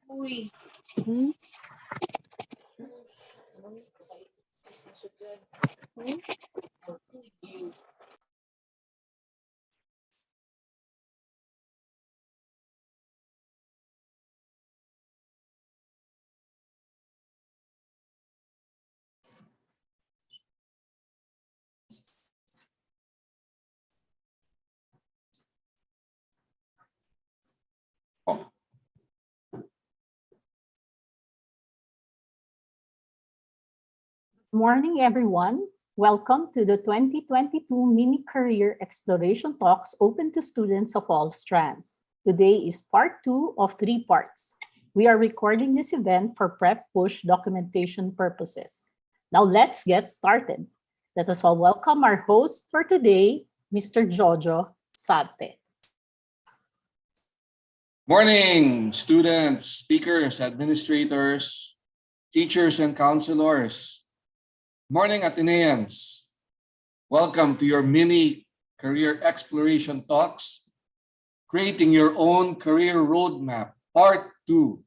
Uy. Morning, everyone. Welcome to the 2022 Mini Career Exploration Talks open to students of all strands. Today is part 2 of 3 parts. We are recording this event for prep push documentation purposes. Now let's get started. Let us all welcome our host for today, Mr. Jojo Sarte. Morning, students, speakers, administrators, teachers, and counselors. Morning, Ateneans. Welcome to your mini career exploration talks, creating your own career roadmap, part 2.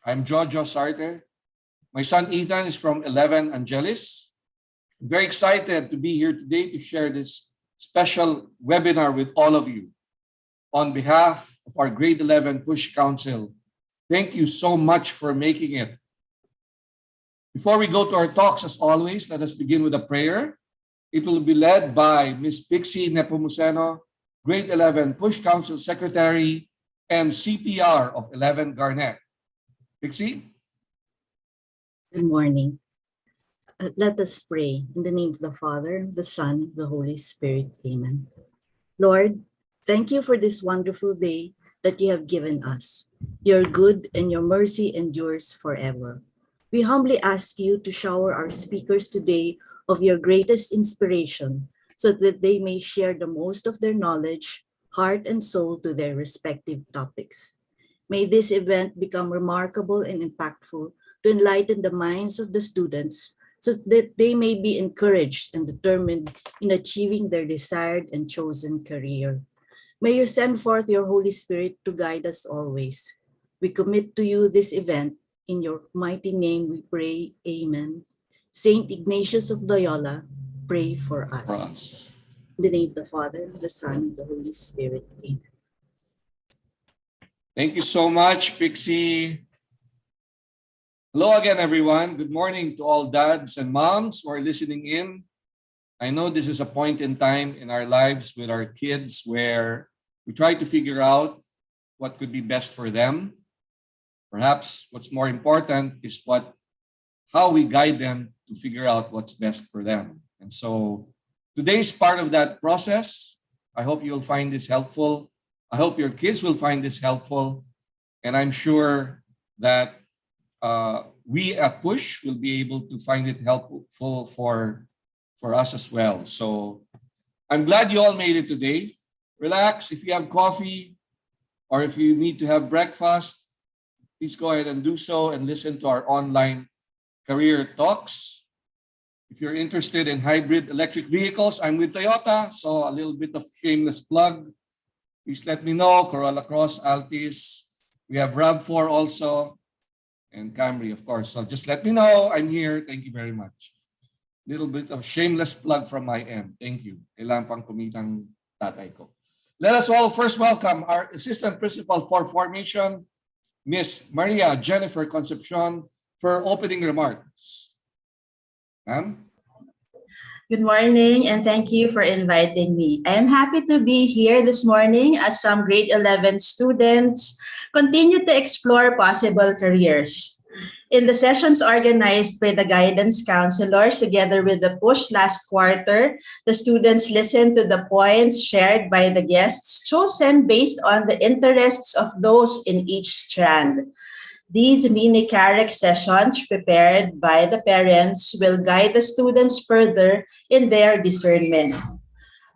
I'm Jojo Sarte. My son Ethan is from 11 Angelis. I'm very excited to be here today to share this special webinar with all of you. On behalf of our Grade 11 Push Council, thank you so much for making it. Before we go to our talks, as always, let us begin with a prayer. It will be led by Ms. Pixie Nepomuceno, Grade 11 Push Council Secretary and CPR of 11 Garnet. Pixie? Good morning. Let us pray in the name of the Father, the Son, the Holy Spirit. Amen. Lord, thank you for this wonderful day that you have given us. Your good and your mercy endures forever. We humbly ask you to shower our speakers today of your greatest inspiration so that they may share the most of their knowledge, heart, and soul to their respective topics. May this event become remarkable and impactful to enlighten the minds of the students so that they may be encouraged and determined in achieving their desired and chosen career. May you send forth your Holy Spirit to guide us always. We commit to you this event. In your mighty name we pray, amen. Saint Ignatius of Loyola, pray for us. In the name of the Father, the Son, the Holy Spirit, amen. Thank you so much, Pixie. Hello again, everyone. Good morning to all dads and moms who are listening in. I know this is a point in time in our lives with our kids where we try to figure out what could be best for them. Perhaps what's more important is how we guide them to figure out what's best for them. And so today's part of that process. I hope you'll find this helpful. I hope your kids will find this helpful. And I'm sure that we at Push will be able to find it helpful for us as well. So I'm glad you all made it today. Relax. If you have coffee or if you need to have breakfast, please go ahead and do so and listen to our online career talks. If you're interested in hybrid electric vehicles, I'm with Toyota, so a little bit of shameless plug. Please let me know. Corolla Cross, Altis. We have RAV4 also, and Camry, of course. So just let me know. I'm here. Thank you very much. Little bit of shameless plug from my end. Thank you. Kailangan pang kumitang tatay ko. Let us all first welcome our Assistant Principal for Formation, Miss Maria Jennifer Concepcion, for opening remarks. Ma'am? Good morning, and thank you for inviting me. I am happy to be here this morning as some grade 11 students continue to explore possible careers. In the sessions organized by the guidance counselors together with the push last quarter, the students listened to the points shared by the guests chosen based on the interests of those in each strand. These mini CAREC sessions prepared by the parents will guide the students further in their discernment.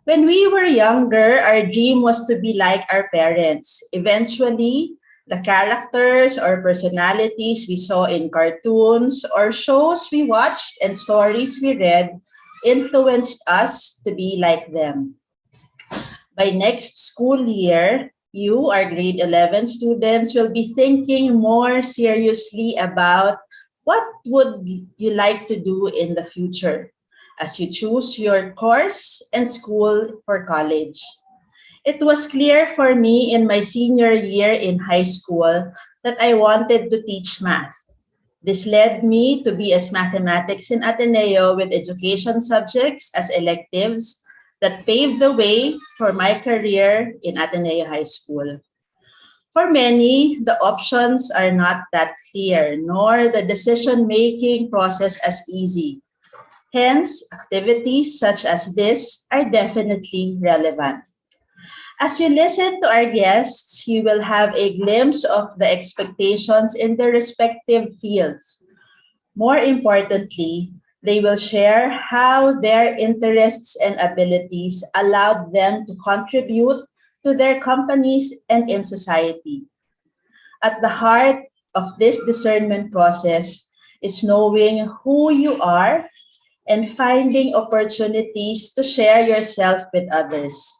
When we were younger, our dream was to be like our parents. Eventually, the characters or personalities we saw in cartoons or shows we watched and stories we read influenced us to be like them. By next school year, you, our grade 11 students, will be thinking more seriously about what would you like to do in the future as you choose your course and school for college. It was clear for me in my senior year in high school that I wanted to teach math. This led me to BS Mathematics in Ateneo with education subjects as electives that paved the way for my career in Ateneo High School. For many, the options are not that clear, nor the decision-making process as easy. Hence, activities such as this are definitely relevant. As you listen to our guests, you will have a glimpse of the expectations in their respective fields. More importantly, they will share how their interests and abilities allowed them to contribute to their companies and in society. At the heart of this discernment process is knowing who you are and finding opportunities to share yourself with others.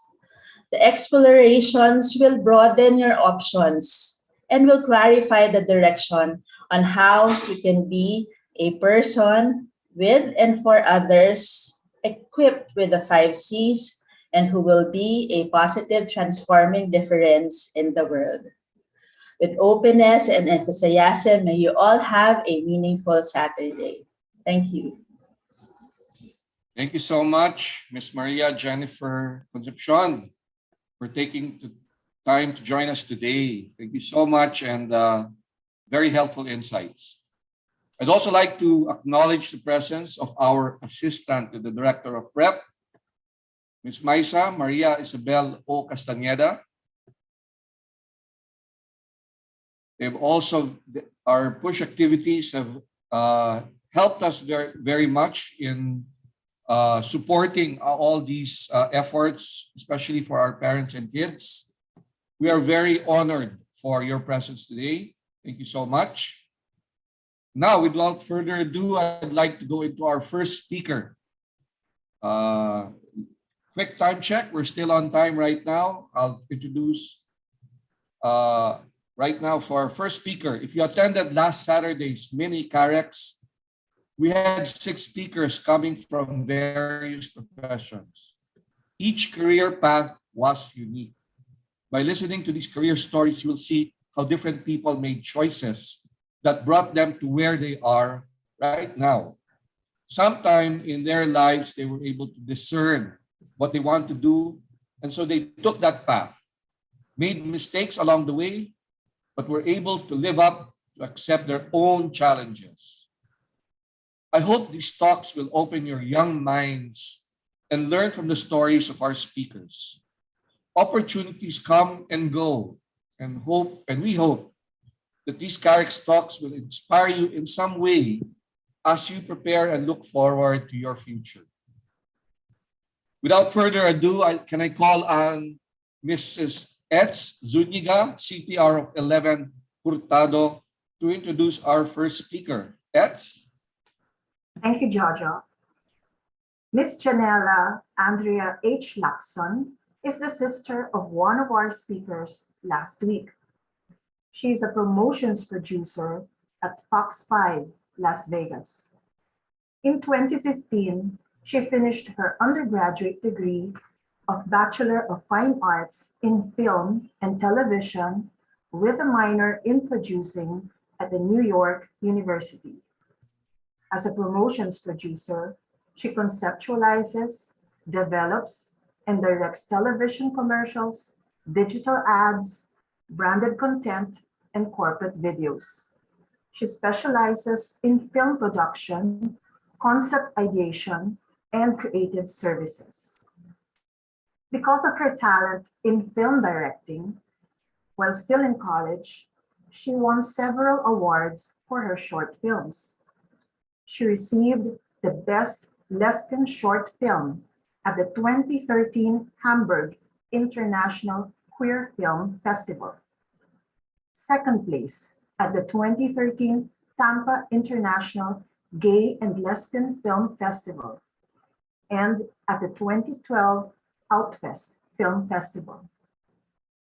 The explorations will broaden your options and will clarify the direction on how you can be a person with and for others, equipped with the 5 C's, and who will be a positive transforming difference in the world. With openness and enthusiasm, may you all have a meaningful Saturday. Thank you. Thank you so much, Miss Maria Jennifer Concepcion, for taking the time to join us today. Thank you so much, and very helpful insights. I'd also like to acknowledge the presence of our assistant to the Director of Prep, Ms. Maisa Maria Isabel O. Castañeda. They've also, our push activities have helped us very much in supporting all these efforts, especially for our parents and kids. We are very honored for your presence today. Thank you so much. Now, without further ado, I'd like to go into our first speaker. Quick time check. We're still on time right now. I'll introduce right now for our first speaker. If you attended last Saturday's mini CAREX, we had 6 speakers coming from various professions. Each career path was unique. By listening to these career stories, you will see how different people made choices that brought them to where they are right now. Sometime in their lives, they were able to discern what they want to do, and so they took that path, made mistakes along the way, but were able to live up to accept their own challenges. I hope these talks will open your young minds and learn from the stories of our speakers. Opportunities come and go, and we hope that these CAREX talks will inspire you in some way as you prepare and look forward to your future. Without further ado, can I call on Mrs. Eds Zuniga, CPR of 11 Hurtado, to introduce our first speaker. Eds? Thank you, Jojo. Miss Janella Andrea H. Lacson is the sister of one of our speakers last week. She is a promotions producer at Fox 5, Las Vegas. In 2015, she finished her undergraduate degree of Bachelor of Fine Arts in Film and Television with a minor in producing at the New York University. As a promotions producer, she conceptualizes, develops, and directs television commercials, digital ads, branded content, and corporate videos. She specializes in film production, concept ideation, and creative services. Because of her talent in film directing, while still in college, she won several awards for her short films. She received the Best Lesbian Short Film at the 2013 Hamburg International Queer Film Festival, second place at the 2013 Tampa International Gay and Lesbian Film Festival, and at the 2012 Outfest Film Festival.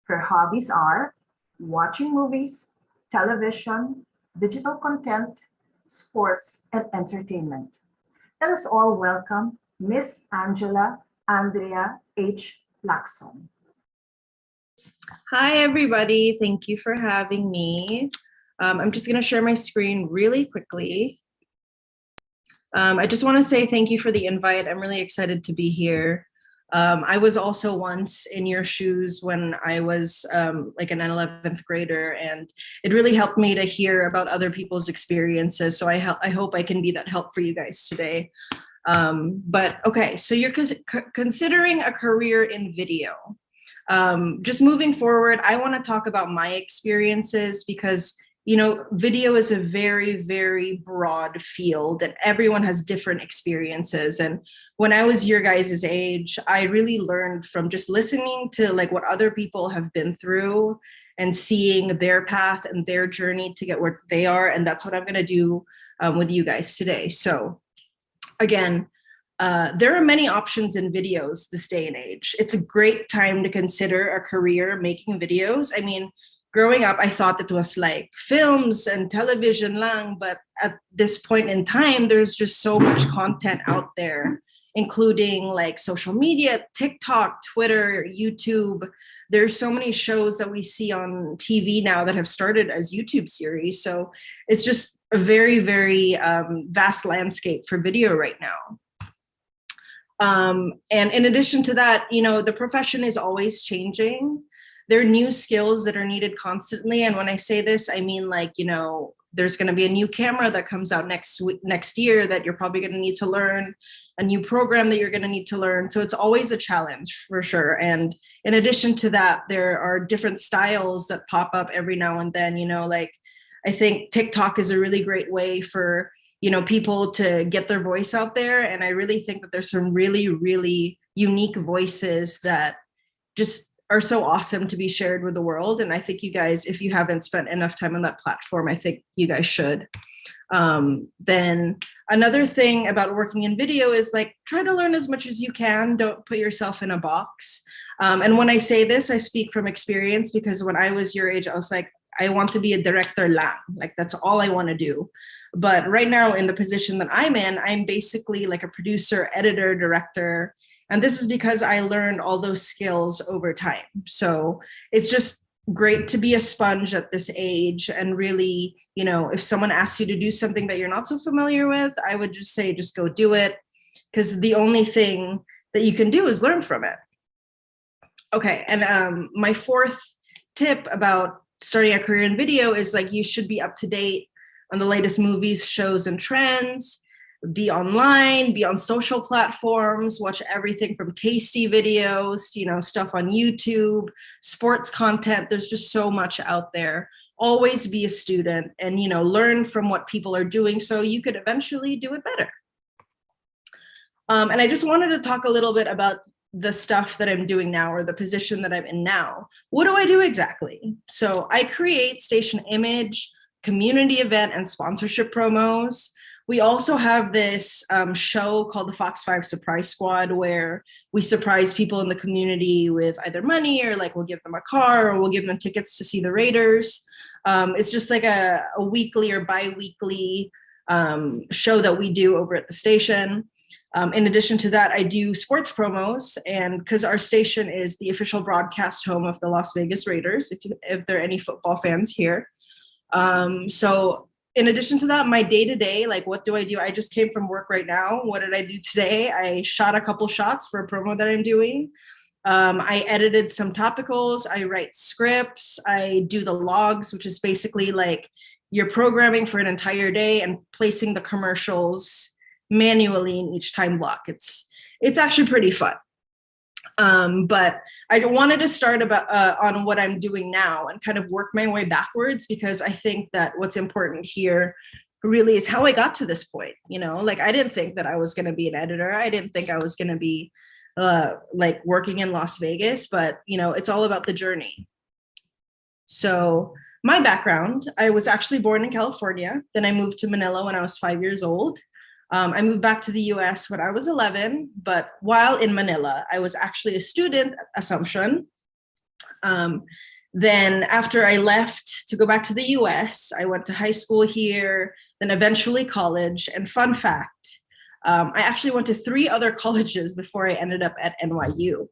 Her hobbies are watching movies, television, digital content, sports, and entertainment. Let us all welcome Miss Angela Andrea H. Lacson. Hi, everybody. Thank you for having me. I'm just going to share my screen really quickly. I just want to say thank you for the invite. I'm really excited to be here. I was also once in your shoes when I was like an 11th grader, and it really helped me to hear about other people's experiences. So I hope I can be that help for you guys today. But okay, so you're considering a career in video. Just moving forward, I want to talk about my experiences because, you know, video is a very, very broad field and everyone has different experiences. And when I was your guys' age, I really learned from just listening to like what other people have been through and seeing their path and their journey to get where they are. And that's what I'm going to do with you guys today. So again, there are many options in videos this day and age. It's a great time to consider a career making videos. I mean, growing up, I thought it was like films and television lang, but at this point in time, there's just so much content out there, including like social media, TikTok, Twitter, YouTube. There's so many shows that we see on TV now that have started as YouTube series. So it's just a very, very vast landscape for video right now. And in addition to that, you know, the profession is always changing. There are new skills that are needed constantly. And when I say this, I mean like, you know, there's going to be a new camera that comes out next year that you're probably going to need to learn, a new program that you're going to need to learn. So it's always a challenge for sure. And in addition to that, there are different styles that pop up every now and then, you know, like I think TikTok is a really great way for, you know, people to get their voice out there. And I really think that there's some really, really unique voices that just are so awesome to be shared with the world. And I think you guys, if you haven't spent enough time on that platform, I think you guys should. Then another thing about working in video is like, try to learn as much as you can. Don't put yourself in a box. And when I say this, I speak from experience because when I was your age, I was like, I want to be a director lang. Like, that's all I want to do. But right now in the position that I'm in, I'm basically like a producer, editor, director. And this is because I learned all those skills over time. So it's just great to be a sponge at this age and really, you know, if someone asks you to do something that you're not so familiar with, I would just say, just go do it. Because the only thing that you can do is learn from it. Okay, and my fourth tip about starting a career in video is like, you should be up to date on the latest movies, shows, and trends. Be online, be on social platforms, watch everything from tasty videos to, you know, stuff on YouTube, sports content. There's just so much out there. Always be a student and, you know, learn from what people are doing so you could eventually do it better. And I just wanted to talk a little bit about the stuff that I'm doing now or the position that I'm in now. What do I do exactly? So I create station image, community event, and sponsorship promos. We also have this show called the Fox 5 Surprise Squad, where we surprise people in the community with either money, or like we'll give them a car, or we'll give them tickets to see the Raiders. It's just like a weekly or bi-weekly show that we do over at the station. In addition to that, I do sports promos, and because our station is the official broadcast home of the Las Vegas Raiders, if there are any football fans here. So in addition to that, my day-to-day, like what do? I just came from work right now. What did I do today? I shot a couple shots for a promo that I'm doing. I edited some topicals, I write scripts, I do the logs, which is basically like you're programming for an entire day and placing the commercials manually in each time block. It's actually pretty fun. But I wanted to start on what I'm doing now and kind of work my way backwards, because I think that what's important here really is how I got to this point. You know, like I didn't think that I was going to be an editor. I didn't think I was going to be like working in Las Vegas, but you know, it's all about the journey. So my background, I was actually born in California. Then I moved to Manila when I was 5 years old. I moved back to the US when I was 11, but while in Manila, I was actually a student at Assumption. Then after I left to go back to the US, I went to high school here, then eventually college. And fun fact, I actually went to 3 other colleges before I ended up at NYU,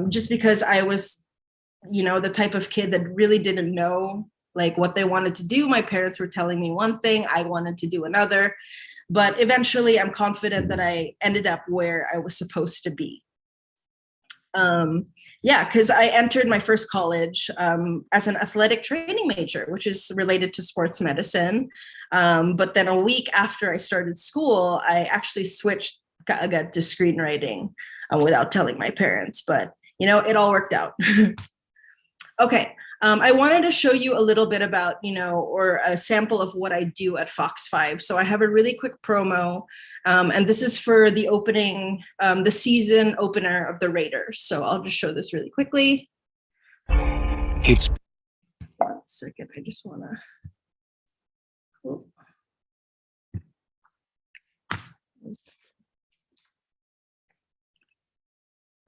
just because I was, you know, the type of kid that really didn't know like what they wanted to do. My parents were telling me one thing, I wanted to do another. But eventually, I'm confident that I ended up where I was supposed to be. Yeah, because I entered my first college as an athletic training major, which is related to sports medicine. But then a week after I started school, I actually got to screenwriting without telling my parents. But, you know, it all worked out. Okay. I wanted to show you a little bit about, you know, or a sample of what I do at Fox 5. So I have a really quick promo, and this is for the opening, the season opener of the Raiders. So I'll just show this really quickly. It's 1 second. I just want to.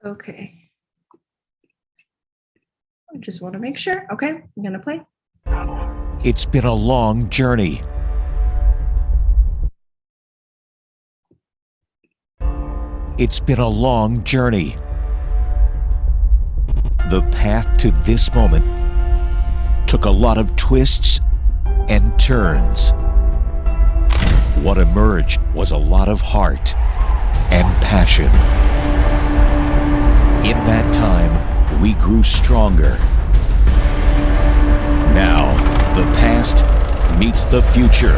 Okay. I just want to make sure. Okay, I'm going to play. It's been a long journey. It's been a long journey. The path to this moment took a lot of twists and turns. What emerged was a lot of heart and passion. In that time, we grew stronger. Now, the past meets the future.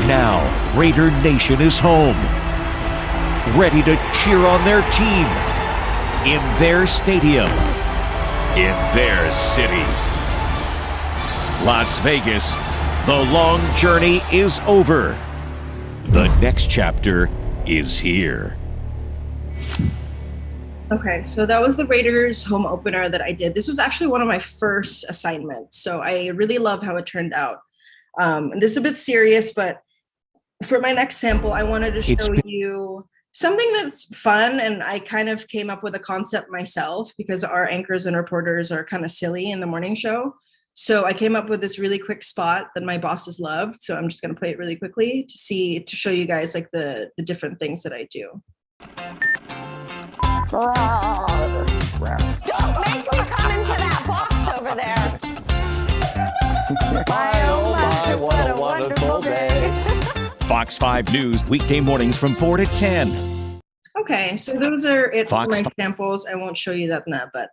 Now, Raider Nation is home, ready to cheer on their team, in their stadium, in their city. Las Vegas, the long journey is over. The next chapter is here. Okay, so that was the Raiders home opener that I did. This was actually one of my first assignments, so I really love how it turned out. And this is a bit serious, but for my next sample, I wanted to show you something that's fun, and I kind of came up with a concept myself because our anchors and reporters are kind of silly in the morning show. So I came up with this really quick spot that my bosses loved. So I'm just going to play it really quickly to show you guys like the different things that I do. Don't make me come into that box over there. My, what a wonderful day. Fox 5 News, weekday mornings from 4 to 10. Okay, so those are it for my samples. I won't show you that now, but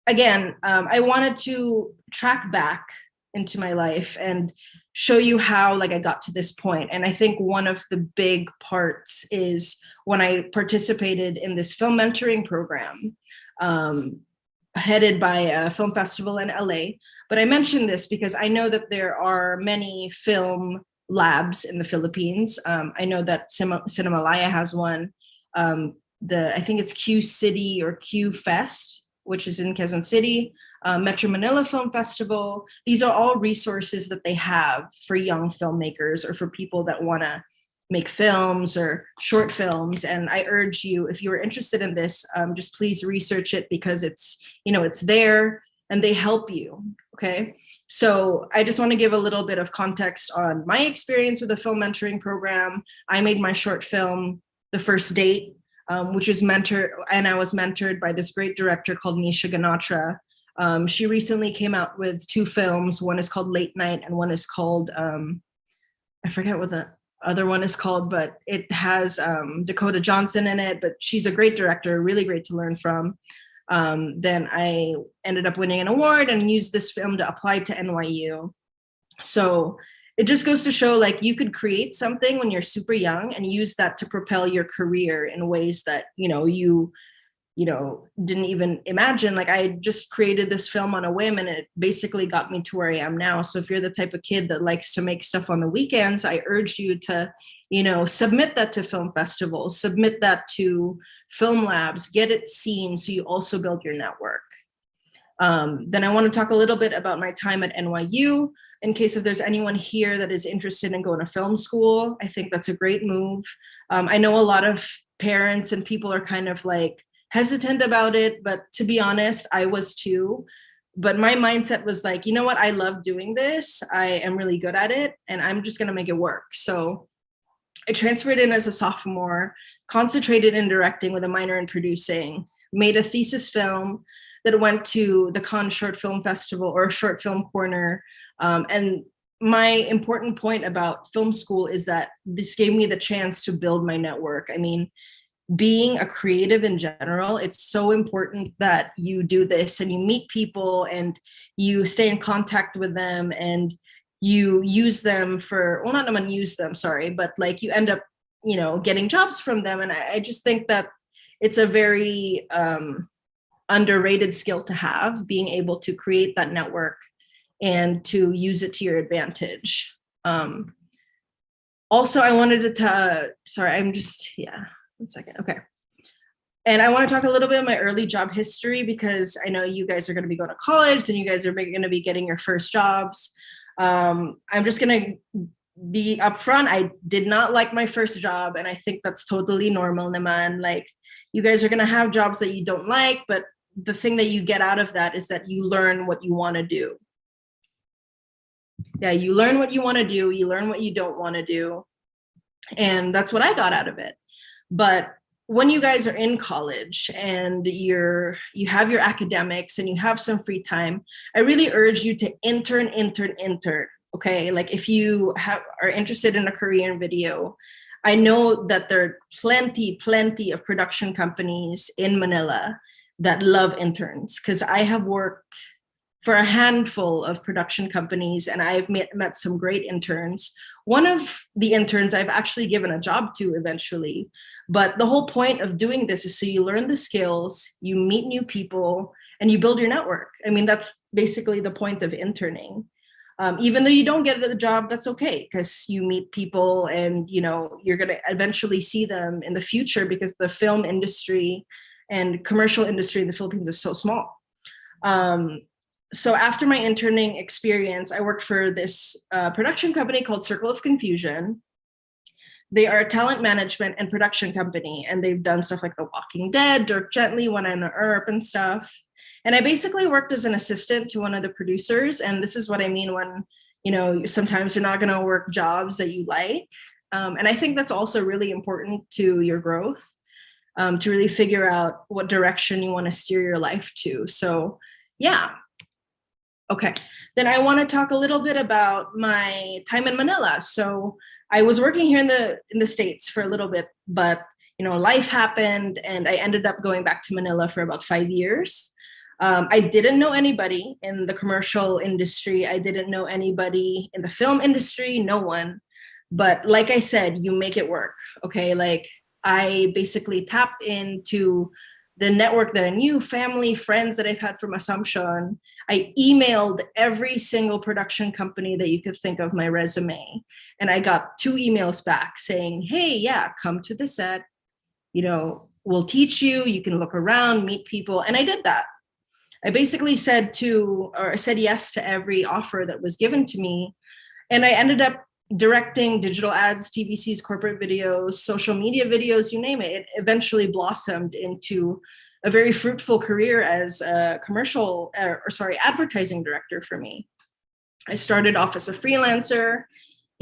again, I wanted to track back into my life and show you how like I got to this point. And I think one of the big parts is when I participated in this film mentoring program headed by a film festival in LA. But I mention this because I know that there are many film labs in the Philippines. I know that Cinemalaya has one. I think it's Q City or Q Fest, which is in Quezon City. Metro Manila Film Festival. These are all resources that they have for young filmmakers or for people that want to make films or short films. And I urge you, if you're interested in this, just please research it, because it's there and they help you. Okay. So I just want to give a little bit of context on my experience with the film mentoring program. I made my short film, The First Date, which was I was mentored by this great director called Nisha Ganatra. She recently came out with 2 films. One is called Late Night and one is called, I forget what the other one is called, but it has Dakota Johnson in it, but she's a great director, really great to learn from. Then I ended up winning an award and used this film to apply to NYU. So it just goes to show, like, you could create something when you're super young and use that to propel your career in ways that, you didn't even imagine. Like, I just created this film on a whim and it basically got me to where I am now. So if you're the type of kid that likes to make stuff on the weekends, I urge you to, submit that to film festivals, submit that to film labs, get it seen so you also build your network. Then I want to talk a little bit about my time at NYU, in case if there's anyone here that is interested in going to film school. I think that's a great move. I know a lot of parents and people are kind of like hesitant about it, but to be honest, I was too. But my mindset was like, you know what, I love doing this. I am really good at it and I'm just going to make it work. So I transferred in as a sophomore, concentrated in directing with a minor in producing, made a thesis film that went to the Cannes Short Film Festival or Short Film Corner. And my important point about film school is that this gave me the chance to build my network. I mean, being a creative in general, it's so important that you do this and you meet people and you stay in contact with them and you use them for, well, not even use them, sorry, but like you end up, getting jobs from them. And I just think that it's a very underrated skill to have, being able to create that network and to use it to your advantage. Also, I wanted to, one second. Okay. And I want to talk a little bit about my early job history, because I know you guys are going to be going to college and you guys are going to be getting your first jobs. I'm just going to be upfront. I did not like my first job, and I think that's totally normal, naman. Like, you guys are going to have jobs that you don't like, but the thing that you get out of that is that you learn what you want to do. Yeah, you learn what you want to do, you learn what you don't want to do. And that's what I got out of it. But when you guys are in college and you have your academics and you have some free time, I really urge you to intern. Okay, like if you are interested in a career in video, I know that there are plenty of production companies in Manila that love interns, because I have worked for a handful of production companies and I've met some great interns. One of the interns I've actually given a job to eventually, but the whole point of doing this is so you learn the skills, you meet new people, and you build your network. I mean, that's basically the point of interning. Even though you don't get the job, that's okay, because you meet people and you're going to eventually see them in the future, because the film industry and commercial industry in the Philippines is so small. So after my interning experience, I worked for this production company called Circle of Confusion. They are a talent management and production company, and they've done stuff like The Walking Dead, Dirk Gently, When I'm the Earp, and stuff. And I basically worked as an assistant to one of the producers. And this is what I mean when, sometimes you're not going to work jobs that you like. And I think that's also really important to your growth, to really figure out what direction you want to steer your life to. So, yeah. Okay. Then I want to talk a little bit about my time in Manila. So I was working here in the States for a little bit, but life happened and I ended up going back to Manila for about 5 years. I didn't know anybody in the commercial industry. I didn't know anybody in the film industry, no one. But like I said, you make it work. Okay. Like, I basically tapped into the network that I knew, family, friends that I've had from Assumption. I emailed every single production company that you could think of my resume. And I got 2 emails back saying, hey, yeah, come to the set. We'll teach you. You can look around, meet people. And I did that. I basically said yes to every offer that was given to me. And I ended up directing digital ads, TVCs, corporate videos, social media videos, you name it. It eventually blossomed into a very fruitful career as a advertising director for me. I started off as a freelancer.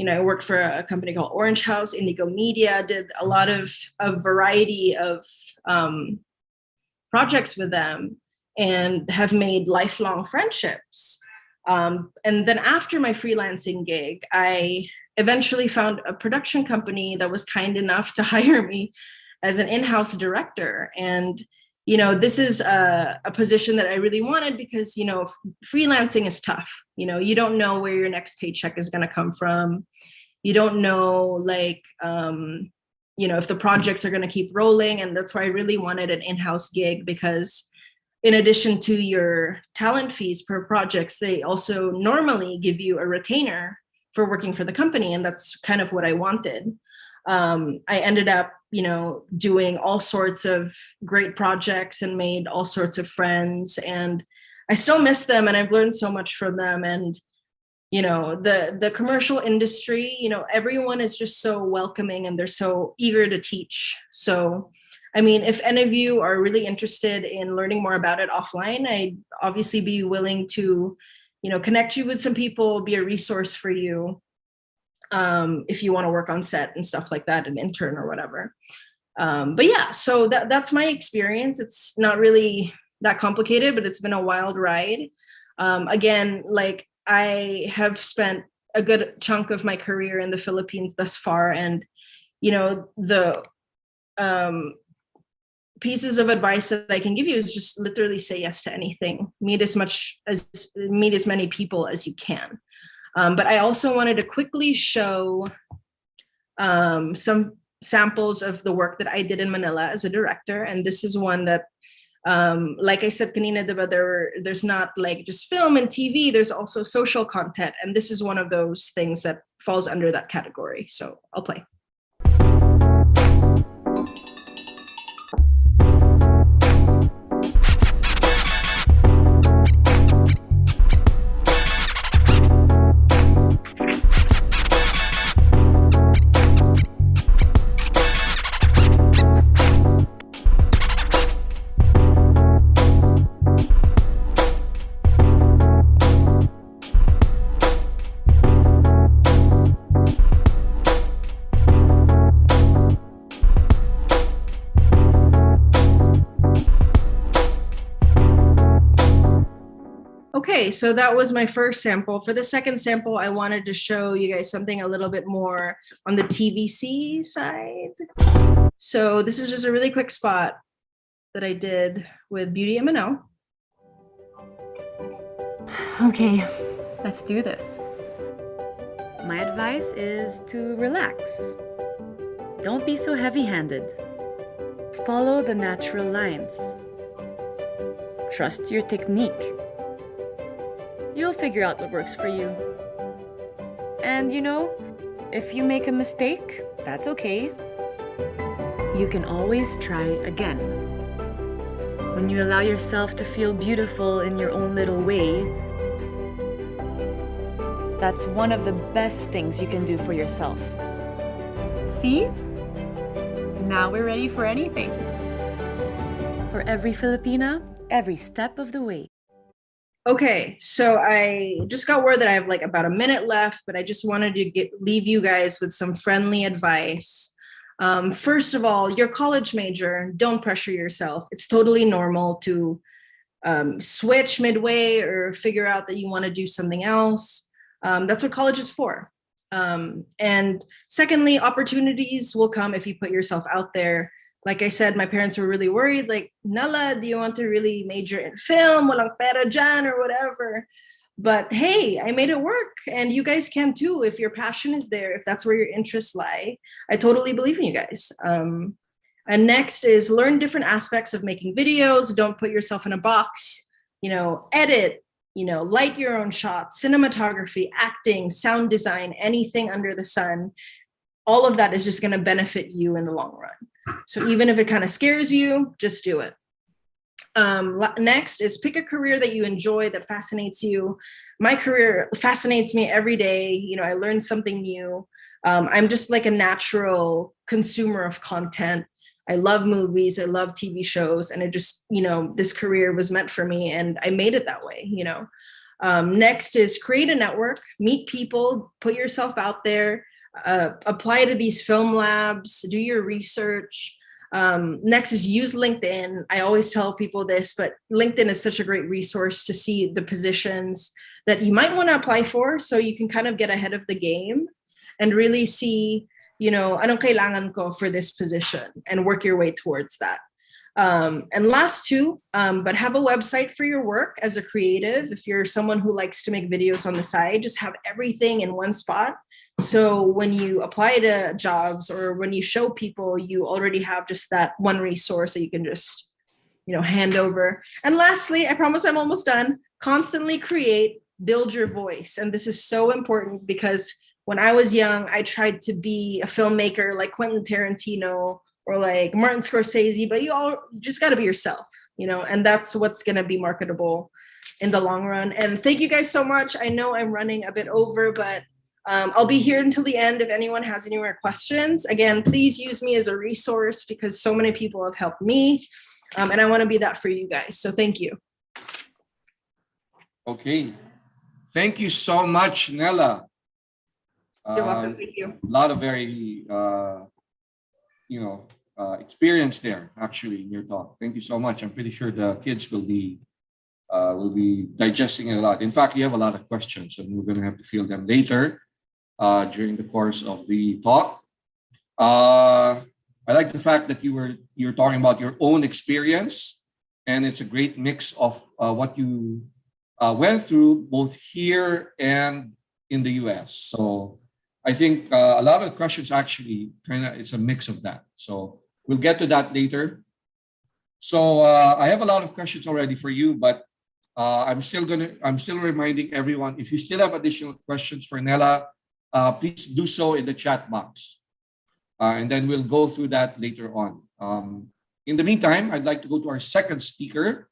I worked for a company called Orange House, Indigo Media, did a variety of projects with them, and have made lifelong friendships. And then after my freelancing gig, I eventually found a production company that was kind enough to hire me as an in-house director. And this is a position that I really wanted because, freelancing is tough. You don't know where your next paycheck is going to come from. You don't know, if the projects are going to keep rolling. And that's why I really wanted an in-house gig, because in addition to your talent fees per projects, they also normally give you a retainer for working for the company. And that's kind of what I wanted. I ended up, doing all sorts of great projects and made all sorts of friends, and I still miss them, and I've learned so much from them. And, the commercial industry, everyone is just so welcoming and they're so eager to teach. So, if any of you are really interested in learning more about it offline, I'd obviously be willing to, connect you with some people, be a resource for you. If you want to work on set and stuff like that, an intern or whatever. But yeah, so that's my experience. It's not really that complicated, but it's been a wild ride. Again, I have spent a good chunk of my career in the Philippines thus far. And, the pieces of advice that I can give you is just literally say yes to anything. Meet as many people as you can. But I also wanted to quickly show some samples of the work that I did in Manila as a director. And this is one that, like I said, kanina, there's not just film and TV, there's also social content. And this is one of those things that falls under that category. So I'll play. Okay, so that was my first sample. For the second sample, I wanted to show you guys something a little bit more on the TVC side. So this is just a really quick spot that I did with Beauty M&O. Okay, let's do this. My advice is to relax. Don't be so heavy-handed. Follow the natural lines. Trust your technique. You'll figure out what works for you. And if you make a mistake, that's okay. You can always try again. When you allow yourself to feel beautiful in your own little way, that's one of the best things you can do for yourself. See? Now we're ready for anything. For every Filipina, every step of the way. Okay, so I just got word that I have about a minute left, but I just wanted to leave you guys with some friendly advice. First of all, your college major, don't pressure yourself. It's totally normal to switch midway or figure out that you want to do something else. That's what college is for. And secondly, opportunities will come if you put yourself out there. Like I said, my parents were really worried, Nala, do you want to really major in film? Walang pera dyan or whatever. But hey, I made it work, and you guys can too if your passion is there, if that's where your interests lie. I totally believe in you guys. And next is learn different aspects of making videos. Don't put yourself in a box. Edit, light your own shots, cinematography, acting, sound design, anything under the sun. All of that is just going to benefit you in the long run. So even if it kind of scares you, just do it. Next is pick a career that you enjoy, that fascinates you. My career fascinates me every day. You know, I learn something new. I'm just like a natural consumer of content. I love movies, I love TV shows, and it just, you know, this career was meant for me and I made it that way, you know. Next is create a network, meet people, put yourself out there, apply to these film labs, do your research. Next is use LinkedIn. I always tell people this, but LinkedIn is such a great resource to see the positions that you might want to apply for, so you can kind of get ahead of the game and really see, you know, anong kailangan ko for this position and work your way towards that. And last two, but have a website for your work as a creative. If you're someone who likes to make videos on the side, just have everything in one spot. So when you apply to jobs or when you show people, you already have just that one resource that you can just, you know, hand over. And lastly, I promise I'm almost done, constantly create, build your voice. And this is so important because when I was young, I tried to be a filmmaker like Quentin Tarantino or like Martin Scorsese, but you just got to be yourself, you know, and that's what's going to be marketable in the long run. And thank you guys so much. I know I'm running a bit over, but I'll be here until the end if anyone has any more questions. Again, please use me as a resource because so many people have helped me, and I want to be that for you guys. So thank you. Okay. Thank you so much, Nella. You're welcome. Thank you. A lot of very, experience there actually in your talk. Thank you so much. I'm pretty sure the kids will be digesting it a lot. In fact, you have a lot of questions, and we're going to have to field them later during the course of the talk. I like the fact that you're talking about your own experience, and it's a great mix of what you went through both here and in the US. So I think a lot of the questions actually it's a mix of that. So we'll get to that later. So I have a lot of questions already for you, but I'm still reminding everyone, if you still have additional questions for Nella, please do so in the chat box. And then we'll go through that later on. In the meantime, I'd like to go to our second speaker,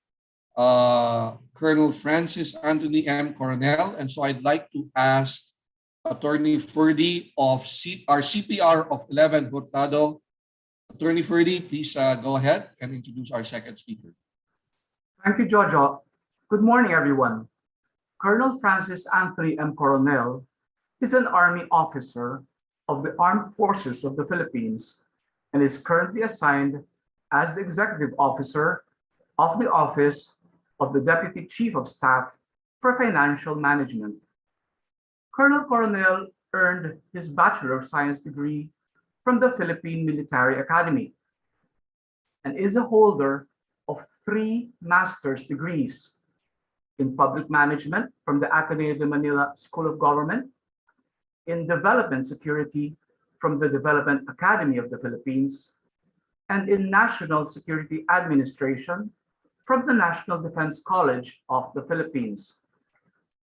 Colonel Francis Anthony M. Coronel. And so I'd like to ask Attorney Ferdy of our CPR of 11 Hurtado. Attorney Ferdy, please go ahead and introduce our second speaker. Thank you, Jojo. Good morning, everyone. Colonel Francis Anthony M. Coronel is an Army officer of the Armed Forces of the Philippines and is currently assigned as the Executive Officer of the Office of the Deputy Chief of Staff for Financial Management. Colonel Coronel earned his Bachelor of Science degree from the Philippine Military Academy and is a holder of 3 master's degrees in Public Management from the Ateneo de Manila School of Government, in Development Security from the Development Academy of the Philippines, and in National Security Administration from the National Defense College of the Philippines.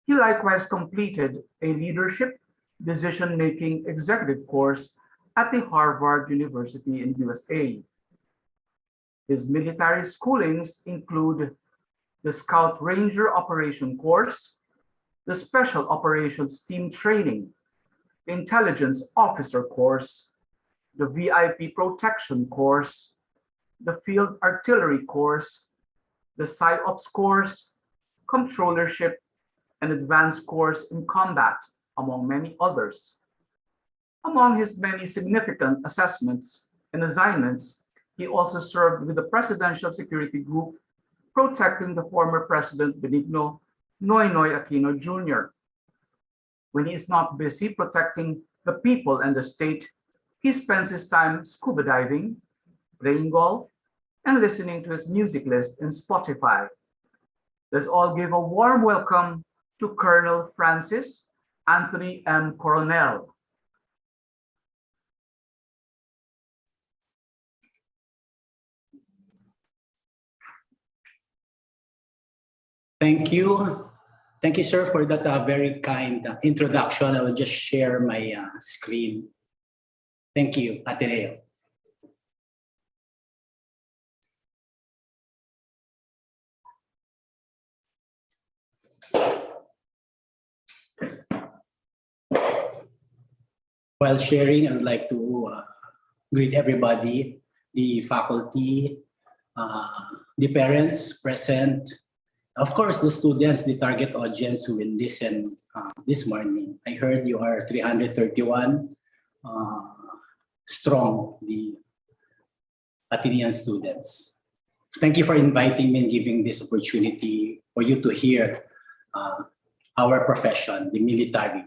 He likewise completed a leadership decision-making executive course at the Harvard University in USA. His military schoolings include the Scout Ranger Operation Course, the Special Operations Team Training, Intelligence Officer Course, the VIP Protection Course, the Field Artillery Course, the PsyOps Course, Controllership, and Advanced Course in Combat, among many others. Among his many significant assessments and assignments, he also served with the Presidential Security Group protecting the former President Benigno Noynoy Aquino Jr. When he is not busy protecting the people and the state, he spends his time scuba diving, playing golf, and listening to his music list in Spotify. Let's all give a warm welcome to Colonel Francis Anthony M. Coronel. Thank you. Thank you, sir, for that very kind introduction. I will just share my screen. Thank you, Ateneo. While sharing, I would like to greet everybody, the faculty, the parents present, of course, the students, the target audience who will listen this morning. I heard you are 331 strong, the Atenean students. Thank you for inviting me and giving this opportunity for you to hear our profession, the military.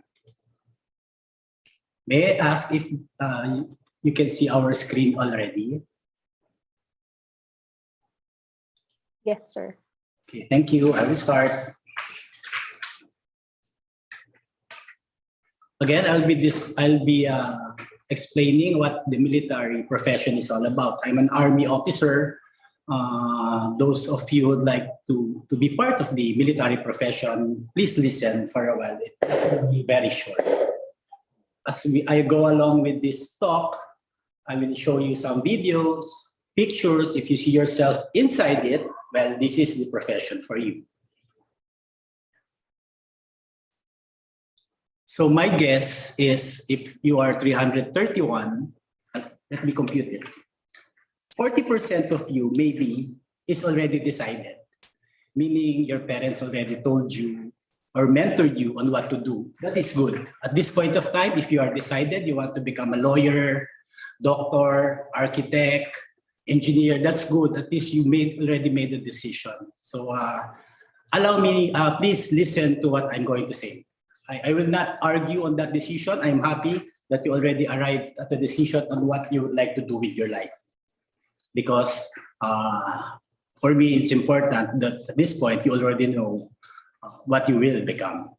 May I ask if you can see our screen already? Yes, sir. Okay, thank you. I will start. Again, I'll be explaining what the military profession is all about. I'm an Army officer. Those of you who would like to be part of the military profession, please listen for a while. It will be very short. As I go along with this talk, I will show you some videos, pictures. If you see yourself inside it, well, this is the profession for you. So my guess is if you are 331, let me compute it. 40% of you maybe is already decided, meaning your parents already told you or mentored you on what to do. That is good. At this point of time, if you are decided you want to become a lawyer, doctor, architect, engineer, that's good. At least you already made a decision. So allow me, please listen to what I'm going to say. I will not argue on that decision. I'm happy that you already arrived at a decision on what you would like to do with your life. Because for me, it's important that at this point, you already know what you will become.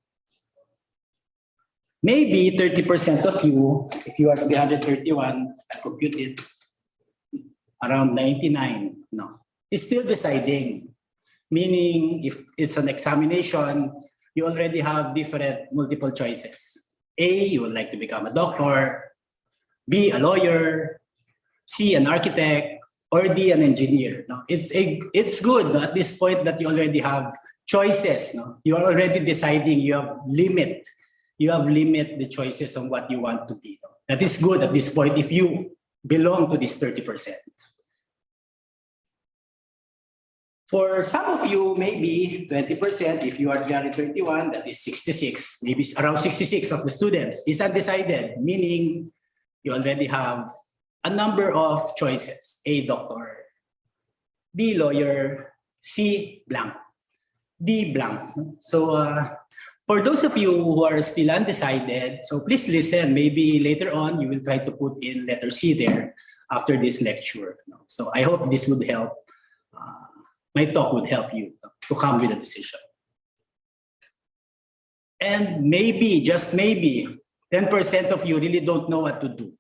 Maybe 30% of you, if you are 331, I compute it, around 99, no, is still deciding. Meaning, if it's an examination, you already have different multiple choices. A, you would like to become a doctor. B, a lawyer. C, an architect. Or D, an engineer. No, it's good at this point that you already have choices. No? You are already deciding. You have limit the choices on what you want to be. No? That is good at this point if you belong to this 30%. For some of you, maybe 20%, if you are 331, that is 66, maybe around 66 of the students is undecided, meaning you already have a number of choices. A, doctor. B, lawyer. C, blank. D, blank. So for those of you who are still undecided, so please listen. Maybe later on you will try to put in letter C there after this lecture. So I hope this would help. My talk would help you to come with a decision. And maybe, just maybe, 10% of you really don't know what to do.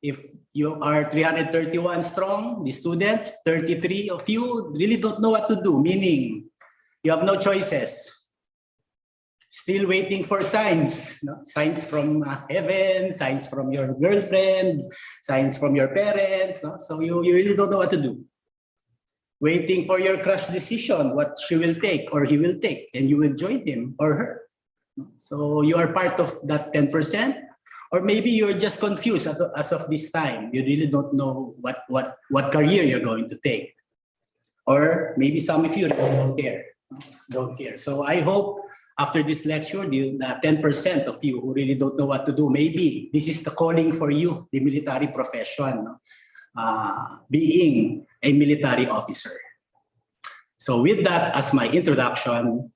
If you are 331 strong, the students, 33 of you really don't know what to do, meaning you have no choices. Still waiting for signs, no? Signs from heaven, signs from your girlfriend, signs from your parents. No? So you really don't know what to do. Waiting for your crush decision, what she will take or he will take, and you will join him or her. So you are part of that 10%, or maybe you're just confused as of this time. You really don't know what career you're going to take. Or maybe some of you don't care. So I hope after this lecture, the 10% of you who really don't know what to do, maybe this is the calling for you, the military profession. No? Being a military officer. So with that as my introduction,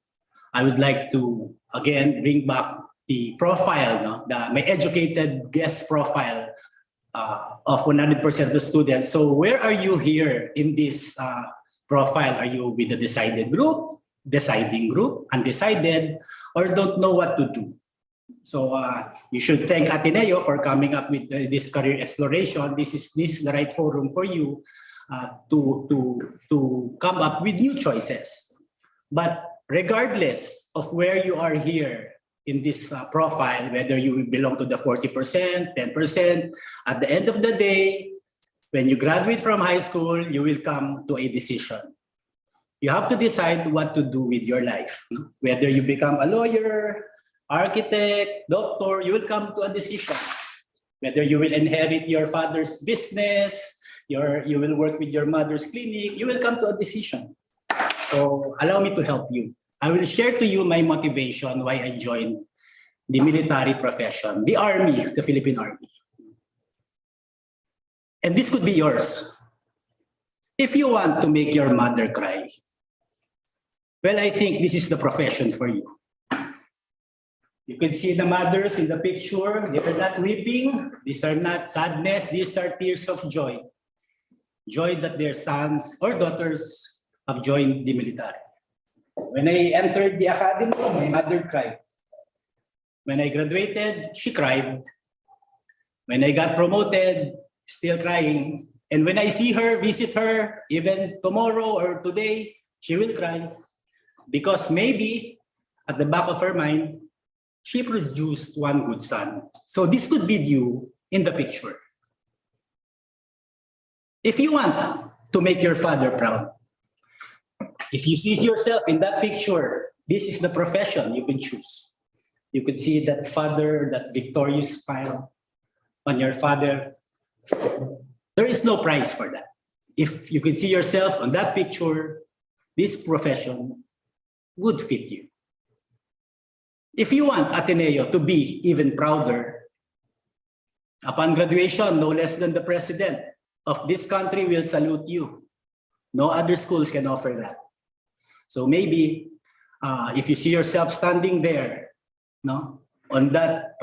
I would like to again bring back the profile, no? My educated guest profile of 100% of the students. So where are you here in this profile? Are you with the decided group, deciding group, undecided, or don't know what to do? So you should thank Ateneo for coming up with this career exploration. This is the right forum for you to come up with new choices. But regardless of where you are here in this profile, whether you belong to the 40%, 10%, at the end of the day, when you graduate from high school, you will come to a decision. You have to decide what to do with your life. Whether you become a lawyer, architect, doctor, you will come to a decision. Whether you will inherit your father's business, you will work with your mother's clinic, you will come to a decision. So allow me to help you. I will share to you my motivation why I joined the military profession, the Army, the Philippine Army. And this could be yours. If you want to make your mother cry, well, I think this is the profession for you. You can see the mothers in the picture. They are not weeping. These are not sadness. These are tears of joy. Joy that their sons or daughters have joined the military. When I entered the academy, my mother cried. When I graduated, she cried. When I got promoted, still crying. And when I see her, visit her, even tomorrow or today, she will cry. Because maybe at the back of her mind, she produced one good son. So this could be you in the picture. If you want to make your father proud, if you see yourself in that picture, this is the profession you can choose. You could see that father, that victorious smile on your father. There is no price for that. If you can see yourself on that picture, this profession would fit you. If you want Ateneo to be even prouder, upon graduation, no less than the president of this country will salute you. No other schools can offer that. So maybe if you see yourself standing there, no, on that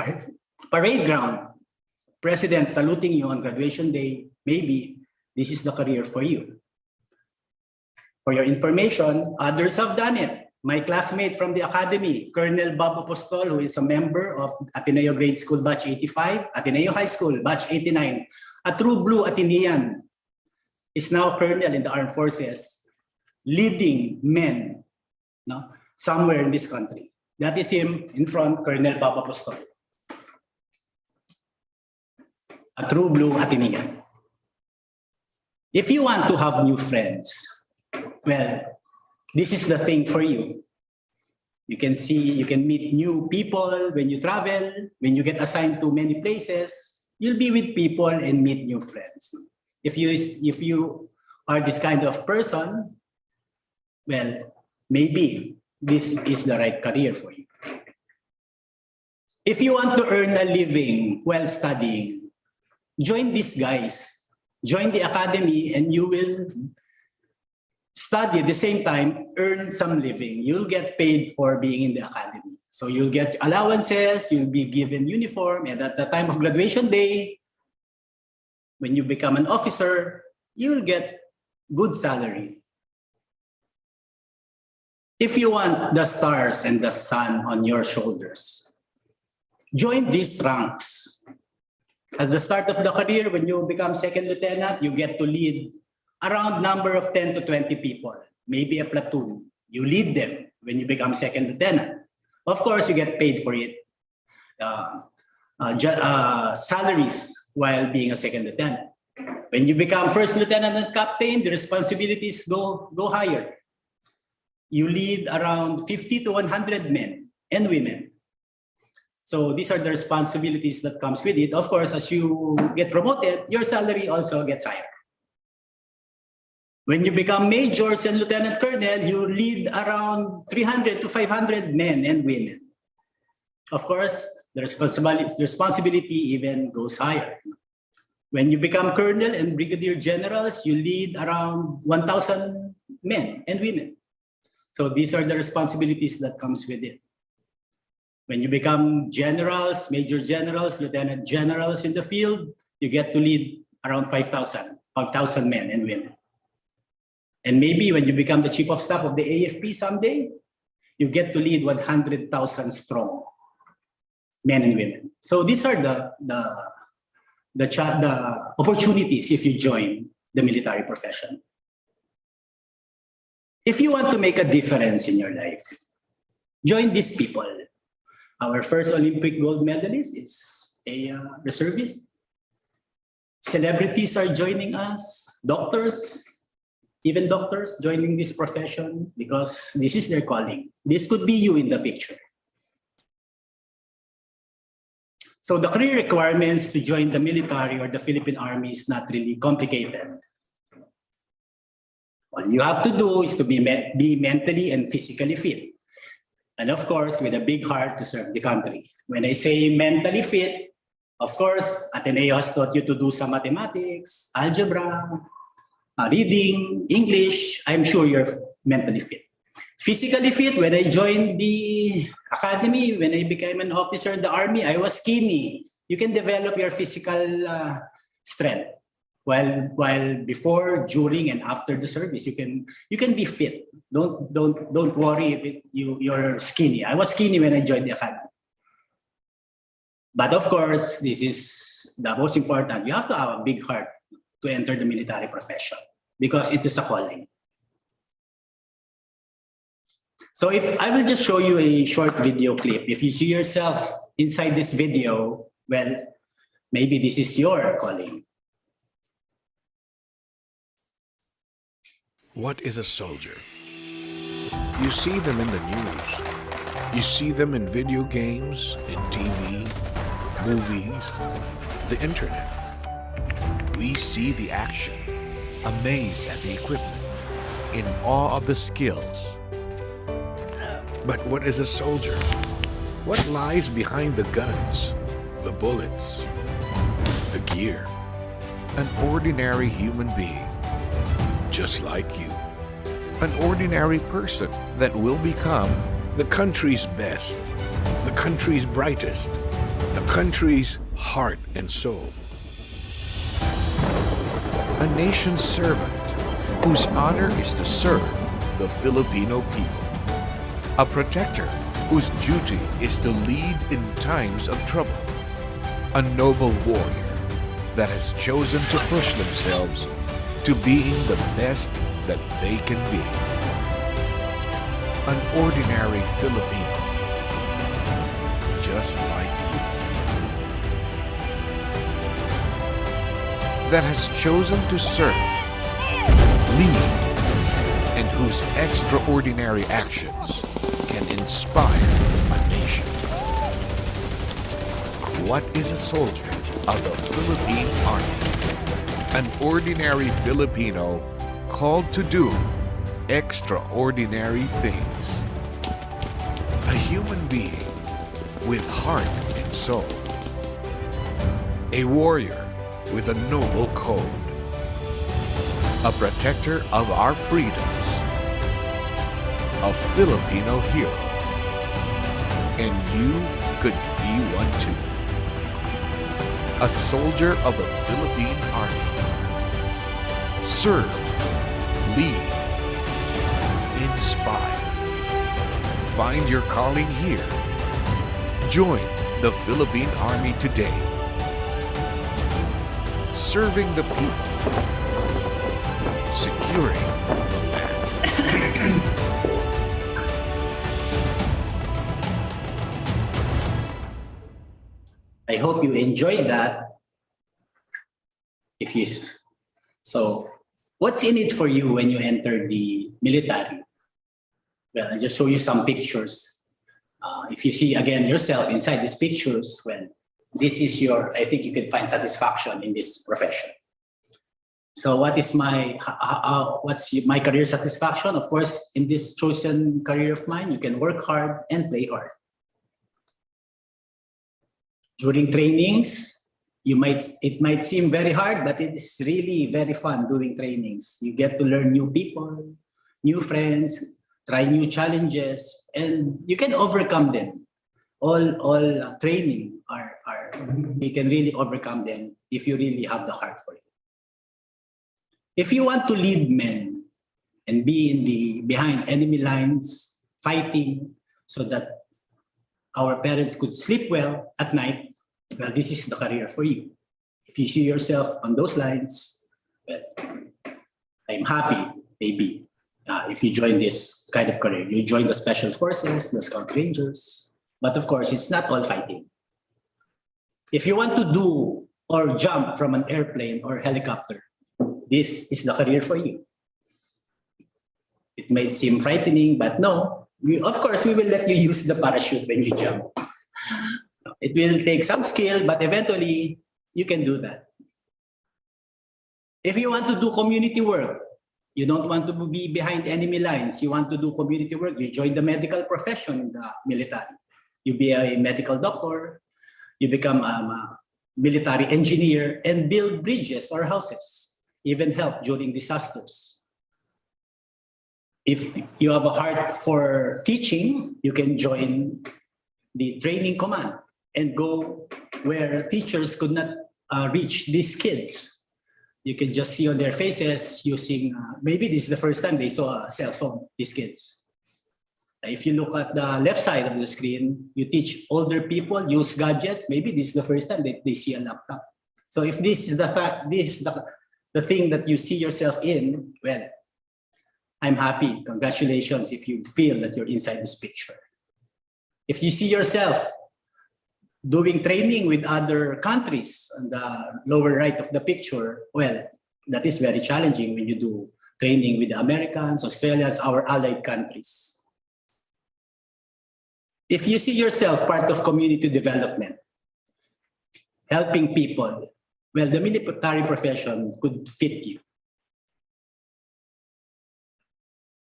parade ground, president saluting you on graduation day, maybe this is the career for you. For your information, others have done it. My classmate from the academy, Colonel Bob Apostol, who is a member of Ateneo Grade School Batch 85, Ateneo High School Batch 89, a true blue Atenean, is now colonel in the armed forces, leading men, no, somewhere in this country. That is him in front, Colonel Bob Apostol. A true blue Atenean. If you want to have new friends, well, this is the thing for you. You can see, you can meet new people when you travel, when you get assigned to many places, you'll be with people and meet new friends. If you are this kind of person, well, maybe this is the right career for you. If you want to earn a living while studying, join these guys, join the academy, and you will study at the same time, earn some living. You'll get paid for being in the academy. So you'll get allowances, you'll be given uniform, and at the time of graduation day, when you become an officer, you'll get good salary. If you want the stars and the sun on your shoulders, join these ranks. At the start of the career, when you become second lieutenant, you get to lead around number of 10 to 20 people, maybe a platoon. You lead them when you become second lieutenant. Of course, you get paid for it. Salaries while being a second lieutenant. When you become first lieutenant and captain, the responsibilities go higher. You lead around 50 to 100 men and women. So these are the responsibilities that comes with it. Of course, as you get promoted, your salary also gets higher. When you become majors and lieutenant colonel, you lead around 300 to 500 men and women. Of course, the responsibility even goes higher. When you become colonel and brigadier generals, you lead around 1,000 men and women. So these are the responsibilities that comes with it. When you become generals, major generals, lieutenant generals in the field, you get to lead around 5,000 men and women. And maybe when you become the chief of staff of the AFP someday, you get to lead 100,000 strong men and women. So these are the opportunities if you join the military profession. If you want to make a difference in your life, join these people. Our first Olympic gold medalist is a reservist. Celebrities are joining us, doctors, even doctors joining this profession because this is their calling. This could be you in the picture. So the career requirements to join the military or the Philippine Army is not really complicated. All you have to do is to be mentally and physically fit. And of course, with a big heart to serve the country. When I say mentally fit, of course, Ateneo has taught you to do some mathematics, algebra, reading, English. I'm sure you're mentally fit. Physically fit, when I joined the academy, when I became an officer in the army, I was skinny. You can develop your physical strength. While before, during, and after the service, you can be fit. Don't worry if you're skinny. I was skinny when I joined the academy. But of course, this is the most important. You have to have a big heart to enter the military profession because it is a calling. So if I will just show you a short video clip, if you see yourself inside this video, well, maybe this is your calling. What is a soldier? You see them in the news. You see them in video games, in TV, movies, the internet. We see the action, amazed at the equipment, in awe of the skills. But what is a soldier? What lies behind the guns, the bullets, the gear? An ordinary human being, just like you. An ordinary person that will become the country's best, the country's brightest, the country's heart and soul. A nation's servant whose honor is to serve the Filipino people. A protector whose duty is to lead in times of trouble. A noble warrior that has chosen to push themselves to being the best that they can be. An ordinary Filipino, just like you. That has chosen to serve, lead, and whose extraordinary actions can inspire a nation. What is a soldier of the Philippine Army? An ordinary Filipino called to do extraordinary things. A human being with heart and soul. A warrior with a noble code. A protector of our freedoms. A Filipino hero. And you could be one too. A soldier of the Philippine Army. Serve, lead, inspire. Find your calling here. Join the Philippine Army today. Serving the people. Securing the land. I hope you enjoyed that. So, what's in it for you when you enter the military? Well, I'll just show you some pictures. If you see again yourself inside these pictures, well, this is I think you can find satisfaction in this profession. So what's my career satisfaction? Of course, in this chosen career of mine, you can work hard and play hard. During trainings, it might seem very hard, but it is really very fun doing trainings. You get to learn new people, new friends, try new challenges, and you can overcome them. All training you can really overcome them if you really have the heart for it. If you want to lead men and be behind enemy lines, fighting, so that our parents could sleep well at night, well, this is the career for you. If you see yourself on those lines, well, I'm happy, maybe, if you join this kind of career. You join the Special Forces, the Scout Rangers, but of course, it's not all fighting. If you want to do or jump from an airplane or helicopter, this is the career for you. It may seem frightening, but no. Of course, we will let you use the parachute when you jump. It will take some skill, but eventually you can do that. If you want to do community work, you don't want to be behind enemy lines, you want to do community work, you join the medical profession in the military. You be a medical doctor, you become a military engineer and build bridges or houses, even help during disasters. If you have a heart for teaching, you can join the training command and go where teachers could not reach these kids. You can just see on their faces using, maybe this is the first time they saw a cell phone, these kids. If you look at the left side of the screen, you teach older people use gadgets. Maybe this is the first time that they see a laptop. So if this is the fact, this is the thing that you see yourself in, well, I'm happy. Congratulations if you feel that you're inside this picture. If you see yourself doing training with other countries on the lower right of the picture, well, that is very challenging when you do training with the Americans, Australians, our allied countries. If you see yourself part of community development, helping people, well, the military profession could fit you.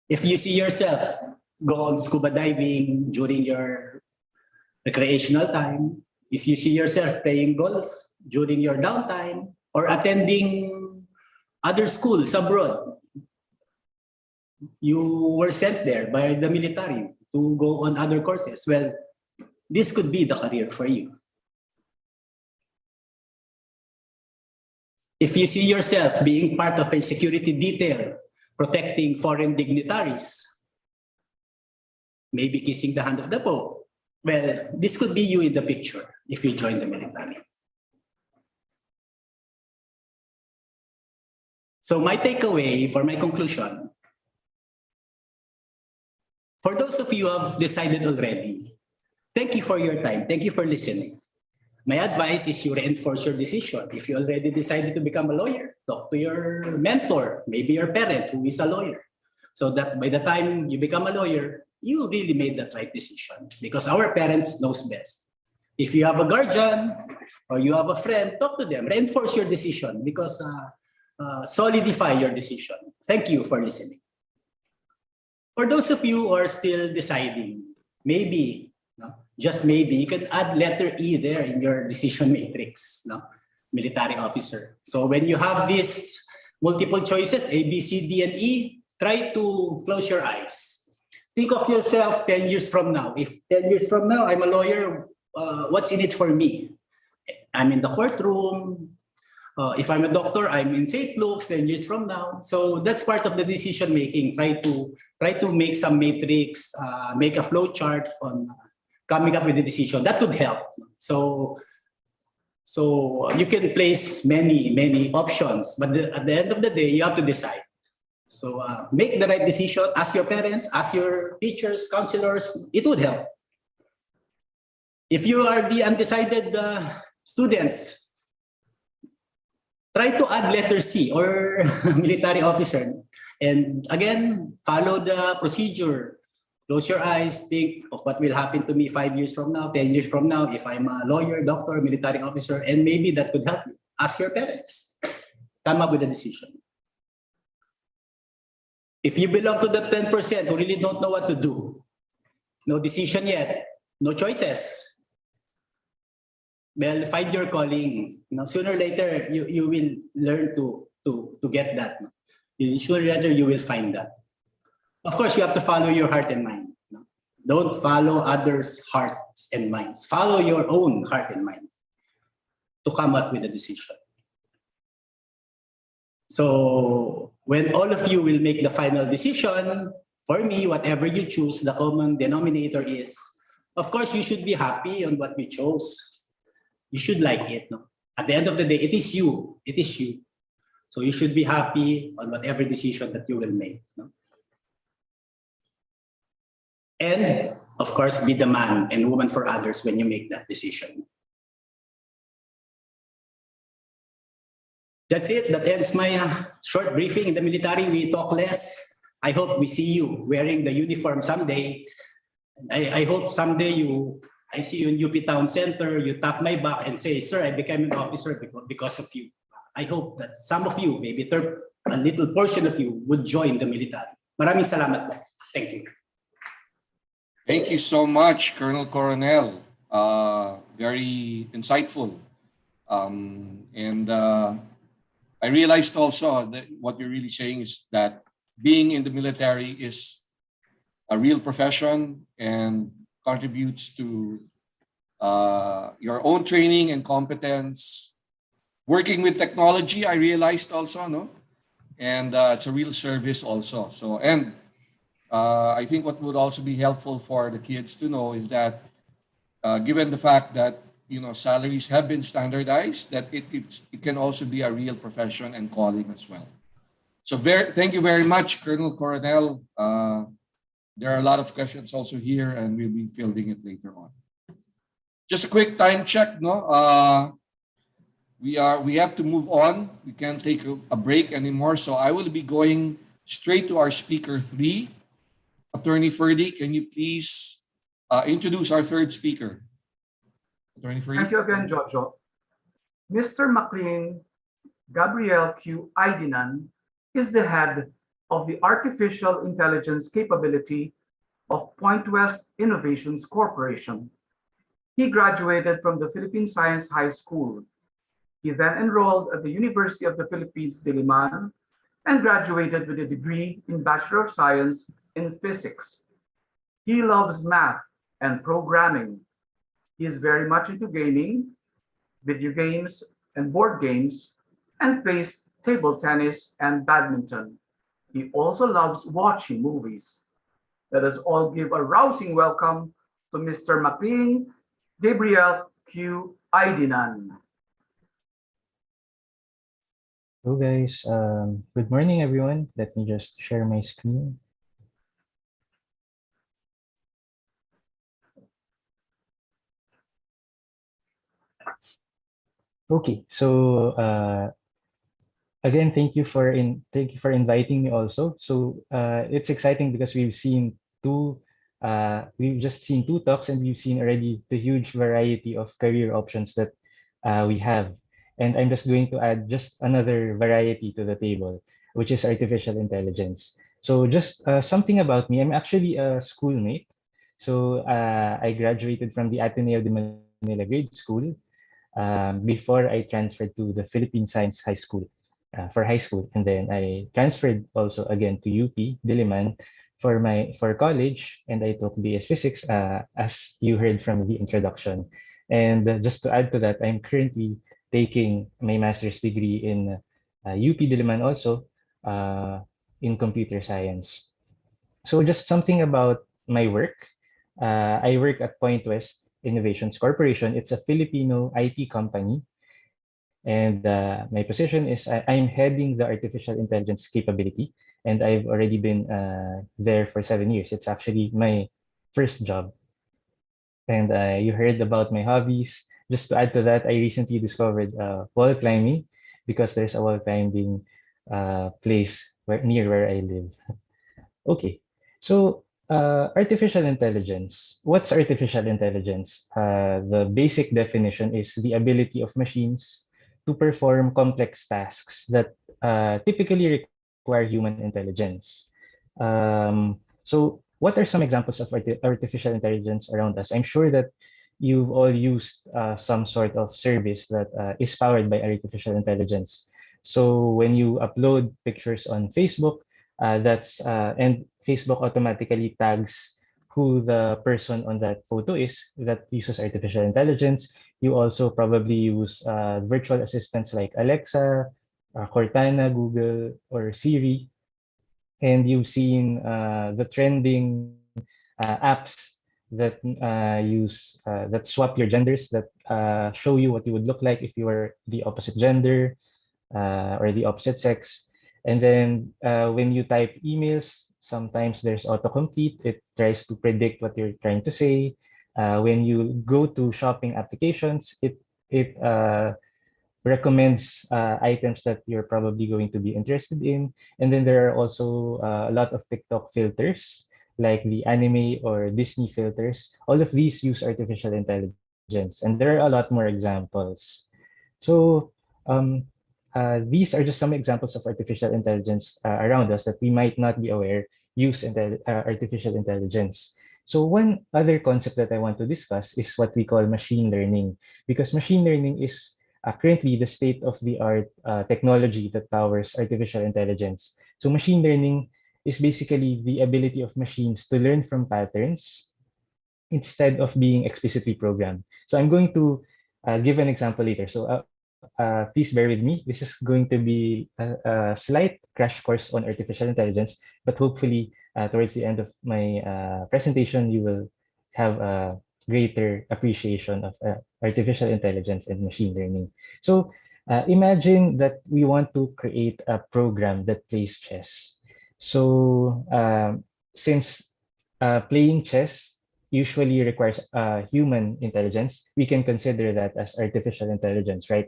If you see yourself go on scuba diving during your recreational time, if you see yourself playing golf during your downtime or attending other schools abroad, you were sent there by the military to go on other courses. Well, this could be the career for you. If you see yourself being part of a security detail, protecting foreign dignitaries, maybe kissing the hand of the Pope, well, this could be you in the picture if you join the military. So my takeaway for my conclusion, for those of you who have decided already, thank you for your time. Thank you for listening. My advice is you reinforce your decision. If you already decided to become a lawyer, talk to your mentor, maybe your parent who is a lawyer, so that by the time you become a lawyer, you really made that right decision, because our parents knows best. If you have a guardian or you have a friend, talk to them, reinforce your decision, because solidify your decision. Thank you for listening. For those of you who are still deciding, maybe, just maybe, you can add letter E there in your decision matrix, military officer. So when you have these multiple choices, A, B, C, D, and E, try to close your eyes. Think of yourself 10 years from now. If 10 years from now, I'm a lawyer, what's in it for me? I'm in the courtroom. If I'm a doctor, I'm in St. Luke's 10 years from now. So that's part of the decision making. Try to make some matrix, make a flow chart on coming up with a decision. That could help. So you can place many options, but at the end of the day, you have to decide. So make the right decision. Ask your parents, ask your teachers, counselors. It would help. If you are the undecided students, try to add letter C or military officer. And again, follow the procedure. Close your eyes, think of what will happen to me 5 years from now, 10 years from now, if I'm a lawyer, doctor, military officer, and maybe that could help you. Ask your parents. Come up with a decision. If you belong to the 10% who really don't know what to do, no decision yet, no choices, well, find your calling. Sooner or later, you will learn to get that. Sooner or later, you will find that. Of course, you have to follow your heart and mind. Don't follow others' hearts and minds. Follow your own heart and mind to come up with a decision. So when all of you will make the final decision, for me, whatever you choose, the common denominator is, of course, you should be happy on what we chose. You should like it. At the end of the day, it is you. It is you. So you should be happy on whatever decision that you will make. And of course, be the man and woman for others when you make that decision. That's it. That ends my short briefing. In the military, we talk less. I hope we see you wearing the uniform someday. I hope someday I see you in UP Town Center, you tap my back and say, sir, I became an officer because of you. I hope that some of you, maybe a little portion of you would join the military. Maraming salamat po. Thank you. Thank you so much, Colonel Coronel. Very insightful. I realized also that what you're really saying is that being in the military is a real profession and contributes to your own training and competence. Working with technology, I realized also, no? And it's a real service also. So, and I think what would also be helpful for the kids to know is that given the fact that salaries have been standardized, that it can also be a real profession and calling as well. So thank you very much, Colonel Coronel. There are a lot of questions also here, and we'll be fielding it later on. Just a quick time check, no? We have to move on. We can't take a break anymore. So I will be going straight to our speaker 3. Attorney Ferdy, can you please introduce our third speaker? Attorney Ferdy. Thank you again, Jojo. Mr. McLean Gabriel Q. Aidinan is the head of the Artificial Intelligence Capability of Point West Innovations Corporation. He graduated from the Philippine Science High School. He then enrolled at the University of the Philippines, Diliman, and graduated with a degree in Bachelor of Science in Physics. He loves math and programming. He is very much into gaming, video games, and board games, and plays table tennis and badminton. He also loves watching movies. Let us all give a rousing welcome to Mr. McLean Gabriel Q. Aidinan. Hello guys, good morning everyone. Let me just share my screen. Okay, so again, thank you for inviting me also. So it's exciting because we've just seen 2 talks, and we've seen already the huge variety of career options that we have. And I'm just going to add just another variety to the table, which is artificial intelligence. So just something about me, I'm actually a schoolmate. So I graduated from the Ateneo de Manila Grade School before I transferred to the Philippine Science High School for high school. And then I transferred also again to UP Diliman for college, and I took BS Physics as you heard from the introduction. And just to add to that, I'm currently taking my master's degree in UP Diliman also in computer science. So just something about my work. I work at Point West Innovations Corporation. It's a Filipino IT company. And my position is I'm heading the artificial intelligence capability. And I've already been there for 7 years. It's actually my first job. And you heard about my hobbies. Just to add to that, I recently discovered wall climbing because there's a wall climbing place near where I live. Okay, so artificial intelligence. What's artificial intelligence? The basic definition is the ability of machines to perform complex tasks that typically require human intelligence. So what are some examples of artificial intelligence around us? I'm sure that you've all used some sort of service that is powered by artificial intelligence. So when you upload pictures on Facebook, and Facebook automatically tags who the person on that photo is, that uses artificial intelligence. You also probably use virtual assistants like Alexa, Cortana, Google, or Siri. And you've seen the trending apps that that swap your genders, that show you what you would look like if you were the opposite gender or the opposite sex. And then when you type emails, sometimes there's autocomplete. It tries to predict what you're trying to say. When you go to shopping applications, it recommends items that you're probably going to be interested in. And then there are also a lot of TikTok filters like the anime or Disney filters. All of these use artificial intelligence, and there are a lot more examples. So um, these are just some examples of artificial intelligence around us that we might not be aware use artificial intelligence. So one other concept that I want to discuss is what we call machine learning, because machine learning is currently the state-of-the-art technology that powers artificial intelligence. So machine learning is basically the ability of machines to learn from patterns instead of being explicitly programmed. So I'm going to give an example later. So please bear with me. This is going to be a slight crash course on artificial intelligence, but hopefully towards the end of my presentation, you will have a greater appreciation of artificial intelligence and machine learning. So imagine that we want to create a program that plays chess. So since playing chess usually requires human intelligence, we can consider that as artificial intelligence, right?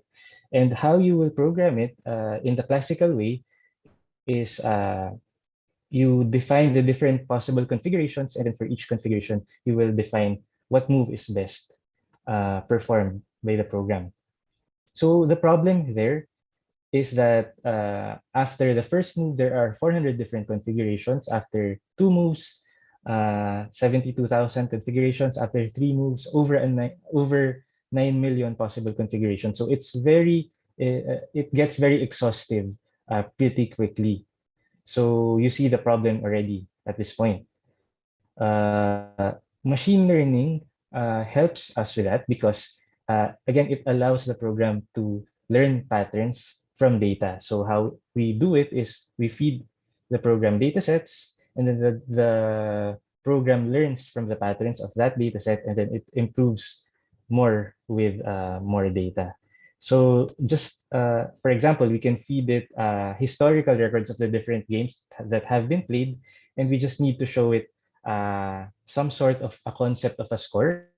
And how you will program it in the classical way is you define the different possible configurations, and then for each configuration, you will define what move is best performed by the program. So the problem there is that after the first move, there are 400 different configurations. After two moves, 72,000 configurations. After three moves, over 9 million possible configurations. So it gets very exhaustive pretty quickly. So you see the problem already at this point. Machine learning helps us with that because, again, it allows the program to learn patterns from data. So how we do it is we feed the program data sets, and then the program learns from the patterns of that data set, and then it improves more with more data. So just for example, we can feed it historical records of the different games that have been played, and we just need to show it some sort of a concept of a score.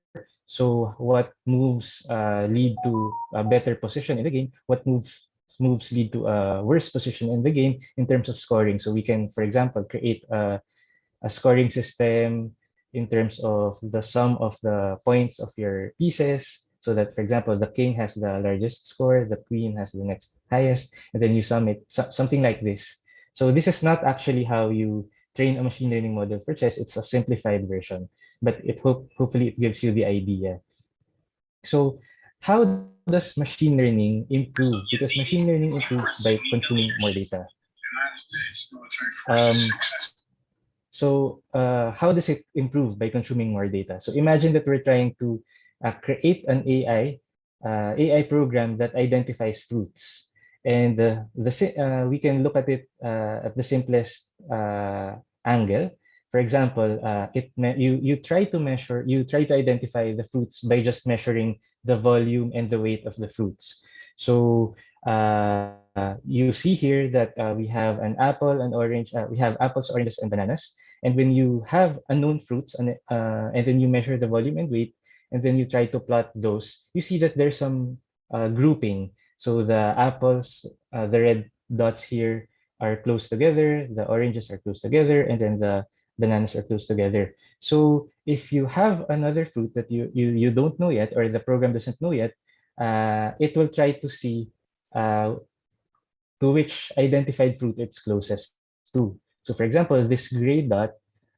So what moves lead to a better position in the game? What moves lead to a worse position in the game in terms of scoring? So we can, for example, create a scoring system in terms of the sum of the points of your pieces. So that, for example, the king has the largest score, the queen has the next highest, and then you sum it, something like this. So this is not actually how you train a machine learning model for chess. It's a simplified version, but hopefully it gives you the idea. So how does machine learning improve? Because machine learning improves by consuming more data. Um, so how does it improve by consuming more data? So imagine that we're trying to create an AI program that identifies fruits, and we can look at it at the simplest angle. For example, you try to identify the fruits by just measuring the volume and the weight of the fruits. So you see here that we have an apple, an orange. We have apples, oranges, and bananas. And when you have unknown fruits and then you measure the volume and weight, and then you try to plot those, you see that there's some grouping. So the apples, the red dots here are close together, the oranges are close together, and then the bananas are close together. So if you have another fruit that you don't know yet, or the program doesn't know yet, it will try to see to which identified fruit it's closest to. So for example, this gray dot,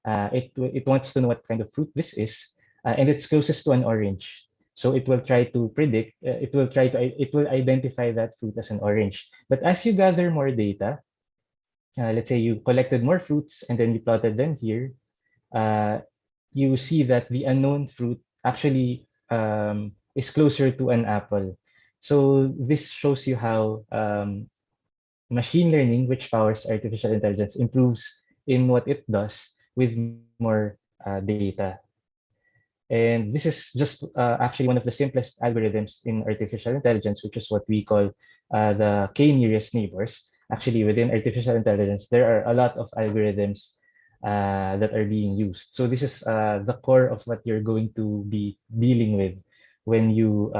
it wants to know what kind of fruit this is, and it's closest to an orange. So it will try to predict, it will identify that fruit as an orange. But as you gather more data, let's say you collected more fruits and then you plotted them here, you see that the unknown fruit actually is closer to an apple. So this shows you how machine learning, which powers artificial intelligence, improves in what it does with more data. And this is just actually one of the simplest algorithms in artificial intelligence, which is what we call the K nearest neighbors. Actually, within artificial intelligence, there are a lot of algorithms that are being used. So this is the core of what you're going to be dealing with when you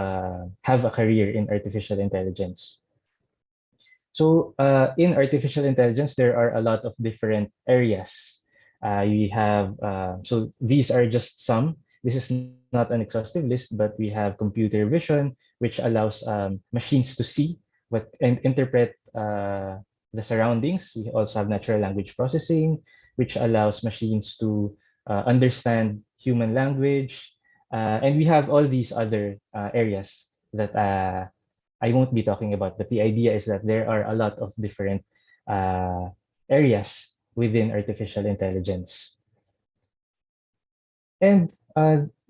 have a career in artificial intelligence. So in artificial intelligence, there are a lot of different areas. We have, so these are just some. This is not an exhaustive list, but we have computer vision, which allows machines to see and interpret the surroundings. We also have natural language processing, which allows machines to understand human language. And we have all these other areas that I won't be talking about, but the idea is that there are a lot of different areas within artificial intelligence. And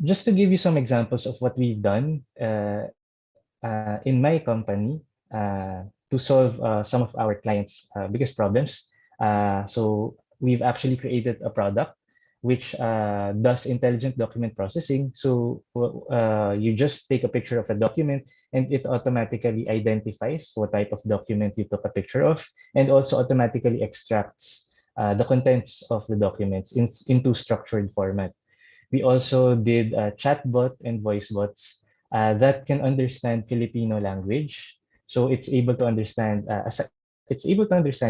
just to give you some examples of what we've done in my company to solve some of our clients' biggest problems. So we've actually created a product which does intelligent document processing. So you just take a picture of a document and it automatically identifies what type of document you took a picture of, and also automatically extracts the contents of the documents into structured format. We also did chatbot and voice bots that can understand Filipino language. So it's able to understand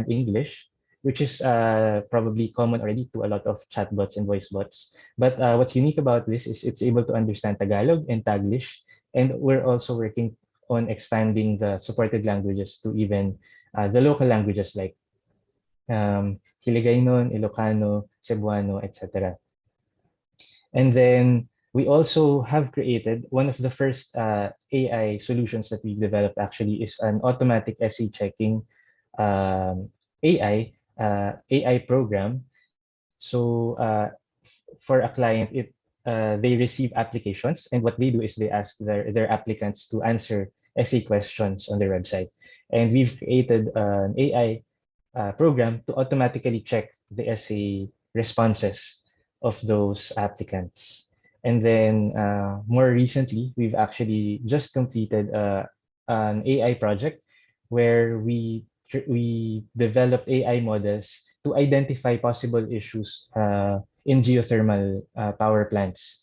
English, which is probably common already to a lot of chatbots and voice bots. But what's unique about this is it's able to understand Tagalog and Taglish, and we're also working on expanding the supported languages to even the local languages like Hiligaynon, Ilocano, Cebuano, etc. And then we also have created one of the first AI solutions that we developed actually is an automatic essay checking AI program. So for a client, they receive applications, and what they do is they ask their applicants to answer essay questions on their website. And we've created an AI program to automatically check the essay responses of those applicants. And then more recently, we've actually just completed an AI project where we developed AI models to identify possible issues in geothermal power plants.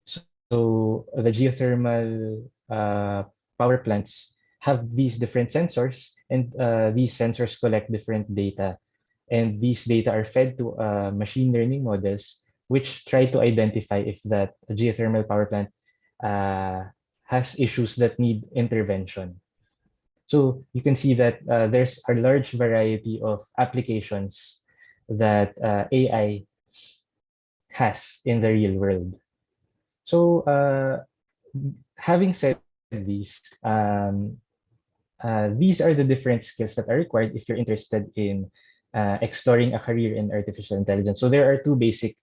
So the geothermal power plants have these different sensors, and these sensors collect different data. And these data are fed to machine learning models, which try to identify if that geothermal power plant has issues that need intervention. So you can see that there's a large variety of applications that AI has in the real world. So having said these are the different skills that are required if you're interested in exploring a career in artificial intelligence. So there are two basic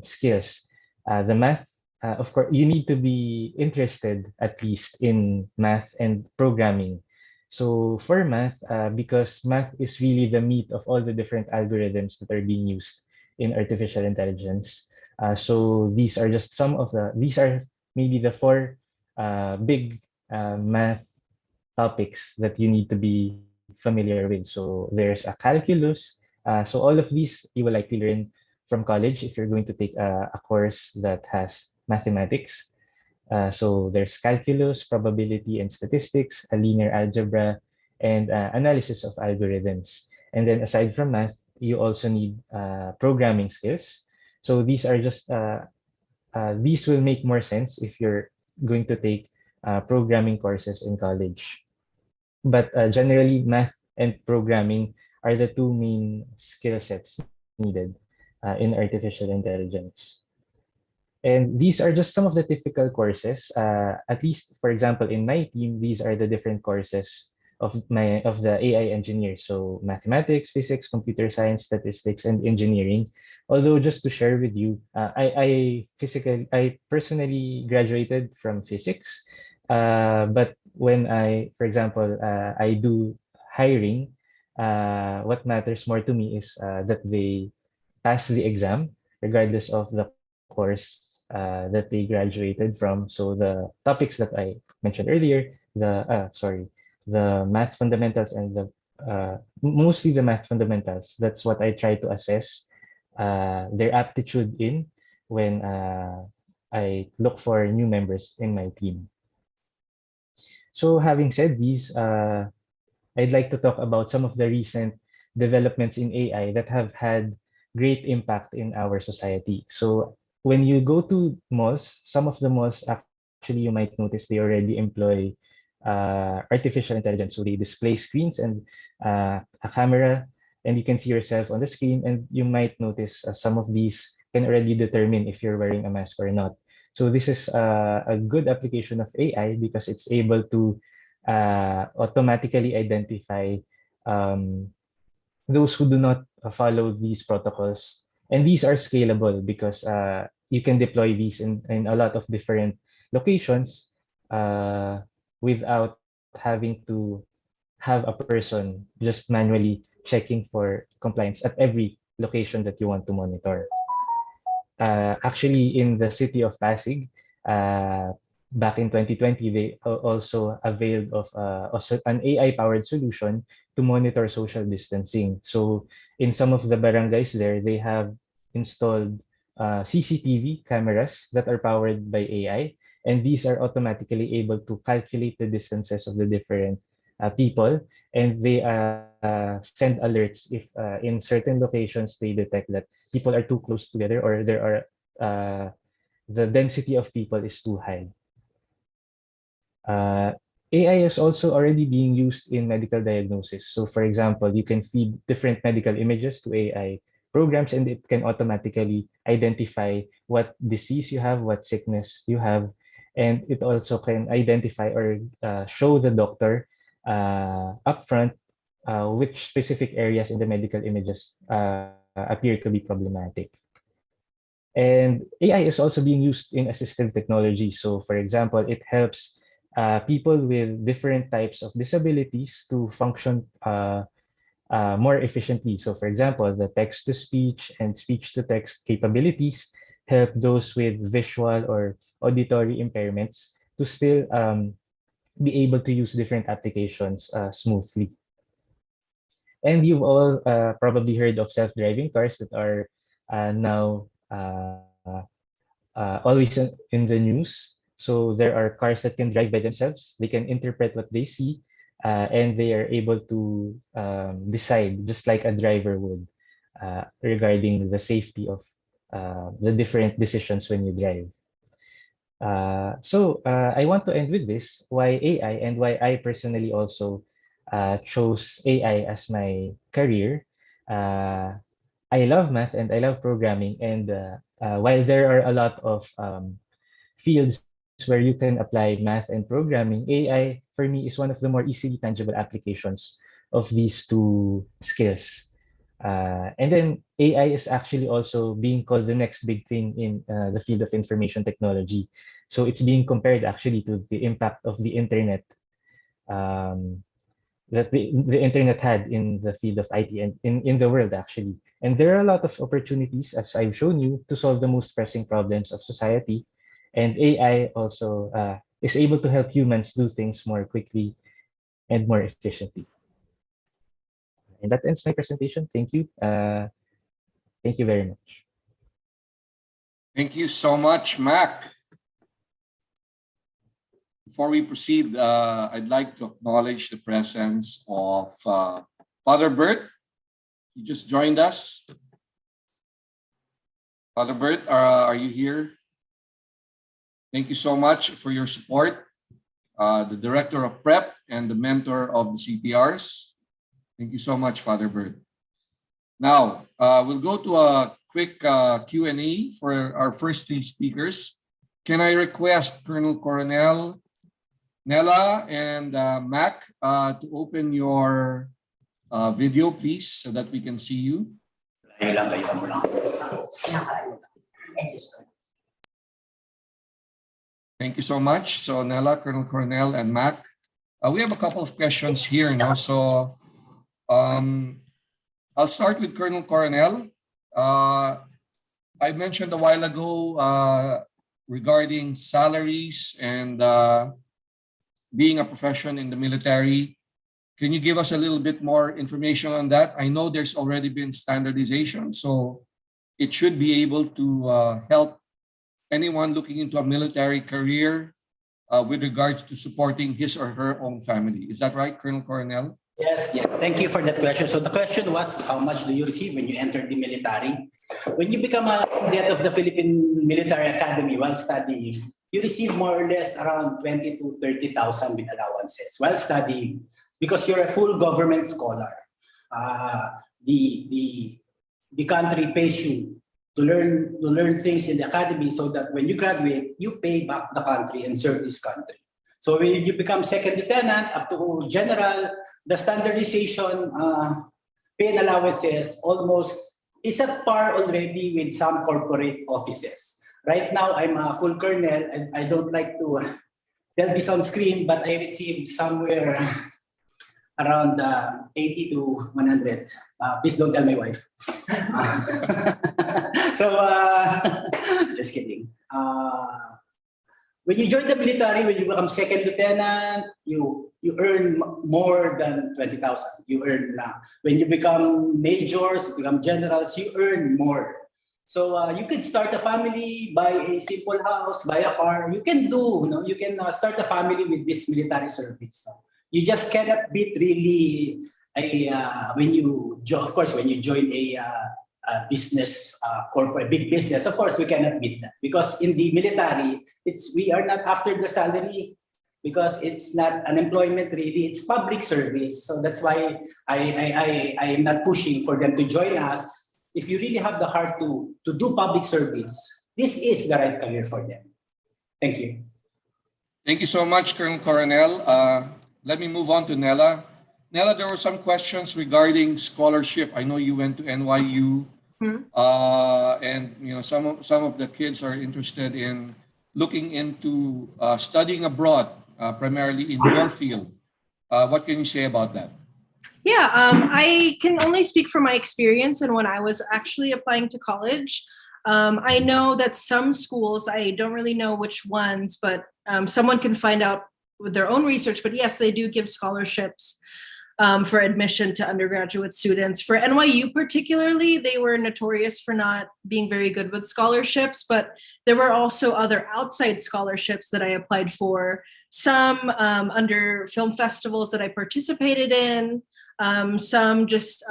skills. The math, of course, you need to be interested at least in math and programming. So for math, because math is really the meat of all the different algorithms that are being used in artificial intelligence. So these are just these are maybe the four big math topics that you need to be familiar with. So there's a calculus. So all of these you will likely learn from college if you're going to take a course that has mathematics. So there's calculus, probability and statistics, a linear algebra, and analysis of algorithms. And then aside from math, you also need programming skills. So these are just these will make more sense if you're going to take programming courses in college. But generally, math and programming are the two main skill sets needed in artificial intelligence. And these are just some of the typical courses. At least, for example, in my team, these are the different courses of the AI engineers. So mathematics, physics, computer science, statistics, and engineering. Although just to share with you, I personally graduated from physics. But when for example, I do hiring, what matters more to me is that they pass the exam regardless of the course that they graduated from. So the topics that I mentioned earlier, the math fundamentals and mostly the math fundamentals. That's what I try to assess their aptitude in when I look for new members in my team. So having said these, I'd like to talk about some of the recent developments in AI that have had great impact in our society. So when you go to malls, some of the malls actually you might notice they already employ artificial intelligence. So they display screens and a camera, and you can see yourself on the screen, and you might notice some of these can already determine if you're wearing a mask or not. So this is a good application of AI because it's able to automatically identify um, those who do not follow these protocols. And these are scalable because you can deploy these in a lot of different locations without having to have a person just manually checking for compliance at every location that you want to monitor. Actually, in the city of Pasig, back in 2020, they also availed of also an AI-powered solution to monitor social distancing. So in some of the barangays there, they have installed CCTV cameras that are powered by AI, and these are automatically able to calculate the distances of the different people, and they send alerts if in certain locations they detect that people are too close together or there are the density of people is too high. AI is also already being used in medical diagnosis. So for example, you can feed different medical images to AI programs and it can automatically identify what disease you have, what sickness you have, and it also can identify or show the doctor upfront which specific areas in the medical images appear to be problematic. And AI is also being used in assistive technology. So for example, it helps people with different types of disabilities to function more efficiently. So for example, the text-to-speech and speech-to-text capabilities help those with visual or auditory impairments to still be able to use different applications smoothly. And you've all probably heard of self-driving cars that are now always in the news. So there are cars that can drive by themselves. They can interpret what they see, and they are able to decide just like a driver would regarding the safety of the different decisions when you drive. I want to end with this, why AI and why I personally also chose AI as my career. I love math and I love programming. And while there are a lot of fields where you can apply math and programming, AI for me is one of the more easily tangible applications of these two skills. And then AI is actually also being called the next big thing in the field of information technology. So it's being compared actually to the impact of the internet um, that the internet had in the field of IT and in the world actually. And there are a lot of opportunities, as I've shown you, to solve the most pressing problems of society. And AI also is able to help humans do things more quickly and more efficiently. And that ends my presentation. Thank you. Thank you very much. Thank you so much, Mac. Before we proceed, I'd like to acknowledge the presence of Father Bert. He just joined us. Father Bert, are you here? Thank you so much for your support. The Director of Prep and the mentor of the CPRs. Thank you so much, Father Bert. Now, we'll go to a quick Q&A for our first three speakers. Can I request Colonel Coronel, Nella, and Mac to open your video, please, so that we can see you. Thank you so much. So Nella, Colonel Coronel, and Mac. We have a couple of questions here now. So I'll start with Colonel Coronel. I mentioned a while ago regarding salaries and being a profession in the military. Can you give us a little bit more information on that? I know there's already been standardization, so it should be able to help anyone looking into a military career with regards to supporting his or her own family. Is that right, Colonel Coronel? Yes, yes. Thank you for that question. So the question was, how much do you receive when you enter the military? When you become a cadet of the Philippine Military Academy while studying, you receive more or less around 20 to 30,000 with allowances while studying because you're a full government scholar. Uh, the, the, the country pays you to learn things in the academy so that when you graduate, you pay back the country and serve this country. So when you become second lieutenant up to general, the standardization pay and allowances almost is at par already with some corporate offices. Right now, I'm a full colonel and I don't like to tell this on screen, but I received somewhere around 80 to 100. Please don't tell my wife. So, just kidding. When you join the military, when you become second lieutenant, you earn more than 20,000. You earn when you become majors, become generals, you earn more. So you can start a family, buy a simple house, buy a car. You can do, you can start a family with this military service. You just cannot beat really when you of course when you join a business corporate big business. Of course we cannot beat that because in the military we are not after the salary because it's not an employment really, it's public service. So that's why I am not pushing for them to join us. If you really have the heart to do public service, this is the right career for them. Thank you. Thank you so much, Colonel Coronel. Let me move on to Nella. Nella, there were some questions regarding scholarship. I know you went to NYU, and some of the kids are interested in looking into studying abroad, primarily in your field. What can you say about that? Yeah, I can only speak from my experience and when I was actually applying to college. I know that some schools, I don't really know which ones, but someone can find out with their own research. But yes, they do give scholarships for admission to undergraduate students. For NYU particularly, they were notorious for not being very good with scholarships, but there were also other outside scholarships that I applied for, some under film festivals that I participated in, some just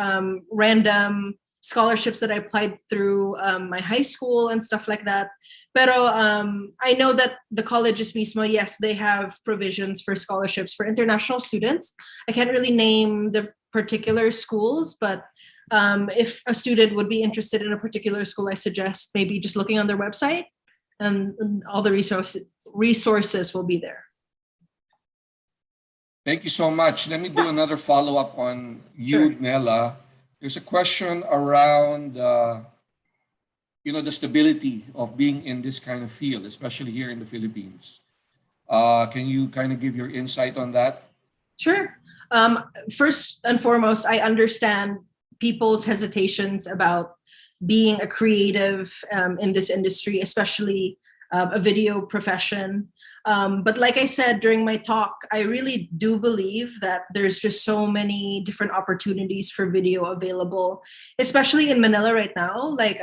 random scholarships that I applied through my high school and stuff like that. Pero I know that the colleges mismo, yes, they have provisions for scholarships for international students. I can't really name the particular schools, but if a student would be interested in a particular school, I suggest maybe just looking on their website and all the resources will be there. Thank you so much. Let me do another follow-up on you, sure. Nella. There's a question around the stability of being in this kind of field, especially here in the Philippines. Can you kind of give your insight on that? Sure. First and foremost, I understand people's hesitations about being a creative in this industry, especially a video profession. But like I said during my talk, I really do believe that there's just so many different opportunities for video available, especially in Manila right now. Like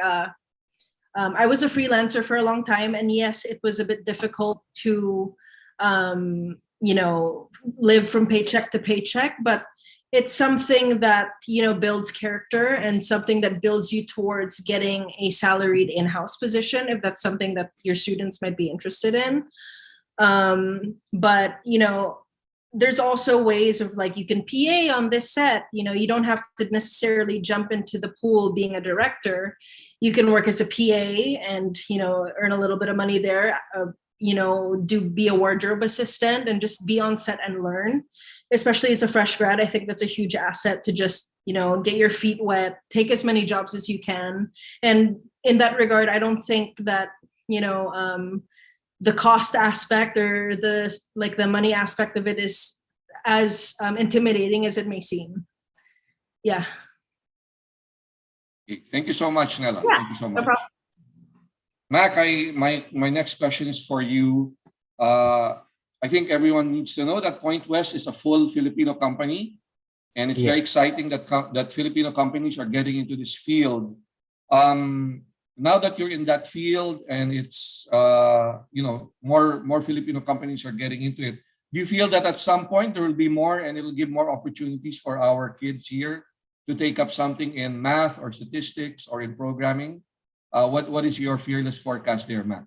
I was a freelancer for a long time, and yes, it was a bit difficult to, live from paycheck to paycheck, but it's something that, builds character and something that builds you towards getting a salaried in-house position, if that's something that your students might be interested in. But there's also ways of like, you can PA on this set, you don't have to necessarily jump into the pool being a director. You can work as a PA and, earn a little bit of money there, be a wardrobe assistant and just be on set and learn. Especially as a fresh grad, I think that's a huge asset to just, get your feet wet, take as many jobs as you can. And in that regard, I don't think that, the cost aspect or the money aspect of it is as intimidating as it may seem. Yeah. Thank you so much, Nella. Yeah, thank you so much. No problem. Mac, my next question is for you. I think everyone needs to know that Point West is a full Filipino company, and it's very exciting that Filipino companies are getting into this field. Now that you're in that field and it's more Filipino companies are getting into it, Do you feel that at some point there will be more and it'll give more opportunities for our kids here to take up something in math or statistics or in programming? What is your fearless forecast there, Matt?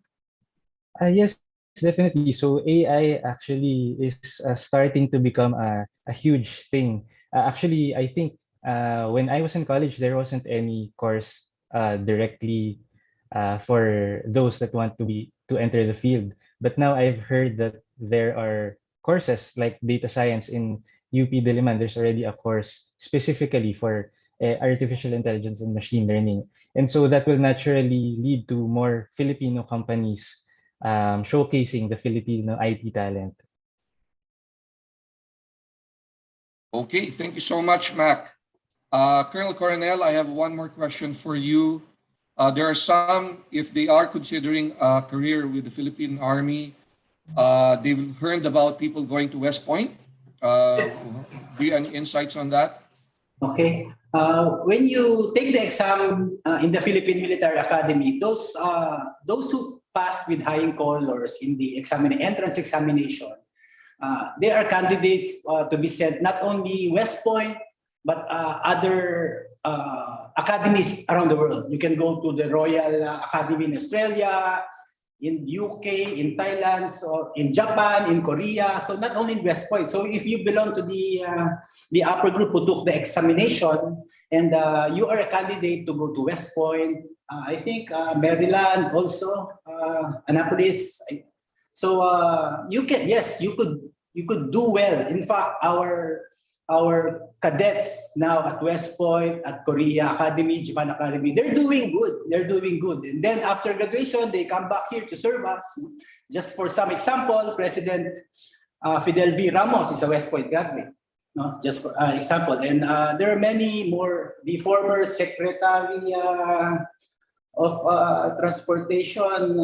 Yes, definitely. So AI actually is starting to become a huge thing. Actually, I think when I was in college, there wasn't any course directly for those that want to enter the field. But now I've heard that there are courses like data science in UP Diliman. There's already a course specifically for artificial intelligence and machine learning. And so that will naturally lead to more Filipino companies showcasing the Filipino IT talent. Okay, thank you so much, Mac. Colonel Coronel, I have one more question for you. There are some, if they are considering a career with the Philippine Army, they've heard about people going to West Point. Yes. Do you have any insights on that? Okay. When you take the exam in the Philippine Military Academy, those who passed with flying colors in the entrance examination, they are candidates to be sent not only West Point but other academies around the world. You can go to the Royal Academy in Australia, in UK, in Thailand, so in Japan, in Korea. So not only in West Point. So if you belong to the upper group who took the examination and you are a candidate to go to West Point, I think Maryland also, Annapolis. So you could do well. In fact, our cadets now at West Point, at Korea Academy, Japan Academy, they're doing good. They're doing good. And then after graduation, they come back here to serve us. Just for some example, President Fidel V. Ramos is a West Point graduate. No, just for example. And there are many more. The former Secretary of Transportation,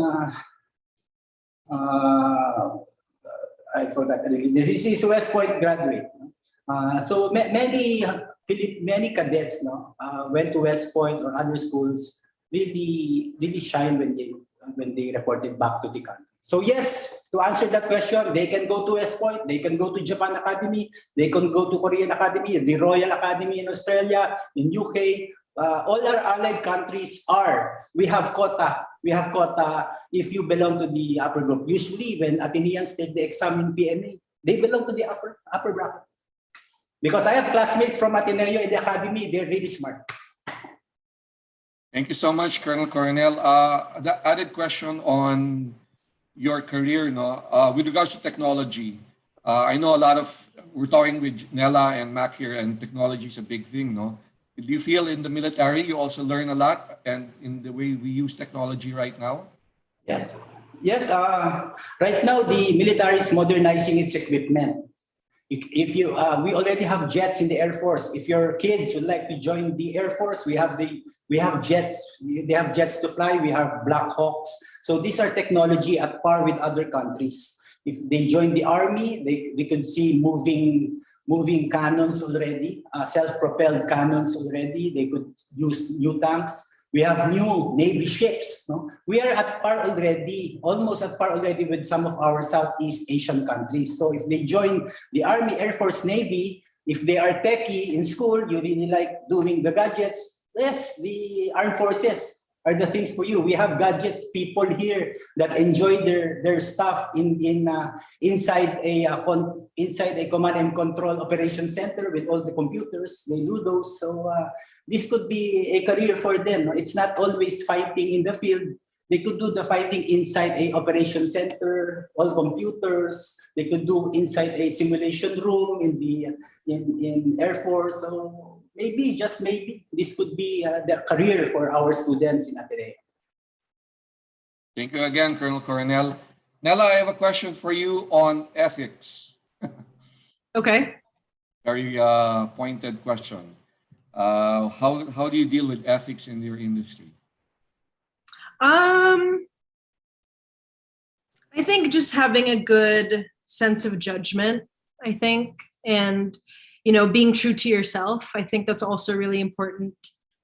I forgot. He's a West Point graduate. So many cadets went to West Point or other schools, really shine when they reported back to the country. So yes, to answer that question, they can go to West Point, they can go to Japan Academy, they can go to Korean Academy, the Royal Academy in Australia, in UK. All our allied countries we have quota. We have quota if you belong to the upper group. Usually when Ateneans take the exam in PMA, they belong to the upper bracket. Because I have classmates from Ateneo in the academy, they're really smart. Thank you so much, Colonel Coronel. The added question on your career, with regards to technology. I know we're talking with Nella and Mac here, and technology is a big thing, no? Do you feel in the military you also learn a lot and in the way we use technology right now? Yes. Right now the military is modernizing its equipment. If you, we already have jets in the Air Force. If your kids would like to join the Air Force, we have jets. They have jets to fly. We have Black Hawks. So these are technology at par with other countries. If they join the army, they could see moving cannons already, self-propelled cannons already. They could use new tanks. We have new Navy ships. No? We are at par already, almost at par already with some of our Southeast Asian countries. So if they join the Army, Air Force, Navy, if they are techie in school, you really like doing the gadgets, yes, the armed forces are the things for you. We have gadgets people here that enjoy their stuff inside a command and control operation center with all the computers. They do those. So this could be a career for them. It's not always fighting in the field. They could do the fighting inside a operation center, all computers. They could do inside a simulation room in Air Force. So maybe, just maybe, this could be the career for our students in Ateneo. Thank you again, Colonel Coronel. Nella, I have a question for you on ethics. Okay. Very pointed question. How do you deal with ethics in your industry? I think just having a good sense of judgment, and being true to yourself. I think that's also really important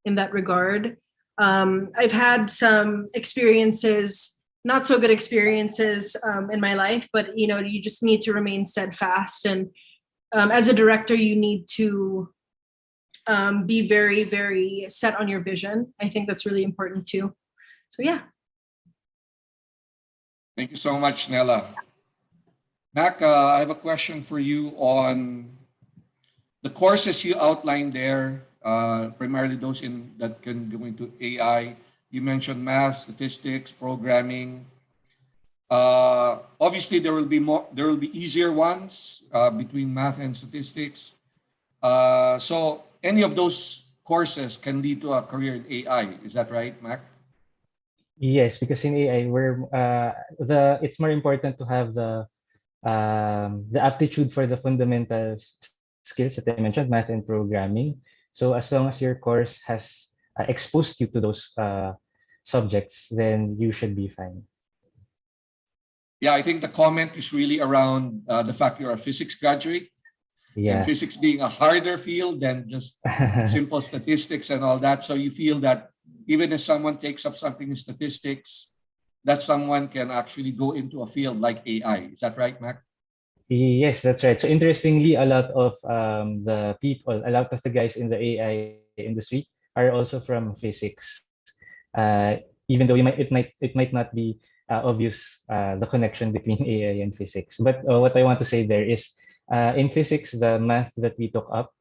in that regard. I've had some experiences not so good experiences in my life, but you just need to remain steadfast. And as a director, you need to be very, very set on your vision. I think that's really important too. So yeah. Thank you so much, Nella. Mac, I have a question for you on the courses you outlined there, primarily those that can go into AI. You mentioned math, statistics, programming. Obviously, there will be easier ones between math and statistics. So any of those courses can lead to a career in AI. Is that right, Mac? Yes, because in AI, it's more important to have the aptitude for the fundamental skills that I mentioned, math and programming. So as long as your course has exposed you to those subjects, then you should be fine. Yeah, I think the comment is really around the fact you're a physics graduate. Yeah. And physics being a harder field than just simple statistics and all that. So you feel that even if someone takes up something in statistics, that someone can actually go into a field like AI. Is that right, Mac? Yes, that's right. So interestingly, a lot of a lot of the guys in the AI industry are also from physics. Even though it might not be obvious the connection between AI and physics. But what I want to say there is in physics, the math that we took up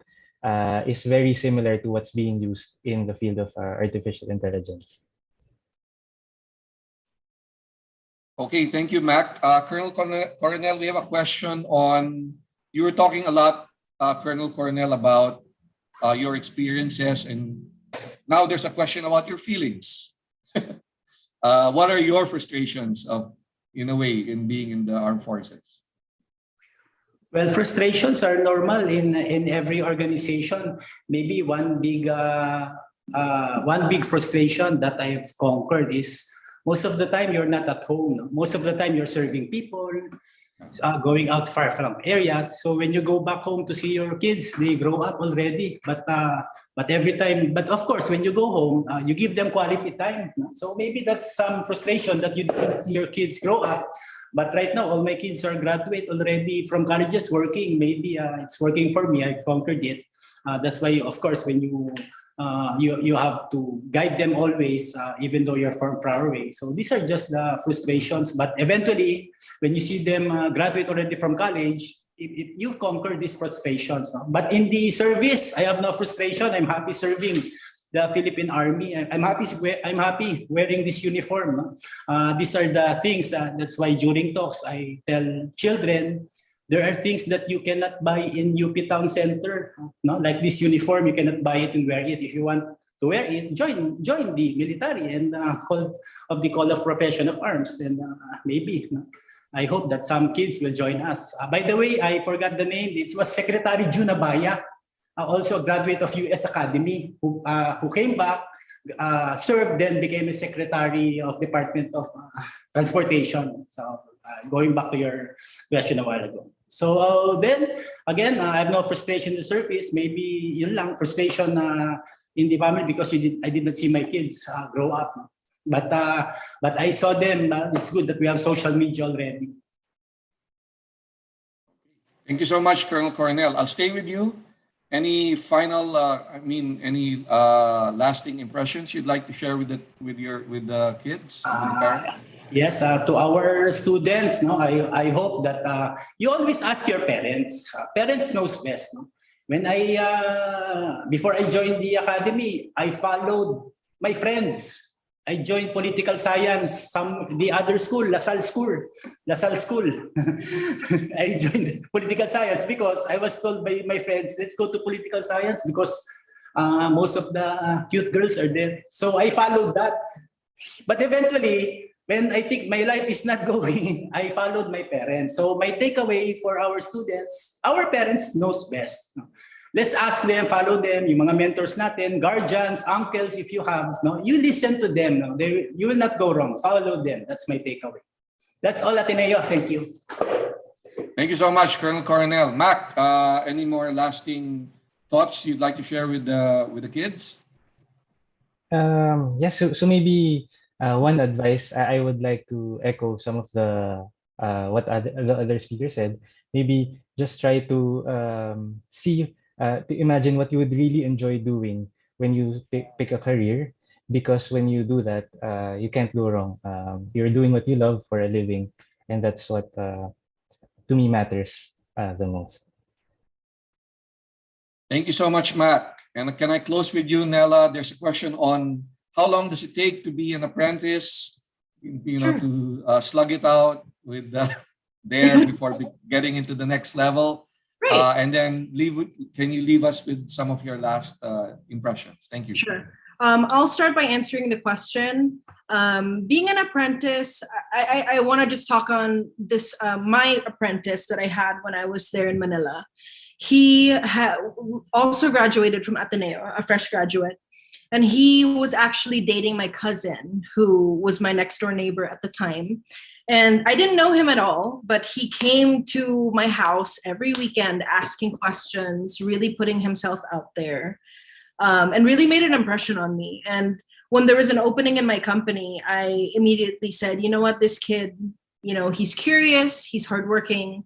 is very similar to what's being used in the field of artificial intelligence. Okay, thank you, Mac. Colonel Coronel, we have a question on, you were talking a lot, Colonel Coronel, about your experiences, and now there's a question about your feelings. What are your frustrations in a way, in being in the armed forces? Well, frustrations are normal in every organization. Maybe one big frustration that I have conquered is most of the time you're not at home. No? Most of the time you're serving people, going out far from areas. So when you go back home to see your kids, they grow up already. But of course, when you go home, you give them quality time. No? So maybe that's some frustration that you don't see your kids grow up. But right now, all my kids are graduate already from colleges, working. Maybe it's working for me. I've conquered it. That's why, of course, when you have to guide them always, even though you're far away. So these are just the frustrations. But eventually, when you see them graduate already from college, you've conquered these frustrations. No? But in the service, I have no frustration. I'm happy serving the Philippine Army. I'm happy wearing this uniform. No? These are the things. That's why during talks, I tell children, there are things that you cannot buy in UP Town Center. No? Like this uniform, you cannot buy it and wear it. If you want to wear it, join the military and call of profession of arms. Then maybe. No? I hope that some kids will join us. By the way, I forgot the name. It was Secretary Junabaya. Also a graduate of US Academy who came back, served, then became a secretary of Department of Transportation. So going back to your question a while ago. So then again, I have no frustration in the surface. Maybe yun lang, frustration in the family because I did not see my kids grow up. But I saw them. It's good that we have social media already. Thank you so much, Colonel Coronel. I'll stay with you. Any final, any lasting impressions you'd like to share with the kids, with the parents? Yes, to our students, no, I hope that you always ask your parents. Parents knows best. No? When before I joined the academy, I followed my friends. I joined political science, the other school, LaSalle School. I joined political science because I was told by my friends, let's go to political science because most of the cute girls are there. So I followed that. But eventually, when I think my life is not going, I followed my parents. So my takeaway for our students, our parents knows best. Let's ask them, follow them, yung mga mentors natin, guardians, uncles, if you have, no, you listen to them. No? You will not go wrong. Follow them. That's my takeaway. That's all, Ateneo. Thank you. Thank you so much, Colonel Coronel. Mac, any more lasting thoughts you'd like to share with the kids? Yes, so maybe One advice I would like to echo some of the other speaker said. Maybe just try to to imagine what you would really enjoy doing when you pick a career, because when you do that, you can't go wrong. You're doing what you love for a living, and that's what to me matters the most. Thank you so much, Matt. And can I close with you, Nella? There's a question on how long does it take to be an apprentice, Sure. to slug it out with there before getting into the next level. Great. And then can you leave us with some of your last impressions? Thank you. Sure. I'll start by answering the question. Being an apprentice, I want to just talk on this. My apprentice that I had when I was there in Manila. He also graduated from Ateneo, a fresh graduate. And he was actually dating my cousin, who was my next door neighbor at the time. And I didn't know him at all, but he came to my house every weekend asking questions, really putting himself out there, and really made an impression on me. And when there was an opening in my company, I immediately said, you know what, this kid, he's curious, he's hardworking,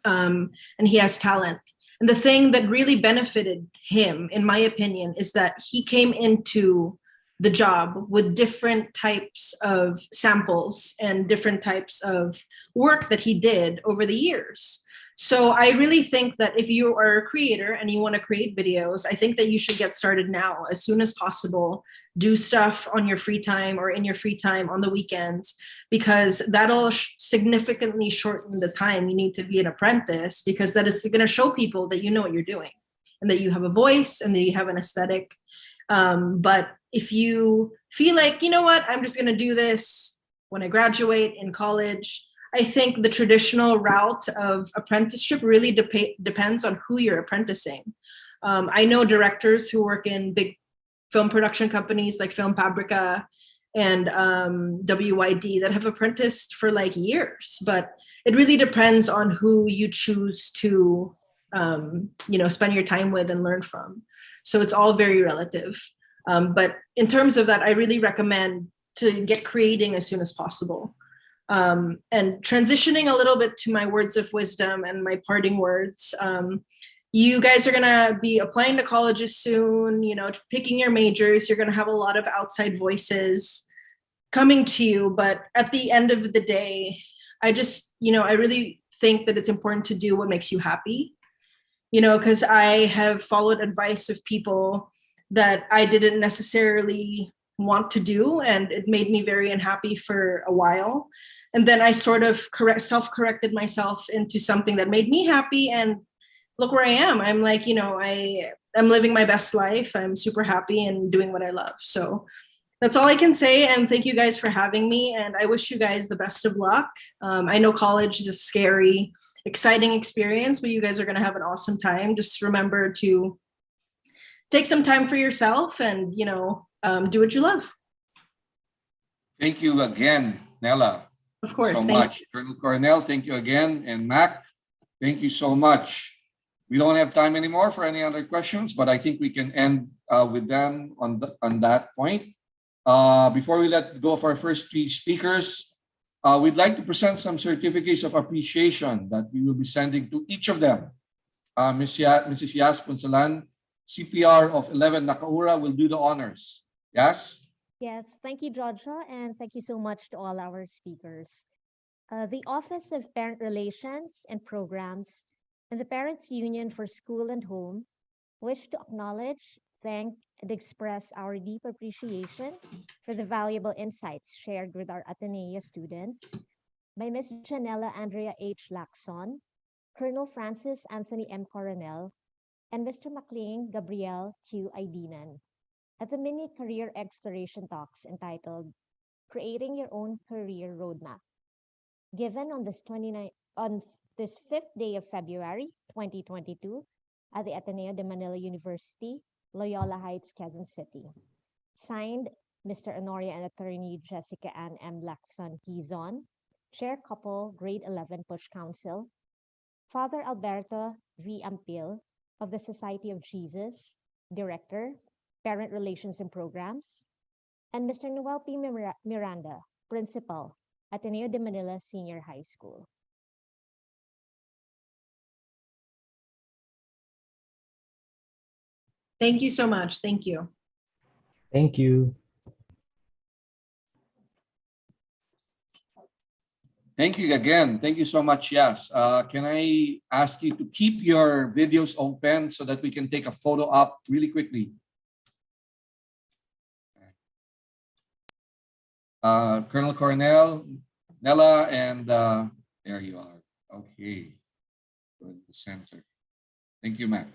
and he has talent. And the thing that really benefited him, in my opinion, is that he came into the job with different types of samples and different types of work that he did over the years. So I really think that if you are a creator and you want to create videos, I think that you should get started now as soon as possible. Do stuff on your free time or in your free time on the weekends, because that'll significantly shorten the time you need to be an apprentice, because that is going to show people that you know what you're doing and that you have a voice and that you have an aesthetic. But if you feel like, you know what, I'm just going to do this when I graduate in college, I think the traditional route of apprenticeship really depends on who you're apprenticing. I know directors who work in big film production companies like Film Paprika and WYD that have apprenticed for like years, but it really depends on who you choose to spend your time with and learn from. So it's all very relative. But in terms of that, I really recommend to get creating as soon as possible. And transitioning a little bit to my words of wisdom and my parting words, you guys are going to be applying to colleges soon, picking your majors. You're going to have a lot of outside voices coming to you. But at the end of the day, I really think that it's important to do what makes you happy, because I have followed advice of people that I didn't necessarily want to do, and it made me very unhappy for a while. And then I sort of self-corrected myself into something that made me happy, and look where I am. I'm like, I'm living my best life. I'm super happy and doing what I love. So that's all I can say. And thank you guys for having me. And I wish you guys the best of luck. I know college is a scary, exciting experience, but you guys are going to have an awesome time. Just remember to take some time for yourself and, do what you love. Thank you again, Nella. Of course. So much. Colonel Coronel, thank you again. And Mac, thank you so much. We don't have time anymore for any other questions, but I think we can end with them on that point. Before we let go of our first three speakers, we'd like to present some certificates of appreciation that we will be sending to each of them. Mrs. Yas Punsalan, CPR of 11 Nakaura, will do the honors. Yes? Yes, thank you, Georgia, and thank you so much to all our speakers. The Office of Parent Relations and Programs and the Parents Union for School and Home wish to acknowledge, thank, and express our deep appreciation for the valuable insights shared with our Ateneo students by Ms. Janella Andrea H. Lacson, Colonel Francis Anthony M. Coronel, and Mr. MacLean Gabriel Q. Aidinan at the mini career exploration talks entitled Creating Your Own Career Roadmap, given on this 5th day of February 2022 at the Ateneo de Manila University, Loyola Heights, Quezon City. Signed, Mr. Honoria and Attorney Jessica Ann M. Lacson Quizon, Chair Couple, Grade 11 Push Council, Father Alberto V. Ampil of the Society of Jesus, Director, Parent Relations and Programs, and Mr. Noel P. Miranda, Principal, Ateneo de Manila Senior High School. Thank you so much. Thank you. Thank you. Thank you again. Thank you so much. Yes. Can I ask you to keep your videos open so that we can take a photo up really quickly? Colonel Cornell, Nella, and there you are. Okay. Good, the center. Thank you, Mac.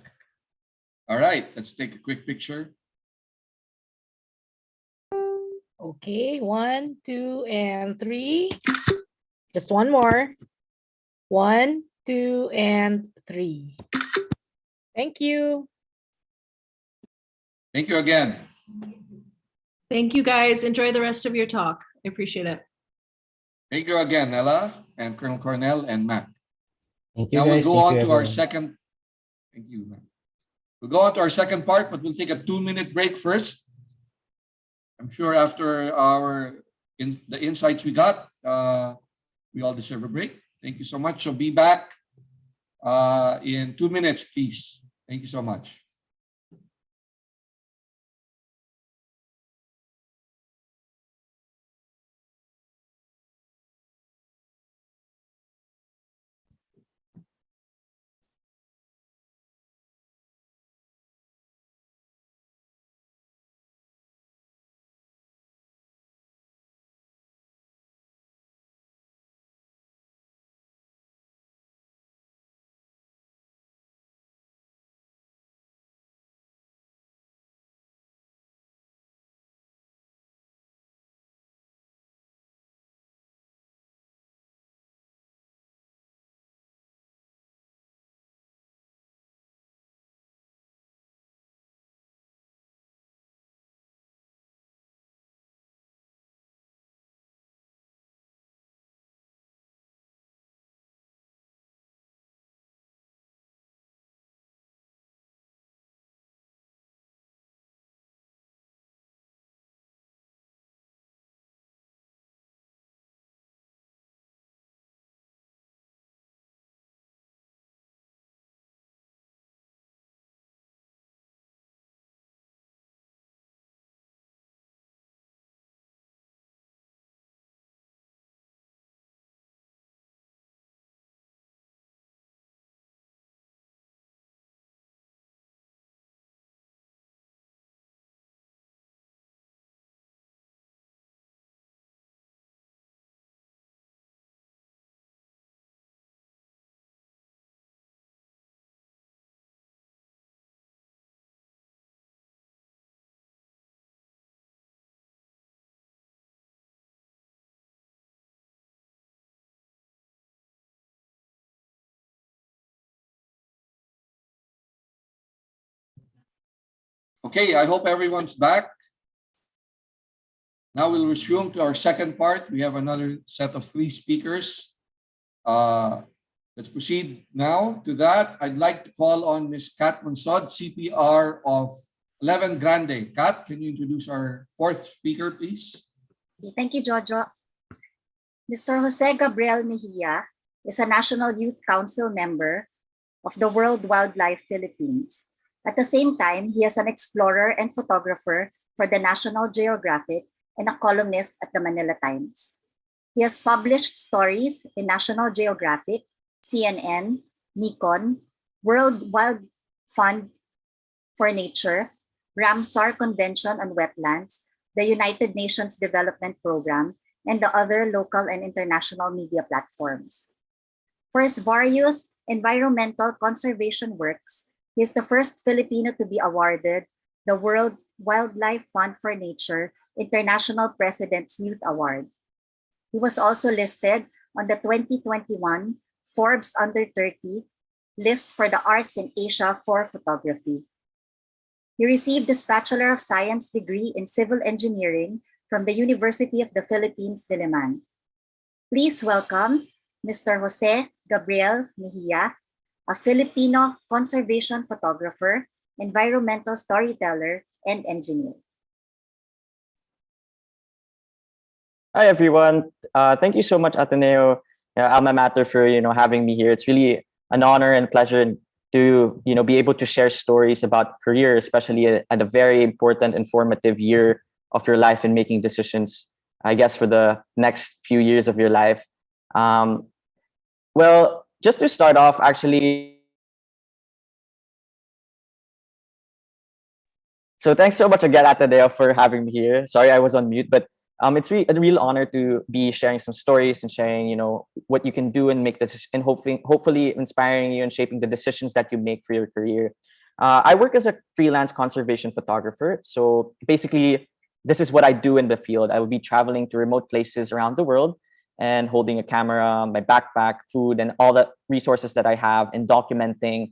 All right, let's take a quick picture. Okay, 1, 2, and 3. Just one more. 1, 2, and 3. Thank you. Thank you again. Thank you, guys. Enjoy the rest of your talk. I appreciate it. Thank you again, Nella and Colonel Cornell and Mac. Thank you, Now we'll guys. go Thank on you, to our everyone. second. Thank you, Mac. We'll go on to our second part, but we'll take a 2-minute break first. I'm sure after the insights we got, we all deserve a break. Thank you so much. So be back in 2 minutes, please. Thank you so much. Okay, I hope everyone's back. Now we'll resume to our second part. We have another set of 3 speakers. Let's proceed now to that. I'd like to call on Ms. Kat Monsod, CPR of 11 Grande. Kat, can you introduce our 4th speaker, please? Thank you, Jojo. Mr. Jose Gabriel Mejia is a National Youth Council member of the World Wildlife Philippines. At the same time, he is an explorer and photographer for the National Geographic and a columnist at the Manila Times. He has published stories in National Geographic, CNN, Nikon, World Wild Fund for Nature, Ramsar Convention on Wetlands, the United Nations Development Program, and the other local and international media platforms. For his various environmental conservation works, he is the first Filipino to be awarded the World Wildlife Fund for Nature International President's Youth Award. He was also listed on the 2021 Forbes Under 30 list for the arts in Asia for photography. He received his Bachelor of Science degree in Civil Engineering from the University of the Philippines, Diliman. Please welcome Mr. Jose Gabriel Mejia, a Filipino conservation photographer, environmental storyteller, and engineer. Hi everyone. Thank you so much, Ateneo, Alma Mater, for having me here. It's really an honor and pleasure to be able to share stories about career, especially at a very important, informative year of your life and making decisions. I guess for the next few years of your life. Um, well, just to start off, actually. So thanks so much again, Ateneo, for having me here. Sorry, I was on mute, but it's a real honor to be sharing some stories and sharing, what you can do and make this, and hopefully inspiring you and shaping the decisions that you make for your career. I work as a freelance conservation photographer. So basically, this is what I do in the field. I will be traveling to remote places around the world and holding a camera, my backpack, food, and all the resources that I have, and documenting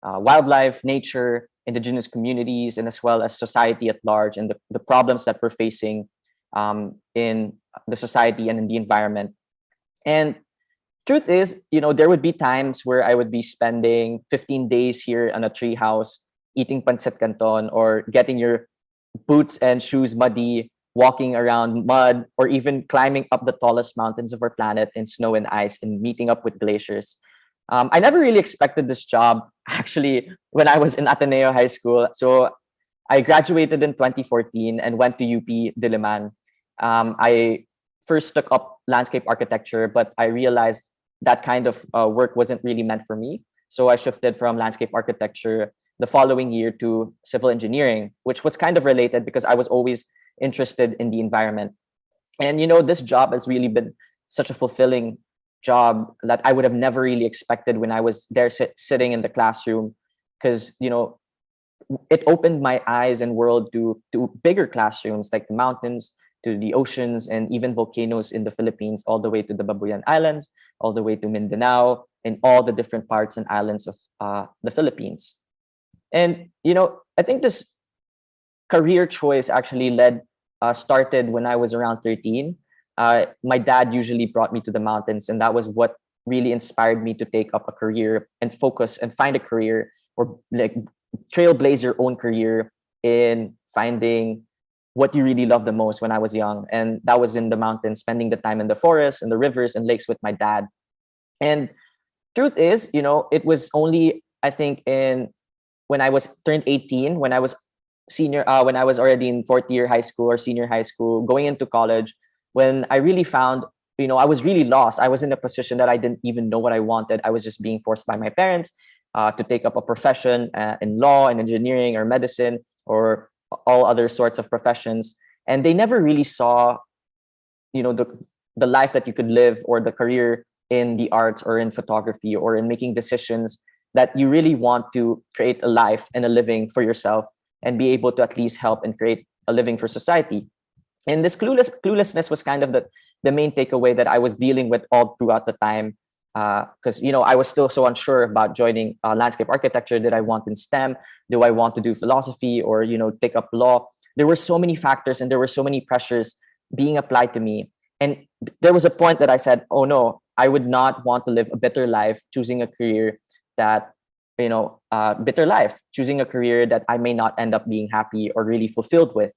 wildlife, nature, indigenous communities, and as well as society at large, and the problems that we're facing in the society and in the environment. And truth is, there would be times where I would be spending 15 days here on a tree house eating pancit canton, or getting your boots and shoes muddy, walking around mud, or even climbing up the tallest mountains of our planet in snow and ice and meeting up with glaciers. I never really expected this job actually when I was in Ateneo High School. So I graduated in 2014 and went to UP Diliman. I first took up landscape architecture, but I realized that kind of work wasn't really meant for me. So I shifted from landscape architecture the following year to civil engineering, which was kind of related because I was always interested in the environment. And this job has really been such a fulfilling job that I would have never really expected when I was there sitting in the classroom, because it opened my eyes and world to bigger classrooms, like the mountains, to the oceans, and even volcanoes in the Philippines, all the way to the Babuyan Islands, all the way to Mindanao, and all the different parts and islands of the Philippines. And I think this career choice actually started when I was around 13. My dad usually brought me to the mountains, and that was what really inspired me to take up a career and focus and find a career, or like trailblaze your own career in finding what you really love the most when I was young. And that was in the mountains, spending the time in the forest and the rivers and lakes with my dad. And truth is, it was only, I think, when I was turned 18, when I was when I was already in fourth year high school or senior high school, going into college, when I really found, I was really lost. I was in a position that I didn't even know what I wanted. I was just being forced by my parents to take up a profession in law and engineering or medicine or all other sorts of professions. And they never really saw, the life that you could live, or the career in the arts or in photography or in making decisions that you really want to create a life and a living for yourself and be able to at least help and create a living for society. And this cluelessness was kind of the main takeaway that I was dealing with all throughout the time, because I was still so unsure about joining landscape architecture. Did I want in STEM? Do I want to do philosophy, or take up law? There were so many factors and there were so many pressures being applied to me. And there was a point that I said, oh no, I would not want to live a bitter life choosing a career that, bitter life, choosing a career that I may not end up being happy or really fulfilled with.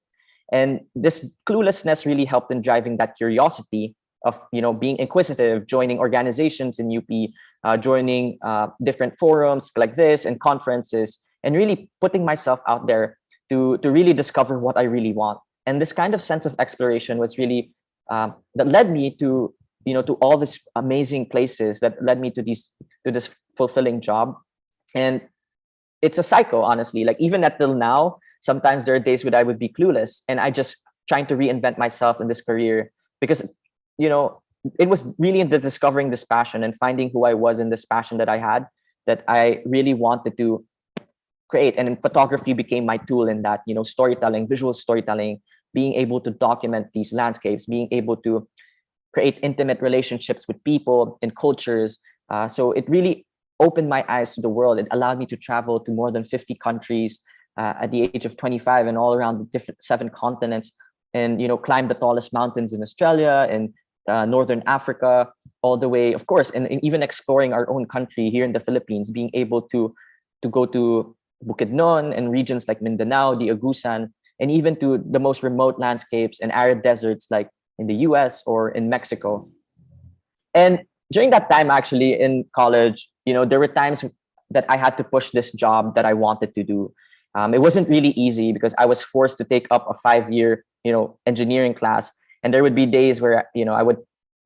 And this cluelessness really helped in driving that curiosity of, being inquisitive, joining organizations in UP, joining different forums like this and conferences, and really putting myself out there to really discover what I really want. And this kind of sense of exploration was really that led me to, to all these amazing places that led me to this fulfilling job. And it's a cycle, honestly. Like even till now, sometimes there are days when I would be clueless, and I just trying to reinvent myself in this career, because it was really in the discovering this passion and finding who I was in this passion that I had, that I really wanted to create. And photography became my tool in that, storytelling, visual storytelling, being able to document these landscapes, being able to create intimate relationships with people and cultures. So it really opened my eyes to the world. It allowed me to travel to more than 50 countries at the age of 25, and all around the different 7 continents, and climb the tallest mountains in Australia and Northern Africa, all the way, of course, and even exploring our own country here in the Philippines, being able to go to Bukidnon and regions like Mindanao, the Agusan, and even to the most remote landscapes and arid deserts like in the US or in Mexico. And during that time, actually in college, there were times that I had to push this job that I wanted to do. It wasn't really easy because I was forced to take up a 5-year, engineering class. And there would be days where, I would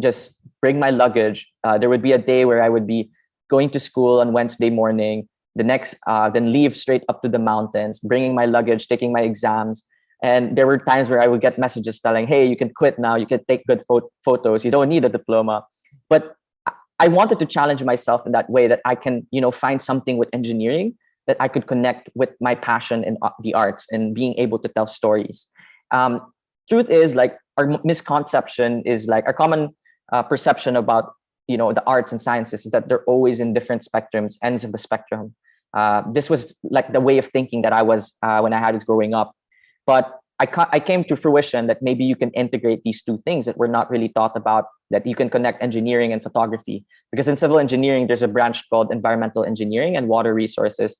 just bring my luggage. There would be a day where I would be going to school on Wednesday morning, then leave straight up to the mountains, bringing my luggage, taking my exams. And there were times where I would get messages telling, hey, you can quit now. You can take good photos. You don't need a diploma. But I wanted to challenge myself in that way, that I can, find something with engineering that I could connect with my passion in the arts and being able to tell stories. Truth is, like, our misconception is, like, our common perception about, the arts and sciences is that they're always in different spectrums, ends of the spectrum. This was like the way of thinking that I was when I was growing up. But I came to fruition that maybe you can integrate these two things that were not really thought about, that you can connect engineering and photography. Because in civil engineering, there's a branch called environmental engineering and water resources,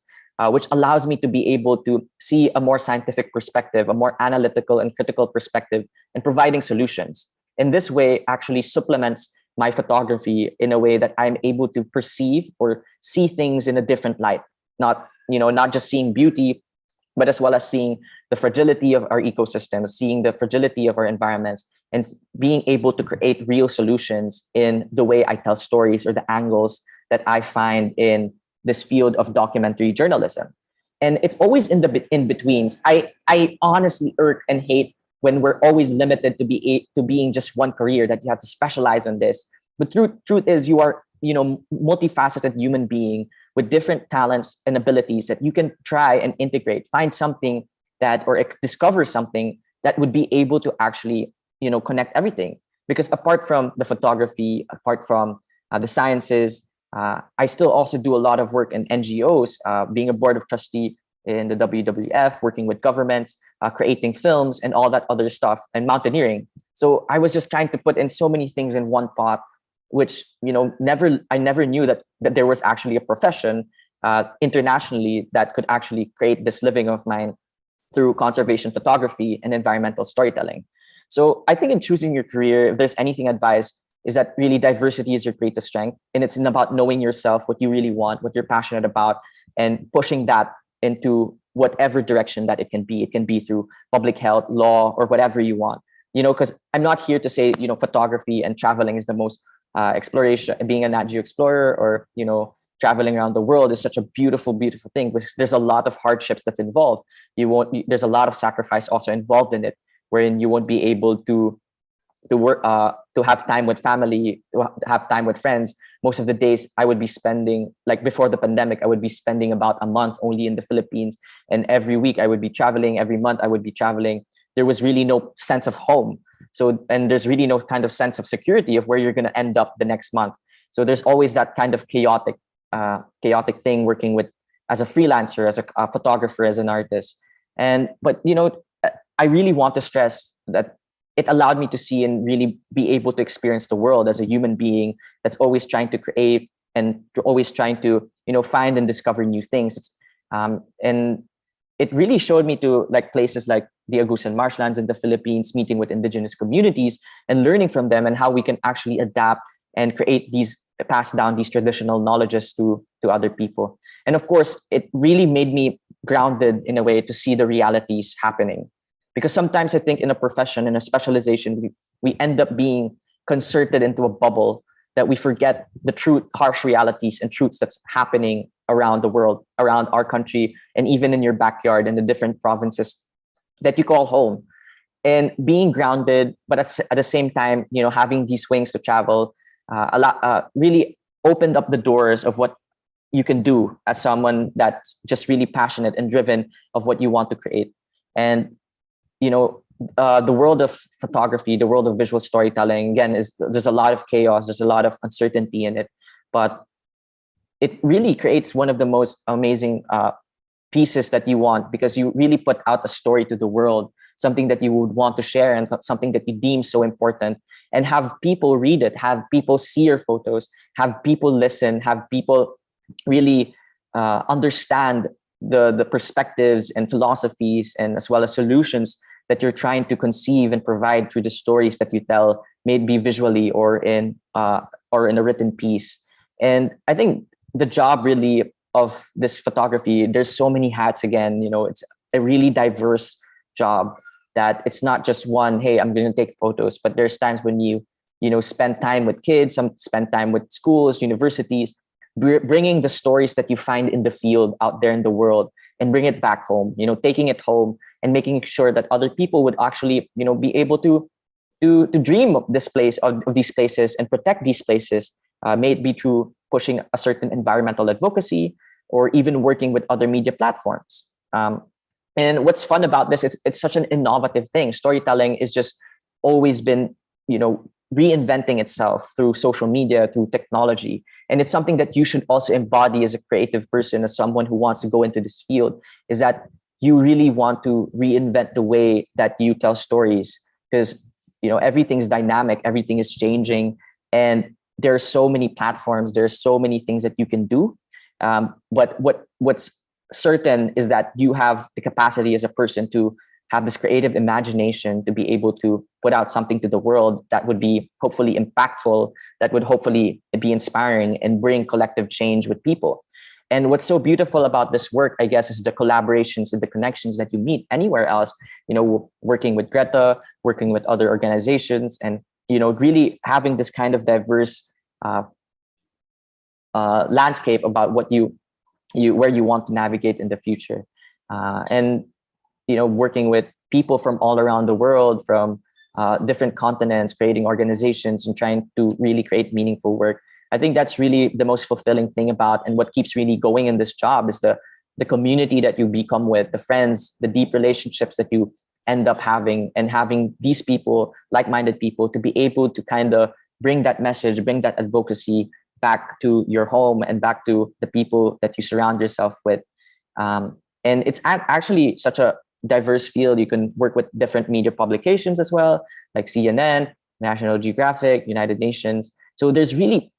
which allows me to be able to see a more scientific perspective, a more analytical and critical perspective, and providing solutions. In this way, actually supplements my photography in a way that I'm able to perceive or see things in a different light, not just seeing beauty, but as well as seeing the fragility of our ecosystems, seeing the fragility of our environments, and being able to create real solutions in the way I tell stories or the angles that I find in this field of documentary journalism. And it's always in the in-betweens. I honestly irk and hate when we're always limited to being just one career, that you have to specialize on this. But truth is, you are, multifaceted human being with different talents and abilities that you can try and integrate, find something or discover something that would be able to actually, connect everything. Because apart from the photography, apart from the sciences, I still also do a lot of work in NGOs, being a board of trustee in the WWF, working with governments, creating films and all that other stuff, and mountaineering. So I was just trying to put in so many things in one pot, which, I never knew that there was actually a profession internationally that could actually create this living of mine through conservation photography and environmental storytelling. So I think in choosing your career, if there's anything advice, is that really diversity is your greatest strength. And it's about knowing yourself, what you really want, what you're passionate about, and pushing that into whatever direction that it can be. It can be through public health, law, or whatever you want. Because I'm not here to say, photography and traveling is the most exploration, being a Nat Geo explorer, or, traveling around the world is such a beautiful, beautiful thing, because there's a lot of hardships that's involved. There's a lot of sacrifice also involved in it, wherein you won't be able to work, to have time with family, to have time with friends. Most of the days I would be spending, like before the pandemic, I would be spending about a month only in the Philippines. And every week I would be traveling, every month I would be traveling. There was really no sense of home. So, and there's really no kind of sense of security of where you're going to end up the next month. So there's always that kind of chaotic thing working with, as a freelancer, as a photographer, as an artist. But I really want to stress that it allowed me to see and really be able to experience the world as a human being that's always trying to create and always trying to, find and discover new things. And it really showed me to like places like the Agusan marshlands in the Philippines, meeting with indigenous communities and learning from them, and how we can actually adapt and pass down these traditional knowledges to other people. And of course, it really made me grounded in a way to see the realities happening. Because sometimes I think in a profession, in a specialization, we end up being concerted into a bubble that we forget the truth, harsh realities and truths that's happening around the world, around our country, and even in your backyard in the different provinces that you call home. And being grounded, but at the same time, having these wings to travel, really opened up the doors of what you can do as someone that's just really passionate and driven of what you want to create. And the world of photography, the world of visual storytelling, again, there's a lot of chaos, there's a lot of uncertainty in it, but it really creates one of the most amazing pieces that you want, because you really put out a story to the world, something that you would want to share and something that you deem so important, and have people read it, have people see your photos, have people listen, have people really understand the perspectives and philosophies, and as well as solutions that you're trying to conceive and provide through the stories that you tell, may it be visually or in a written piece. And I think the job really of this photography, there's so many hats again, it's a really diverse job, that it's not just one, hey, I'm going to take photos, but there's times when you spend time with kids, some spend time with schools, universities, bringing the stories that you find in the field out there in the world and bring it back home, taking it home and making sure that other people would actually, be able to dream of this place, of these places, and protect these places, may it be through pushing a certain environmental advocacy or even working with other media platforms. And what's fun about this, it's such an innovative thing. Storytelling is just always been, reinventing itself through social media, through technology. And it's something that you should also embody as a creative person, as someone who wants to go into this field, is that you really want to reinvent the way that you tell stories, because everything's dynamic, everything is changing, and there are so many platforms, there's so many things that you can do. But what's certain is that you have the capacity as a person to have this creative imagination to be able to put out something to the world that would be hopefully impactful, that would hopefully be inspiring and bring collective change with people. And what's so beautiful about this work, I guess, is the collaborations and the connections that you meet anywhere else, working with Greta, working with other organizations, and, really having this kind of diverse landscape about what where you want to navigate in the future. And, working with people from all around the world, from different continents, creating organizations and trying to really create meaningful work. I think that's really the most fulfilling thing about, and what keeps really going in this job, is the community that you become with, the friends, the deep relationships that you end up having, and having these people, like-minded people, to be able to kind of bring that message, bring that advocacy back to your home and back to the people that you surround yourself with. And it's actually such a diverse field. You can work with different media publications as well, like CNN, National Geographic, United Nations. So there's really,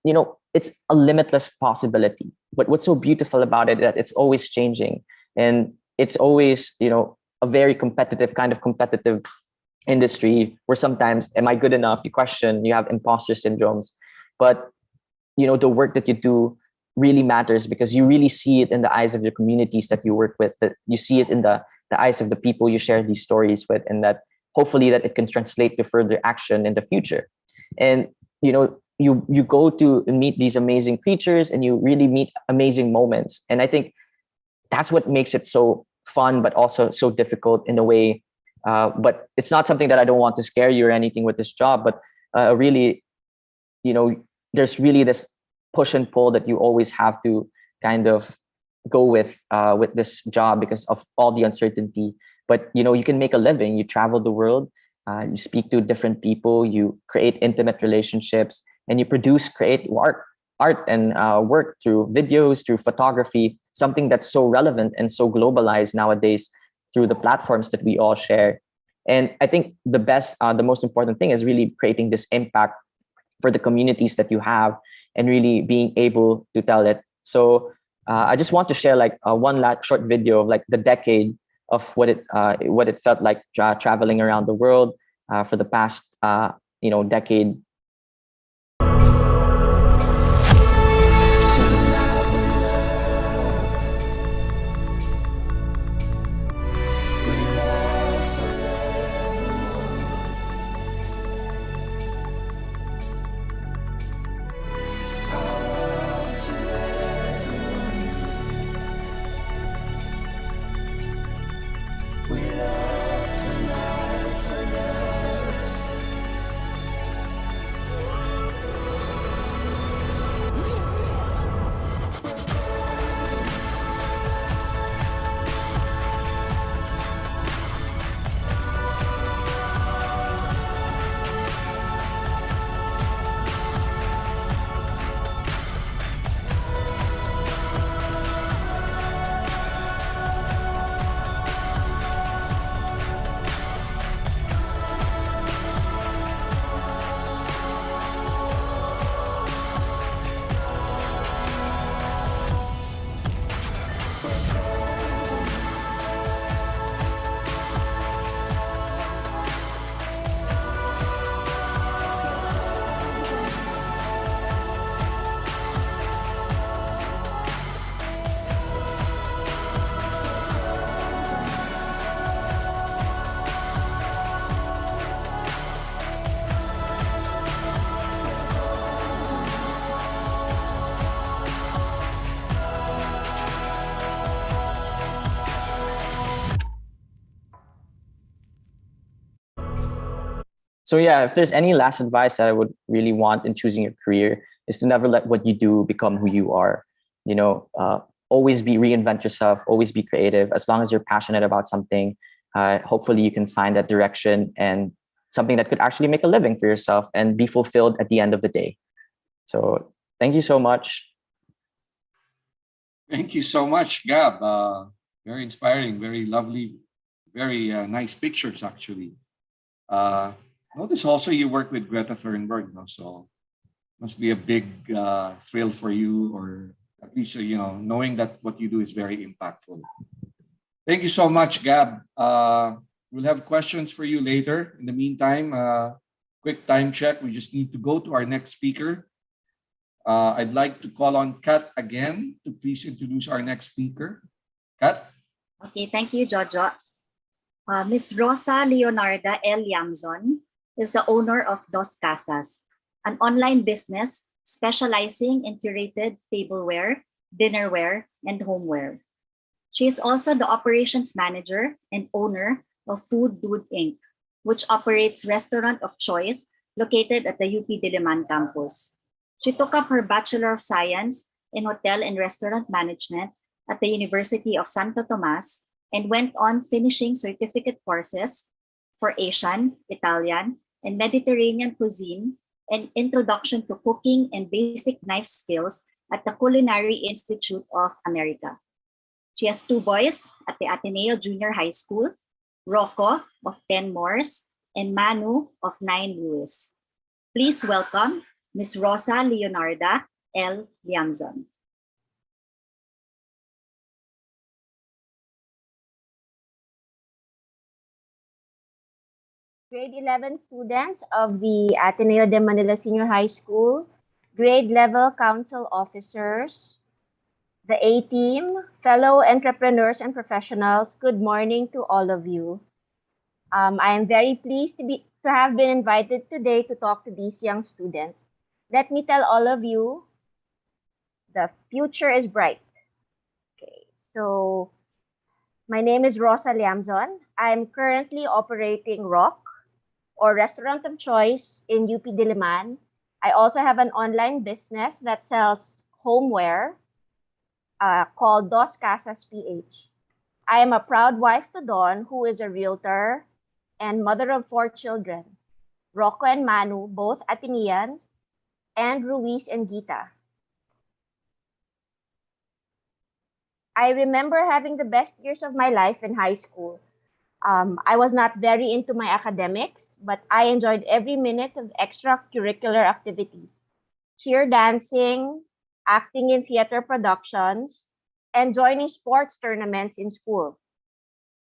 it's a limitless possibility. But what's so beautiful about it, that it's always changing, and it's always, a very competitive industry, where sometimes, am I good enough? You question, you have imposter syndromes. But, the work that you do really matters, because you really see it in the eyes of your communities that you work with, that you see it in the eyes of the people you share these stories with, and that hopefully that it can translate to further action in the future. And, you go to meet these amazing creatures, and you really meet amazing moments. And I think that's what makes it so fun, but also so difficult in a way. But it's not something that I don't want to scare you or anything with this job, but really, there's really this push and pull that you always have to kind of go with this job, because of all the uncertainty. But you can make a living. You travel the world, you speak to different people, you create intimate relationships, and you create art and work through videos, through photography, something that's so relevant and so globalized nowadays through the platforms that we all share. And I think the most important thing is really creating this impact for the communities that you have, and really being able to tell it. So I just want to share one last short video of the decade of what it felt like traveling around the world for the past decade. So yeah, if there's any last advice that I would really want in choosing your career is to never let what you do become who you are. You know, always reinvent yourself, always be creative. As long as you're passionate about something, hopefully you can find that direction and something that could actually make a living for yourself and be fulfilled at the end of the day. So thank you so much. Thank you so much, Gab. Very inspiring, very lovely, very nice pictures, actually. Notice also you work with Greta Thunberg, no? So must be a big thrill for you, or at least knowing that what you do is very impactful. Thank you so much, Gab. We'll have questions for you later. In the meantime, quick time check. We just need to go to our next speaker. I'd like to call on Kat again to please introduce our next speaker. Kat? Okay, thank you, Jojo. Ms. Rosa Leonarda L. Yamzon is the owner of Dos Casas, an online business specializing in curated tableware, dinnerware, and homeware. She is also the operations manager and owner of Food Dude Inc., which operates Restaurant of Choice located at the UP Diliman campus. She took up her Bachelor of Science in Hotel and Restaurant Management at the University of Santo Tomas and went on finishing certificate courses for Asian, Italian, and Mediterranean cuisine and introduction to cooking and basic knife skills at the Culinary Institute of America. She has 2 boys at the Ateneo Junior High School, Rocco of 10 Moors, and Manu of 9 Lewis. Please welcome Ms. Rosa Leonarda L. Liamzon. Grade 11 students of the Ateneo de Manila Senior High School, grade level council officers, the A-team, fellow entrepreneurs and professionals, good morning to all of you. I am very pleased to have been invited today to talk to these young students. Let me tell all of you, the future is bright. Okay, so my name is Rosa Liamzon. I'm currently operating Rock, or Restaurant of Choice, in UP Diliman. I also have an online business that sells homeware called Dos Casas PH. I am a proud wife to Dawn, who is a realtor and mother of 4 children, Rocco and Manu, both Ateneans, and Ruiz and Gita. I remember having the best years of my life in high school. I was not very into my academics, but I enjoyed every minute of extracurricular activities, cheer dancing, acting in theater productions, and joining sports tournaments in school.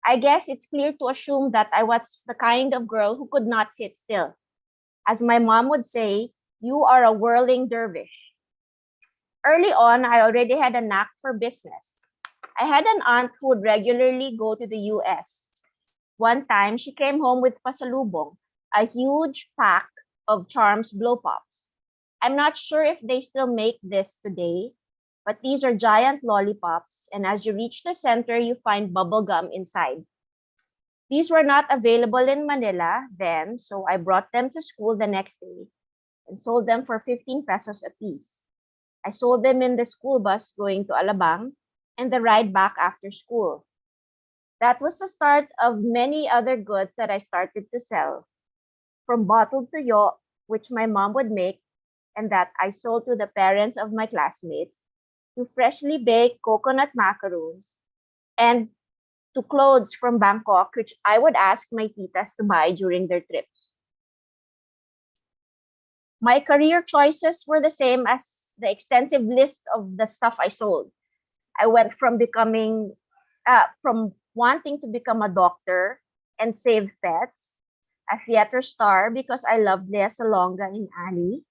I guess it's clear to assume that I was the kind of girl who could not sit still. As my mom would say, you are a whirling dervish. Early on, I already had a knack for business. I had an aunt who would regularly go to the US. One time, she came home with pasalubong, a huge pack of Charms Blow Pops. I'm not sure if they still make this today, but these are giant lollipops, and as you reach the center, you find bubble gum inside. These were not available in Manila then, so I brought them to school the next day and sold them for 15 pesos a piece. I sold them in the school bus going to Alabang and the ride back after school. That was the start of many other goods that I started to sell, from bottled tuyo, which my mom would make and that I sold to the parents of my classmates, to freshly baked coconut macaroons, and to clothes from Bangkok, which I would ask my titas to buy during their trips. My career choices were the same as the extensive list of the stuff I sold. I went from wanting to become a doctor and save pets, a theater star because I loved Lea Salonga in Annie,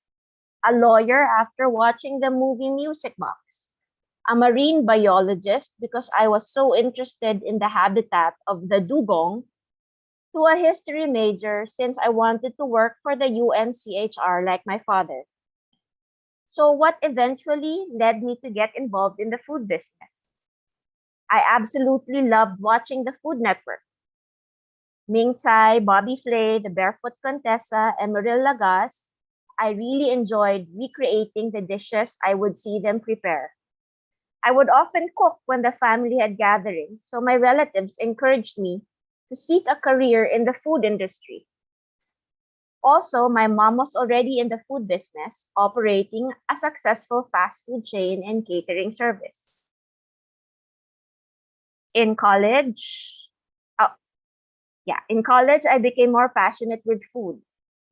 a lawyer after watching the movie Music Box, a marine biologist because I was so interested in the habitat of the dugong, to a history major since I wanted to work for the UNCHR like my father. So what eventually led me to get involved in the food business? I absolutely loved watching the Food Network. Ming Tsai, Bobby Flay, the Barefoot Contessa, and Maril Lagas, I really enjoyed recreating the dishes I would see them prepare. I would often cook when the family had gatherings, so my relatives encouraged me to seek a career in the food industry. Also, my mom was already in the food business, operating a successful fast food chain and catering service. In college, oh, in college, I became more passionate with food.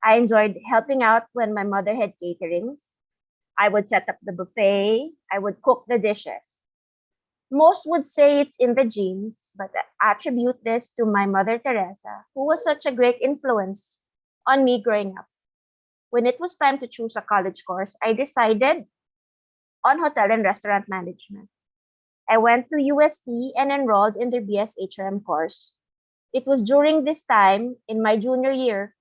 I enjoyed helping out when my mother had caterings. I would set up the buffet. I would cook the dishes. Most would say it's in the genes, but I attribute this to my mother Teresa, who was such a great influence on me growing up. When it was time to choose a college course, I decided on hotel and restaurant management. I went to UST and enrolled in their BSHRM course. It was during this time, in my junior year,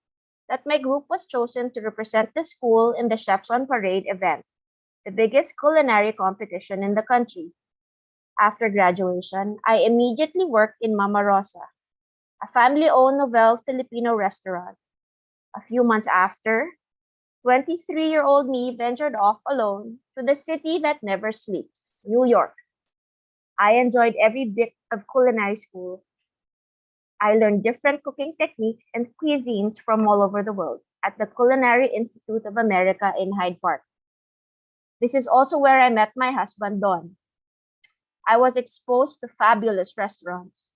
that my group was chosen to represent the school in the Chefs on Parade event, the biggest culinary competition in the country. After graduation, I immediately worked in Mama Rosa, a family-owned Novel Filipino restaurant. A few months after, 23-year-old me ventured off alone to the city that never sleeps, New York. I enjoyed every bit of culinary school. I learned different cooking techniques and cuisines from all over the world at the Culinary Institute of America in Hyde Park. This is also where I met my husband, Don. I was exposed to fabulous restaurants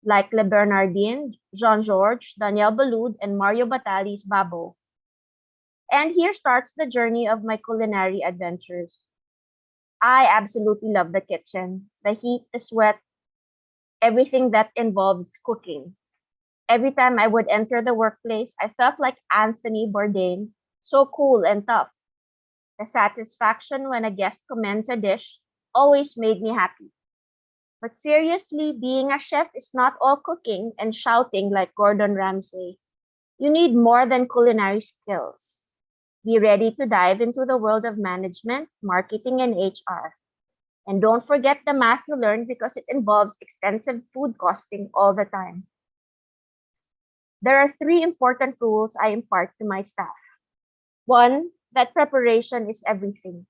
like Le Bernardin, Jean-Georges, Daniel Balud, and Mario Batali's Babo. And here starts the journey of my culinary adventures. I absolutely love the kitchen, the heat, the sweat, everything that involves cooking. Every time I would enter the workplace, I felt like Anthony Bourdain, so cool and tough. The satisfaction when a guest commends a dish always made me happy. But seriously, being a chef is not all cooking and shouting like Gordon Ramsay. You need more than culinary skills. Be ready to dive into the world of management, marketing, and HR. And don't forget the math you learn because it involves extensive food costing all the time. There are 3 important rules I impart to my staff. 1, that preparation is everything.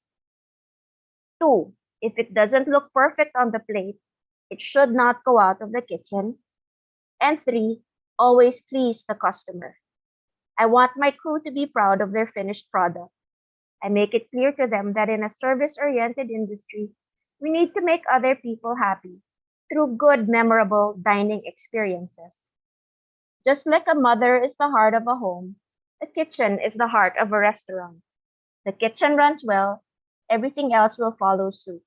2, if it doesn't look perfect on the plate, it should not go out of the kitchen. And 3, always please the customer. I want my crew to be proud of their finished product. I make it clear to them that in a service-oriented industry, we need to make other people happy through good, memorable dining experiences. Just like a mother is the heart of a home, the kitchen is the heart of a restaurant. The kitchen runs well, everything else will follow suit.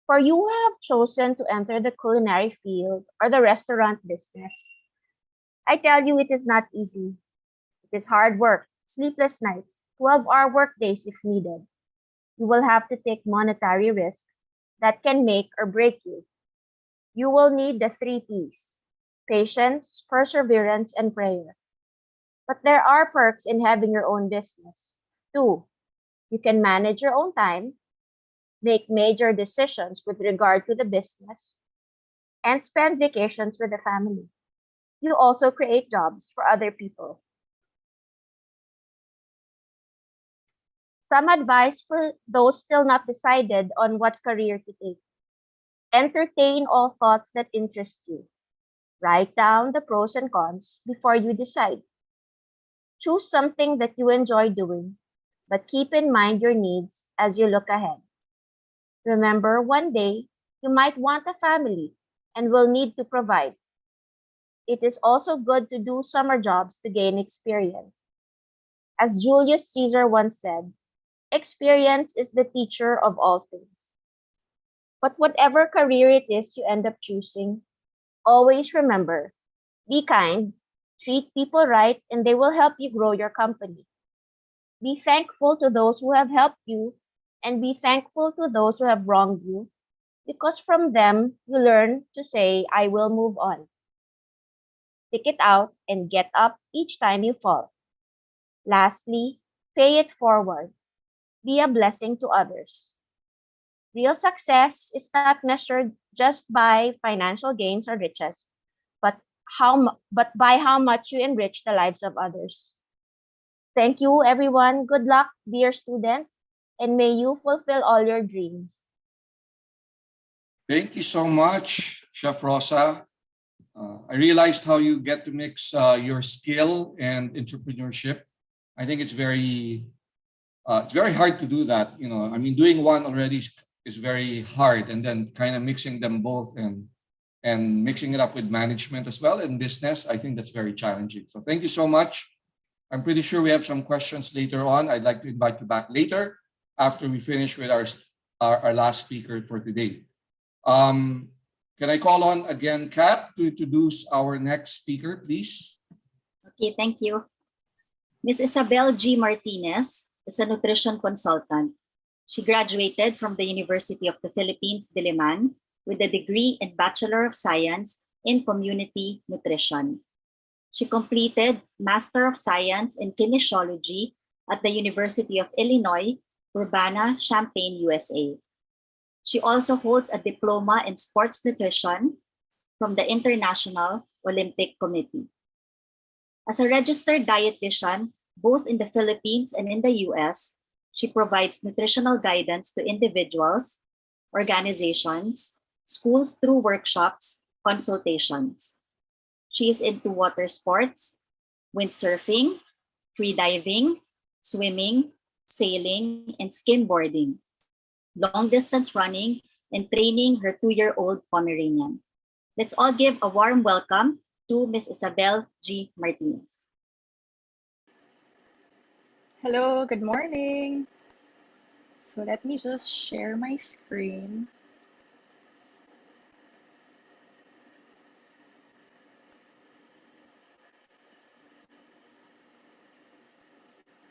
For you who have chosen to enter the culinary field or the restaurant business, I tell you it is not easy. It is hard work, sleepless nights, 12-hour workdays if needed. You will have to take monetary risks that can make or break you. You will need the 3 P's: patience, perseverance, and prayer. But there are perks in having your own business. 2, you can manage your own time, make major decisions with regard to the business, and spend vacations with the family. You also create jobs for other people. Some advice for those still not decided on what career to take. Entertain all thoughts that interest you. Write down the pros and cons before you decide. Choose something that you enjoy doing, but keep in mind your needs as you look ahead. Remember, one day, you might want a family and will need to provide. It is also good to do summer jobs to gain experience. As Julius Caesar once said, experience is the teacher of all things. But whatever career it is you end up choosing, always remember, be kind, treat people right, and they will help you grow your company. Be thankful to those who have helped you, and be thankful to those who have wronged you, because from them you learn to say, I will move on. Stick it out and get up each time you fall. Lastly, pay it forward. Be a blessing to others. real success is not measured just by financial gains or riches, but but by how much you enrich the lives of others. Thank you, everyone. Good luck, dear students, and may you fulfill all your dreams. Thank you so much, Chef Rosa. I realized how you get to mix your skill and entrepreneurship. I think it's very hard to do that. You know, I mean, doing one already is very hard, and then kind of mixing them both and mixing it up with management as well and business. I think that's very challenging. So thank you so much. I'm pretty sure we have some questions later on. I'd like to invite you back later after we finish with our last speaker for today. Can I call on again Kat to introduce our next speaker, please? Okay, thank you. Ms. Isabel G. Martinez is a nutrition consultant. She graduated from the University of the Philippines, Diliman, with a degree in Bachelor of Science in Community Nutrition. She completed Master of Science in Kinesiology at the University of Illinois, Urbana-Champaign, USA. She also holds a diploma in sports nutrition from the International Olympic Committee. As a registered dietitian, both in the Philippines and in the US, she provides nutritional guidance to individuals, organizations, schools through workshops, consultations. She is into water sports, windsurfing, freediving, swimming, sailing, and skimboarding, long distance running, and training her 2-year-old Pomeranian. Let's all give a warm welcome to Ms. Isabel G. Martinez. Hello, good morning. So let me just share my screen.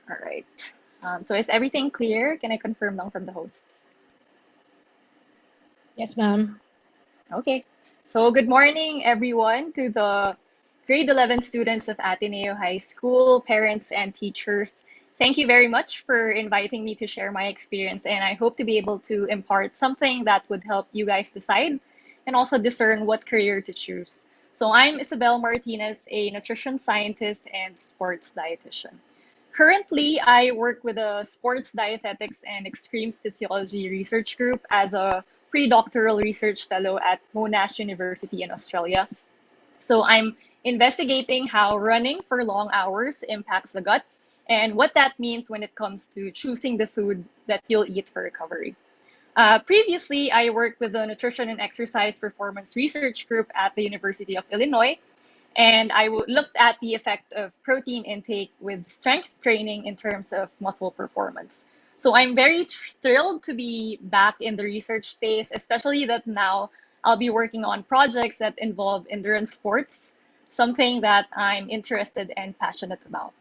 All right. So is everything clear? Can I confirm now from the hosts? Yes, ma'am. Okay. So good morning, everyone, to the grade 11 students of Ateneo High School, parents, and teachers. Thank you very much for inviting me to share my experience, and I hope to be able to impart something that would help you guys decide and also discern what career to choose. So I'm Isabel Martinez, a nutrition scientist and sports dietitian. Currently, I work with a sports dietetics and extreme physiology research group as a pre-doctoral research fellow at Monash University in Australia. So I'm investigating how running for long hours impacts the gut and what that means when it comes to choosing the food that you'll eat for recovery. Previously, I worked with the Nutrition and Exercise Performance Research Group at the University of Illinois, and I looked at the effect of protein intake with strength training in terms of muscle performance. So I'm very thrilled to be back in the research space, especially that now I'll be working on projects that involve endurance sports, something that I'm interested and passionate about.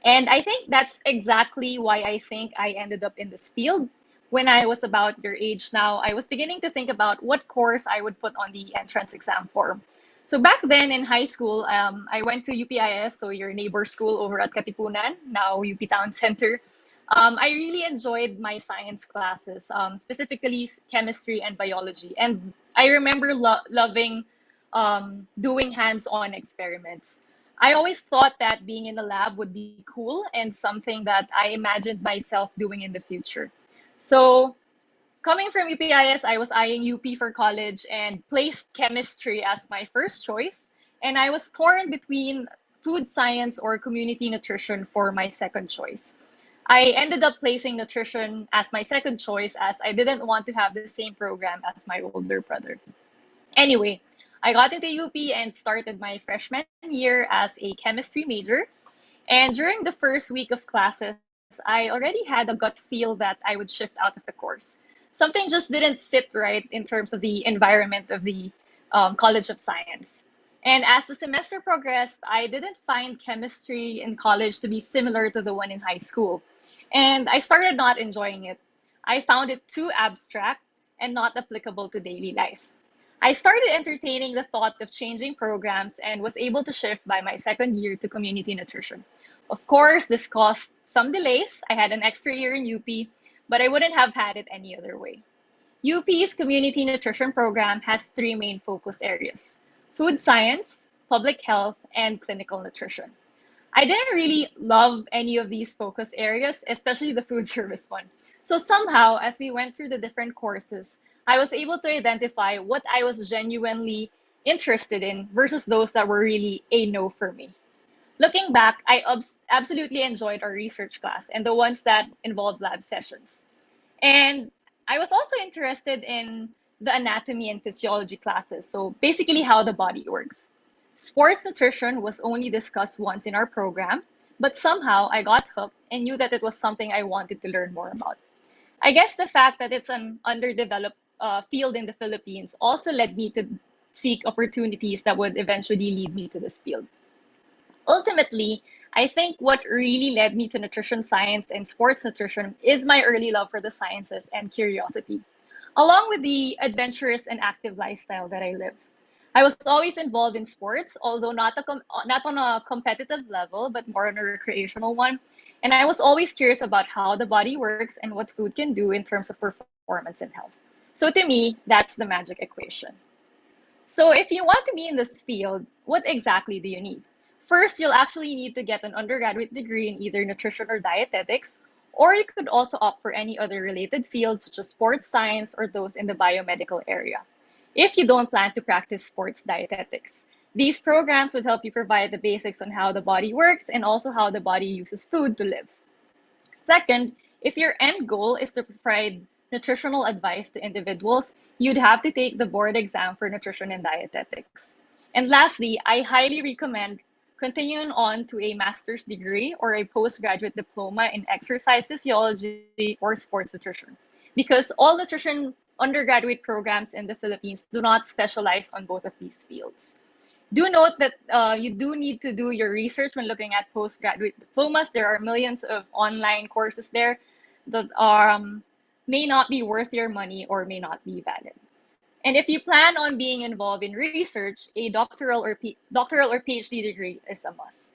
And I think that's exactly why I think I ended up in this field. When I was about your age now, I was beginning to think about what course I would put on the entrance exam form. So back then in high school, I went to UPIS, so your neighbor school over at Katipunan, now UP Town Center. I really enjoyed my science classes, specifically chemistry and biology. And I remember loving doing hands-on experiments. I always thought that being in a lab would be cool and something that I imagined myself doing in the future. So coming from UPIS, I was eyeing UP for college and placed chemistry as my first choice. And I was torn between food science or community nutrition for my second choice. I ended up placing nutrition as my second choice as I didn't want to have the same program as my older brother. Anyway, I got into UP and started my freshman year as a chemistry major. And during the first week of classes, I already had a gut feel that I would shift out of the course. Something just didn't sit right in terms of the environment of the College of Science. And as the semester progressed, I didn't find chemistry in college to be similar to the one in high school. And I started not enjoying it. I found it too abstract and not applicable to daily life. I started entertaining the thought of changing programs and was able to shift by my second year to community nutrition. Of course, this caused some delays. I had an extra year in UP, but I wouldn't have had it any other way. UP's community nutrition program has three main focus areas: food science, public health, and clinical nutrition. I didn't really love any of these focus areas, especially the food service one. So somehow, as we went through the different courses, I was able to identify what I was genuinely interested in versus those that were really a no for me. Looking back, I absolutely enjoyed our research class and the ones that involved lab sessions. And I was also interested in the anatomy and physiology classes, so basically how the body works. Sports nutrition was only discussed once in our program, but somehow I got hooked and knew that it was something I wanted to learn more about. I guess the fact that it's an underdeveloped field in the Philippines also led me to seek opportunities that would eventually lead me to this field. Ultimately, I think what really led me to nutrition science and sports nutrition is my early love for the sciences and curiosity, along with the adventurous and active lifestyle that I live. I was always involved in sports, although not on a competitive level, but more on a recreational one. And I was always curious about how the body works and what food can do in terms of performance and health. So to me, that's the magic equation. So if you want to be in this field, what exactly do you need? First, you'll actually need to get an undergraduate degree in either nutrition or dietetics, or you could also opt for any other related fields such as sports science or those in the biomedical area. If you don't plan to practice sports dietetics, these programs would help you provide the basics on how the body works and also how the body uses food to live. Second, if your end goal is to provide nutritional advice to individuals, you'd have to take the board exam for nutrition and dietetics. And lastly, I highly recommend continuing on to a master's degree or a postgraduate diploma in exercise physiology or sports nutrition, because all nutrition undergraduate programs in the Philippines do not specialize on both of these fields. Do note that you do need to do your research when looking at postgraduate diplomas. There are millions of online courses there that may not be worth your money or may not be valid. And if you plan on being involved in research, a doctoral or PhD degree is a must.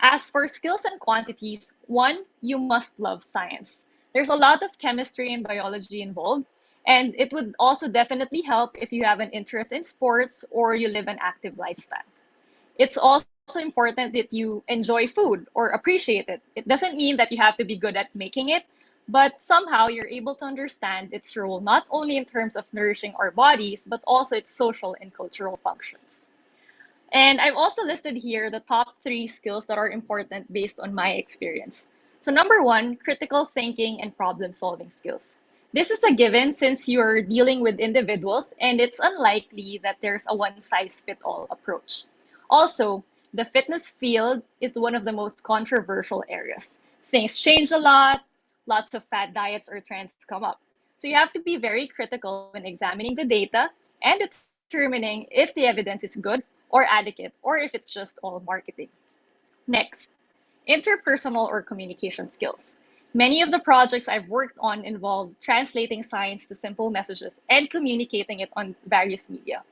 As for skills and quantities, one, you must love science. There's a lot of chemistry and biology involved, and it would also definitely help if you have an interest in sports or you live an active lifestyle. It's also important that you enjoy food or appreciate it. It doesn't mean that you have to be good at making it, but somehow you're able to understand its role not only in terms of nourishing our bodies, but also its social and cultural functions. And I've also listed here the top three skills that are important based on my experience. So number one, critical thinking and problem solving skills. This is a given since you're dealing with individuals and it's unlikely that there's a one size fit all approach. Also, the fitness field is one of the most controversial areas. Things change a lot, lots of fad diets or trends come up. So you have to be very critical when examining the data and determining if the evidence is good or adequate, or if it's just all marketing. Next, interpersonal or communication skills. Many of the projects I've worked on involve translating science to simple messages and communicating it on various media,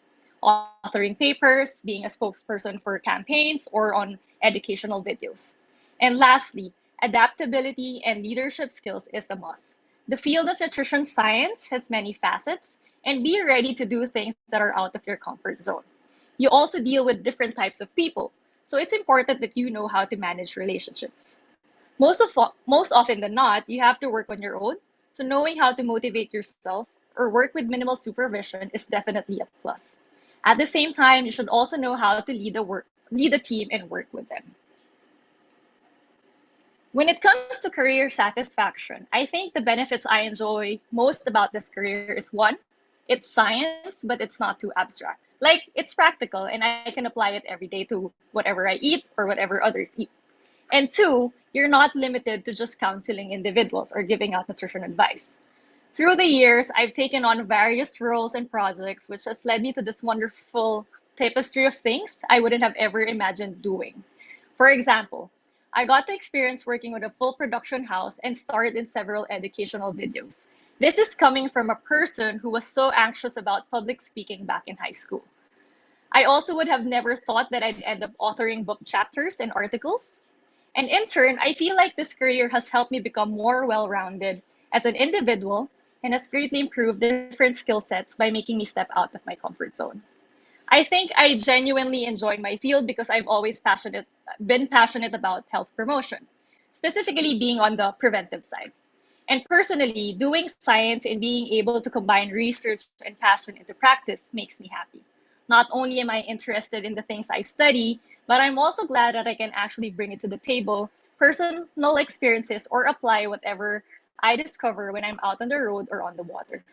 authoring papers, being a spokesperson for campaigns, or on educational videos. And lastly, adaptability and leadership skills is a must. The field of nutrition science has many facets, and be ready to do things that are out of your comfort zone. You also deal with different types of people, so it's important that you know how to manage relationships. Most often than not, you have to work on your own, so knowing how to motivate yourself or work with minimal supervision is definitely a plus. At the same time, you should also know how to lead a team and work with them. When it comes to career satisfaction, I think the benefits I enjoy most about this career is one, it's science, but it's not too abstract. Like, it's practical and I can apply it every day to whatever I eat or whatever others eat. And two, you're not limited to just counseling individuals or giving out nutrition advice. Through the years, I've taken on various roles and projects, which has led me to this wonderful tapestry of things I wouldn't have ever imagined doing. For example, I got to experience working with a full production house and starred in several educational videos. This is coming from a person who was so anxious about public speaking back in high school. I also would have never thought that I'd end up authoring book chapters and articles. And in turn, I feel like this career has helped me become more well rounded as an individual and has greatly improved different skill sets by making me step out of my comfort zone. I think I genuinely enjoy my field because I've always been passionate about health promotion, specifically being on the preventive side. And personally, doing science and being able to combine research and passion into practice makes me happy. Not only am I interested in the things I study, but I'm also glad that I can actually bring it to the table, personal experiences, or apply whatever I discover when I'm out on the road or on the water.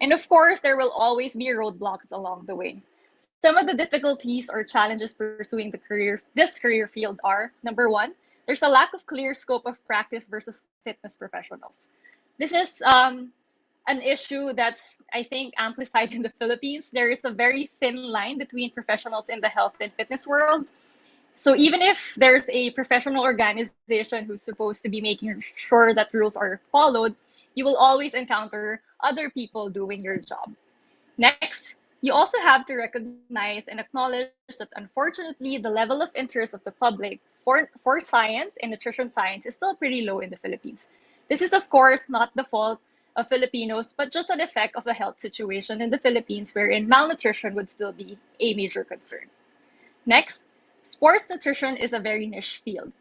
And of course, there will always be roadblocks along the way. Some of the difficulties or challenges pursuing this career field are number one, there's a lack of clear scope of practice versus fitness professionals. This is an issue that's, I think, amplified in the Philippines. There is a very thin line between professionals in the health and fitness world. So even if there's a professional organization who's supposed to be making sure that rules are followed, you will always encounter other people doing your job. Next, you also have to recognize and acknowledge that unfortunately, the level of interest of the public for science and nutrition science is still pretty low in the Philippines. This is, of course, not the fault of Filipinos, but just an effect of the health situation in the Philippines, wherein malnutrition would still be a major concern. Next, sports nutrition is a very niche field.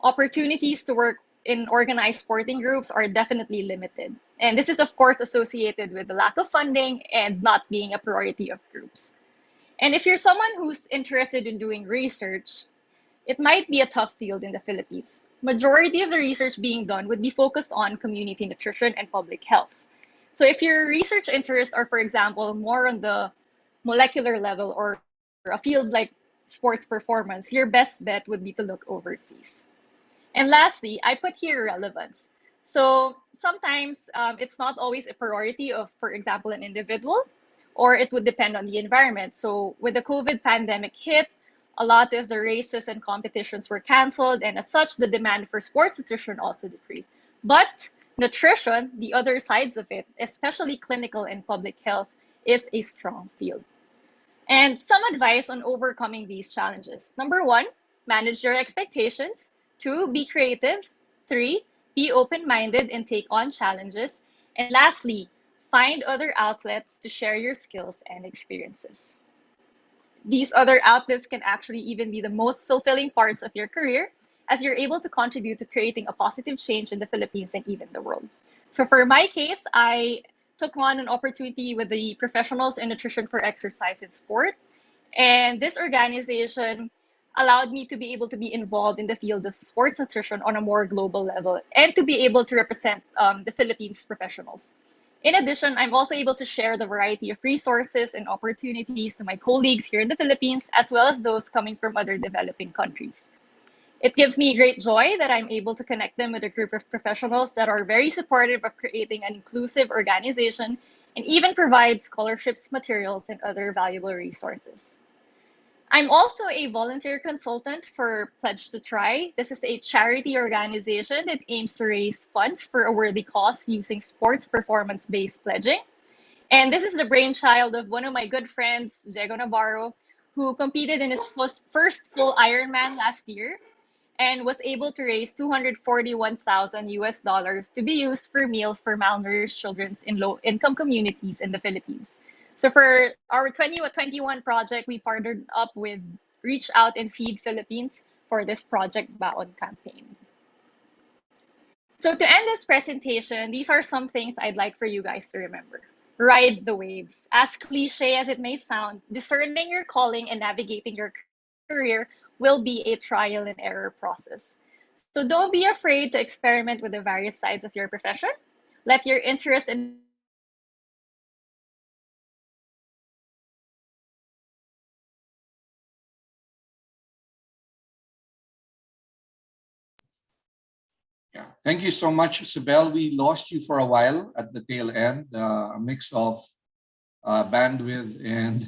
Opportunities to work in organized sporting groups are definitely limited. And this is, of course, associated with the lack of funding and not being a priority of groups. And if you're someone who's interested in doing research, it might be a tough field in the Philippines. Majority of the research being done would be focused on community nutrition and public health. So if your research interests are, for example, more on the molecular level or a field like sports performance, your best bet would be to look overseas. And lastly, I put here relevance. So sometimes it's not always a priority of, for example, an individual, or it would depend on the environment. So with the COVID pandemic hit, a lot of the races and competitions were canceled, and as such, the demand for sports nutrition also decreased. But nutrition, the other sides of it, especially clinical and public health, is a strong field. And some advice on overcoming these challenges. Number one, manage your expectations. Two, be creative. Three, be open-minded and take on challenges. And lastly, find other outlets to share your skills and experiences. These other outlets can actually even be the most fulfilling parts of your career, as you're able to contribute to creating a positive change in the Philippines and even the world. So for my case, I took on an opportunity with the Professionals in Nutrition for Exercise and Sport. And this organization allowed me to be able to be involved in the field of sports nutrition on a more global level and to be able to represent the Philippines professionals. In addition, I'm also able to share the variety of resources and opportunities to my colleagues here in the Philippines, as well as those coming from other developing countries. It gives me great joy that I'm able to connect them with a group of professionals that are very supportive of creating an inclusive organization and even provide scholarships, materials, and other valuable resources. I'm also a volunteer consultant for Pledge to Try. This is a charity organization that aims to raise funds for a worthy cause using sports performance-based pledging. And this is the brainchild of one of my good friends, Diego Navarro, who competed in his first full Ironman last year and was able to raise 241,000 US dollars to be used for meals for malnourished children in low-income communities in the Philippines. So for our 2021 project, we partnered up with Reach Out and Feed Philippines for this Project Baon campaign. So to end this presentation, these are some things I'd like for you guys to remember. Ride the waves. As cliche as it may sound, discerning your calling and navigating your career will be a trial and error process. So don't be afraid to experiment with the various sides of your profession. Let your interest and Yeah. Thank you so much, Isabel. We lost you for a while at the tail end, a mix of bandwidth and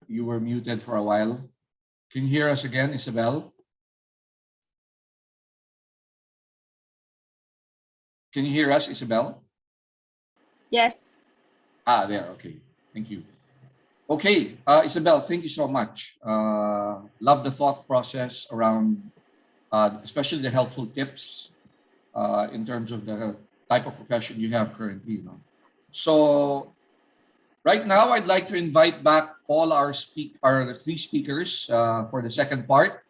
you were muted for a while. Can you hear us again, Isabel? Can you hear us, Isabel? Yes. There. Okay. Thank you. Okay, Isabel, thank you so much. Love the thought process around, especially the helpful tips in terms of the type of profession you have currently. So right now, I'd like to invite back all our three speakers for the second part.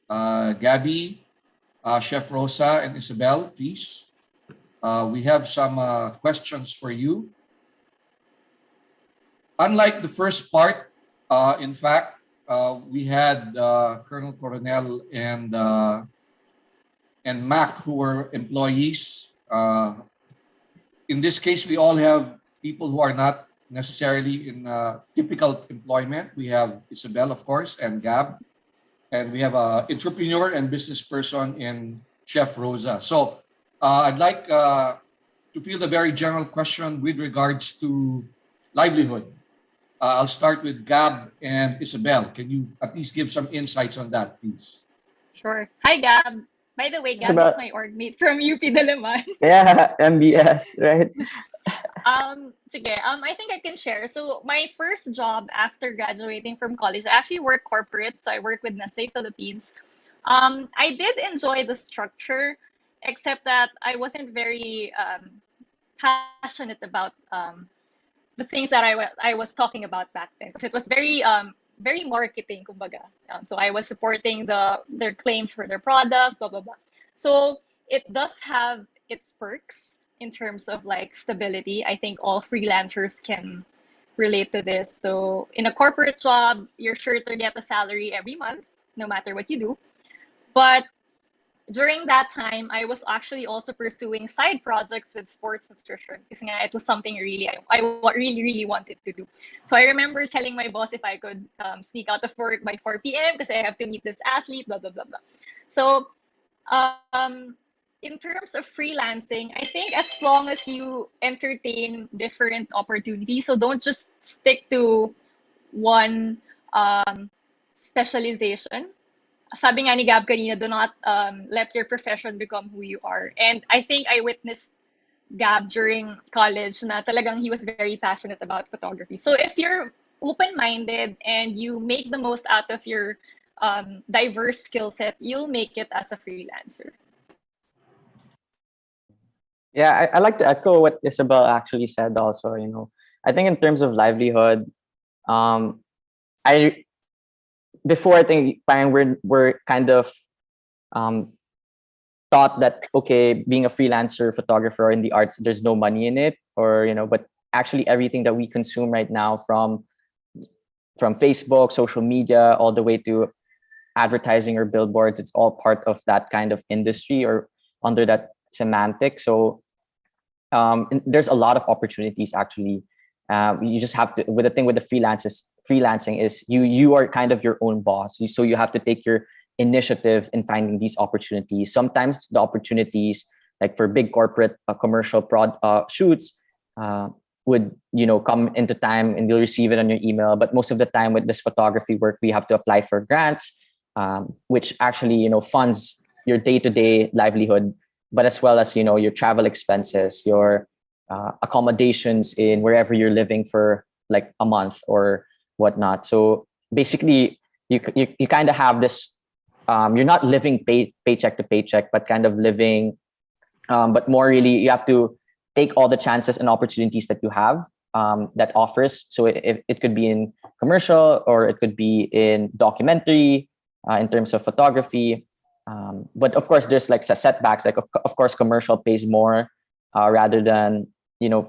Gabby, Chef Rosa, and Isabel, please. We have some questions for you. Unlike the first part, in fact, we had Colonel Coronel and Mac who were employees. In this case, we all have people who are not necessarily in typical employment. We have Isabel, of course, and Gab. And we have an entrepreneur and business person in Chef Rosa. So I'd like to field a very general question with regards to livelihood. I'll start with Gab and Isabel. Can you at least give some insights on that, please? Sure. Hi, Gab. By the way, It's Gab is about- my org mate from UP Dalaman. Yeah, MBS, right? Sige, I think I can share. So my first job after graduating from college, I actually work corporate. So I work with Nestle Philippines. I did enjoy the structure, except that I wasn't very passionate about the things that I was talking about back then, because it was very marketing, kumbaga. So I was supporting their claims for their product, blah blah blah. So it does have its perks in terms of like stability. I think all freelancers can relate to this. So in a corporate job, you're sure to get a salary every month, no matter what you do. But during that time, I was actually also pursuing side projects with sports nutrition because it was something really really wanted to do. So I remember telling my boss if I could sneak out of work by 4 p.m. because I have to meet this athlete, blah blah blah blah. So in terms of freelancing, I think as long as you entertain different opportunities, so don't just stick to one specialization. Sabi nga ni Gab kanina, do not let your profession become who you are. And I think I witnessed Gab during college na talagang he was very passionate about photography. So if you're open-minded and you make the most out of your diverse skill set, you'll make it as a freelancer. Yeah, I like to echo what Isabel actually said also, I think in terms of livelihood, I before I think parang we're kind of thought that okay, being a freelancer photographer in the arts, there's no money in it, or but actually everything that we consume right now from Facebook, social media, all the way to advertising or billboards, it's all part of that kind of industry or under that semantic. So there's a lot of opportunities actually. You just have to, with the thing with the freelancing is you are kind of your own boss. So you have to take your initiative in finding these opportunities. Sometimes the opportunities, like for big corporate commercial shoots, would come into time and you'll receive it on your email. But most of the time with this photography work, we have to apply for grants, which actually funds your day-to-day livelihood, but as well as your travel expenses, your accommodations in wherever you're living for like a month or whatnot. So basically, you kind of have this. You're not living paycheck to paycheck, but kind of living. But more really, you have to take all the chances and opportunities that you have that offers. So it could be in commercial or it could be in documentary, in terms of photography. But of course, there's like setbacks. Like of course, commercial pays more rather than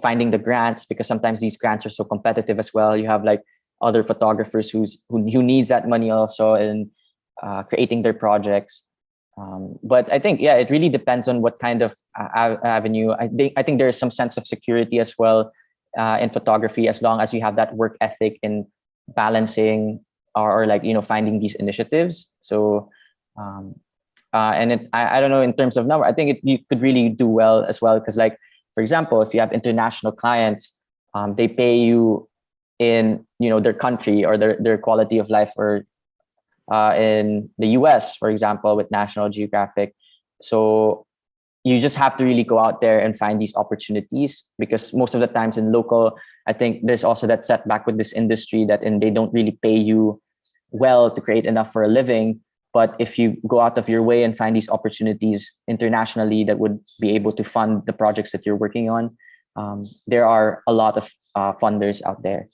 finding the grants, because sometimes these grants are so competitive as well. You have like other photographers who needs that money also in creating their projects. But I think it really depends on what kind of avenue. I think there is some sense of security as well in photography, as long as you have that work ethic in balancing or like finding these initiatives. So and I don't know in terms of number. I think you could really do well as well, because like for example, if you have international clients, they pay you in their country or their quality of life, or in the US, for example, with National Geographic. So you just have to really go out there and find these opportunities, because most of the times in local, I think there's also that setback with this industry that they don't really pay you well to create enough for a living. But if you go out of your way and find these opportunities internationally that would be able to fund the projects that you're working on, there are a lot of funders out there.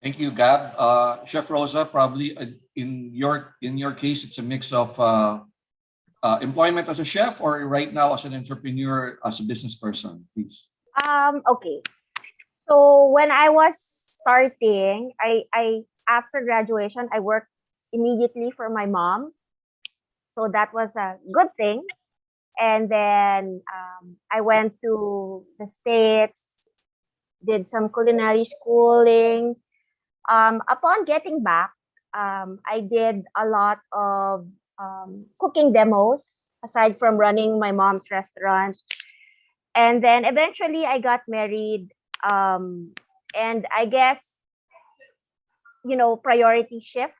Thank you, Gab. Chef Rosa, probably in your case, it's a mix of employment as a chef or right now as an entrepreneur, as a business person, please. Okay. So when I was starting, I after graduation, I worked immediately for my mom. So that was a good thing. And then I went to the States, did some culinary schooling. Upon getting back, I did a lot of cooking demos aside from running my mom's restaurant. And then eventually I got married. And I guess, priority shift.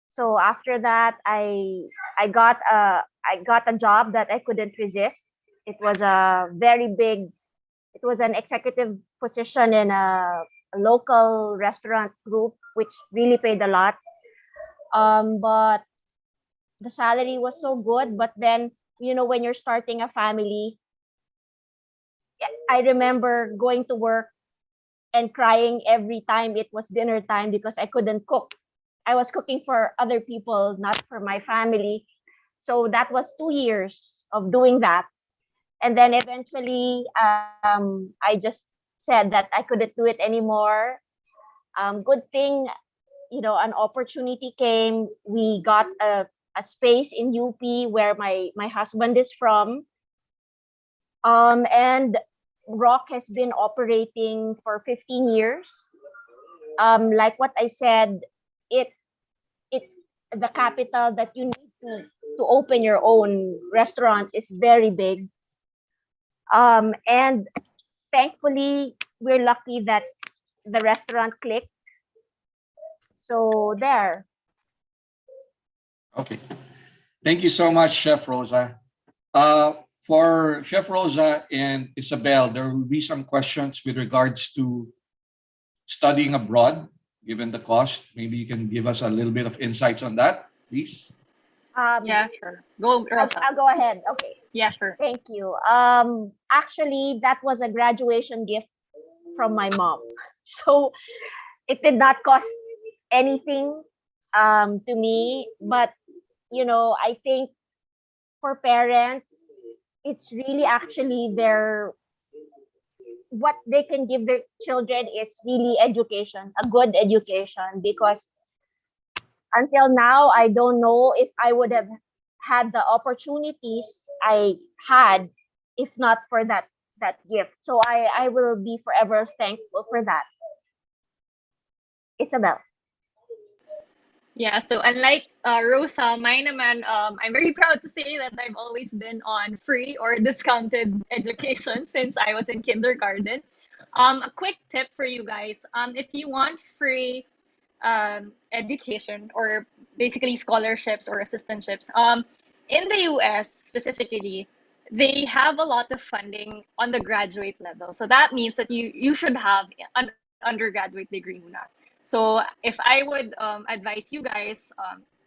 So after that, I got a job that I couldn't resist. It was an executive position in a local restaurant group, which really paid a lot. But the salary was so good. But then, when you're starting a family, I remember going to work and crying every time it was dinner time because I couldn't cook. I was cooking for other people, not for my family. So that was 2 years of doing that. And then eventually, I just said that I couldn't do it anymore. Good thing, an opportunity came. We got a space in UP where my husband is from. And Rock has been operating for 15 years. Like what I said, the capital that you need to open your own restaurant is very big. And thankfully, we're lucky that the restaurant clicked. So there. Okay. Thank you so much, Chef Rosa. For Chef Rosa and Isabel, there will be some questions with regards to studying abroad, given the cost. Maybe you can give us a little bit of insights on that, please. Yeah, sure. Go, Rosa. I'll go ahead. Okay. Yeah, sure. Thank you. Actually, that was a graduation gift from my mom. So it did not cost anything to me. But, I think for parents, it's really actually what they can give their children is really education, a good education, because until now, I don't know if I would have had the opportunities I had if not for that gift. So I will be forever thankful for that. Isabel. Yeah, so unlike Rosa, mine naman, I'm very proud to say that I've always been on free or discounted education since I was in kindergarten. A quick tip for you guys, if you want free education or basically scholarships or assistantships, in the US specifically, they have a lot of funding on the graduate level. So that means that you should have an undergraduate degree muna. So if I would advise you guys,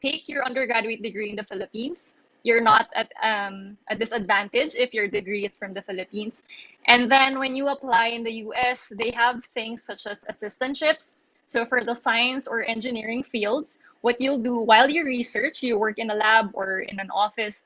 take your undergraduate degree in the Philippines. You're not at a disadvantage if your degree is from the Philippines. And then when you apply in the US, they have things such as assistantships. So for the science or engineering fields, what you'll do while you research, you work in a lab or in an office.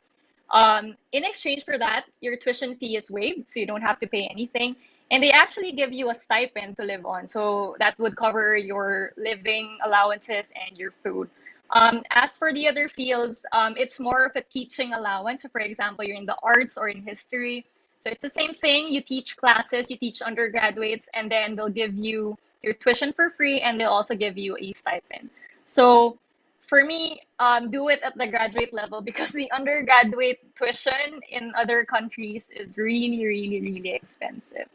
In exchange for that, your tuition fee is waived, so you don't have to pay anything. And they actually give you a stipend to live on. So that would cover your living allowances and your food. As for the other fields, it's more of a teaching allowance. So for example, you're in the arts or in history. So it's the same thing. You teach classes, you teach undergraduates, and then they'll give you your tuition for free, and they'll also give you a stipend. So for me, do it at the graduate level because the undergraduate tuition in other countries is really, really, really expensive.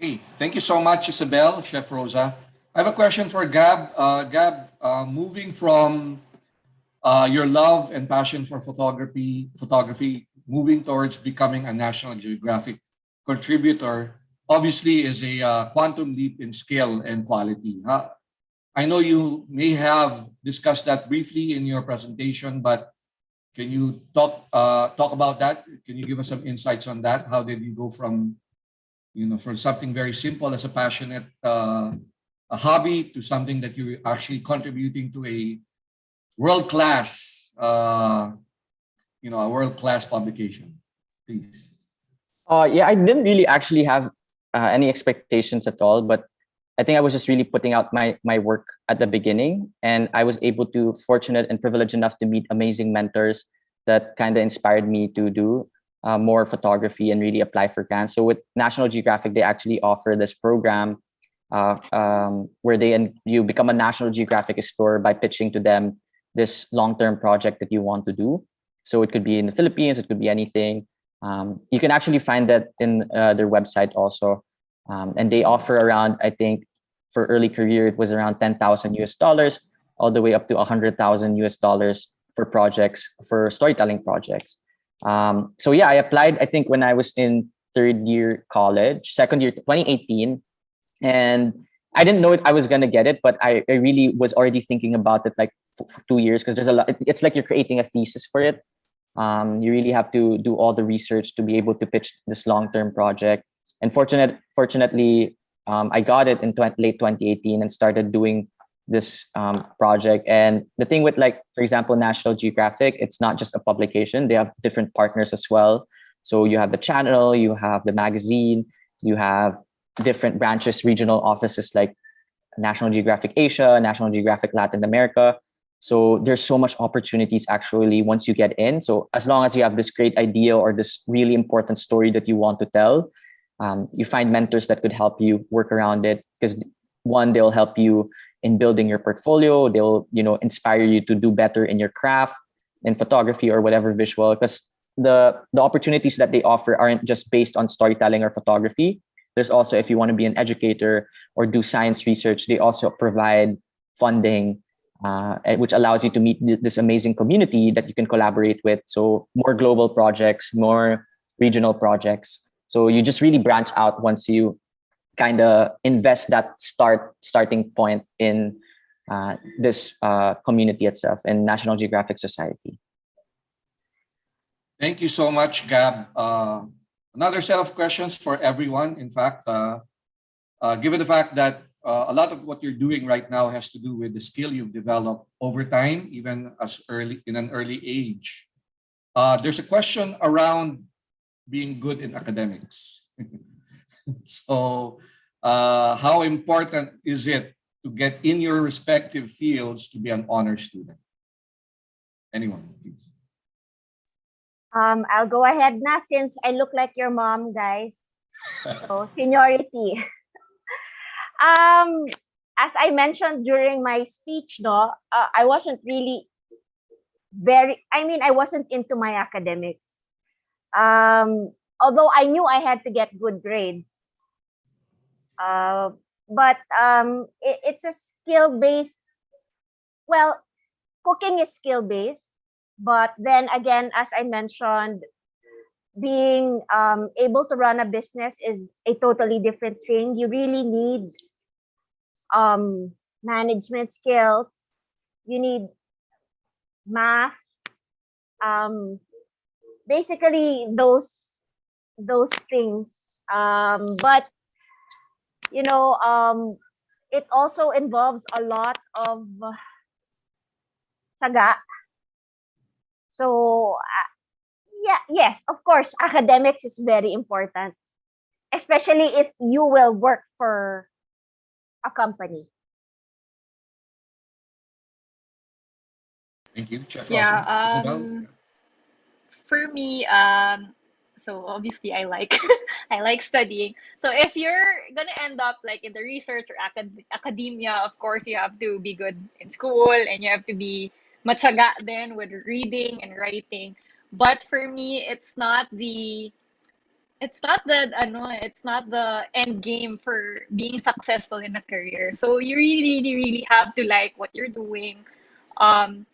Okay, thank you so much, Isabel, Chef Rosa. I have a question for Gab. Gab, moving from your love and passion for photography, moving towards becoming a National Geographic contributor, obviously is a quantum leap in skill and quality. I know you may have discussed that briefly in your presentation, but can you talk about that? Can you give us some insights on that? How did you go from, from something very simple as a passionate a hobby to something that you're actually contributing to a world-class, a world-class publication, please? Yeah, I didn't really actually have any expectations at all, but I think I was just really putting out my work at the beginning, and I was able to fortunate and privileged enough to meet amazing mentors that kind of inspired me to do more photography and really apply for grants. So with National Geographic, they actually offer this program where you become a National Geographic explorer by pitching to them this long-term project that you want to do. So it could be in the Philippines, it could be anything. You can actually find that in their website also. And they offer around, I think, for early career, it was around 10,000 US dollars, all the way up to 100,000 US dollars for projects, for storytelling projects. So yeah, I applied, I think, when I was in third year college, second year, 2018. And I didn't know I was going to get it, but I really was already thinking about it like for 2 years, because there's a lot, it's like you're creating a thesis for it. You really have to do all the research to be able to pitch this long-term project. And fortunately, I got it in late 2018 and started doing this project. And the thing with, like, for example, National Geographic, it's not just a publication. They have different partners as well. So you have the channel, you have the magazine, you have different branches, regional offices like National Geographic Asia, National Geographic Latin America. So there's so much opportunities actually once you get in. So as long as you have this great idea or this really important story that you want to tell, you find mentors that could help you work around it, because one, they'll help you in building your portfolio. They'll, inspire you to do better in your craft, in photography or whatever visual, because the opportunities that they offer aren't just based on storytelling or photography. There's also, if you want to be an educator or do science research, they also provide funding, which allows you to meet this amazing community that you can collaborate with. So more global projects, more regional projects. So you just really branch out once you kind of invest that starting point in this community itself and National Geographic Society. Thank you so much, Gab. Another set of questions for everyone. In fact, given the fact that a lot of what you're doing right now has to do with the skill you've developed over time, even in an early age. There's a question around being good in academics. So how important is it to get in your respective fields to be an honor student? Anyone, please. I'll go ahead na since I look like your mom, guys. So seniority. As I mentioned during my speech, I wasn't really I wasn't into my academics. Although I knew I had to get good grades. But it's a skill-based, well, cooking is skill-based, but then again, as I mentioned, being able to run a business is a totally different thing. You really need management skills. You need math. Basically those things. But it also involves a lot of saga. So yes, of course, academics is very important, especially if you will work for a company. Thank you, Chef. Yeah, Isabel? for me, so obviously I like I like studying. So if you're gonna end up like in the research or academia, of course you have to be good in school and you have to be matyaga then with reading and writing. But for me, it's not the end game for being successful in a career. So you really, really, really have to like what you're doing. Um,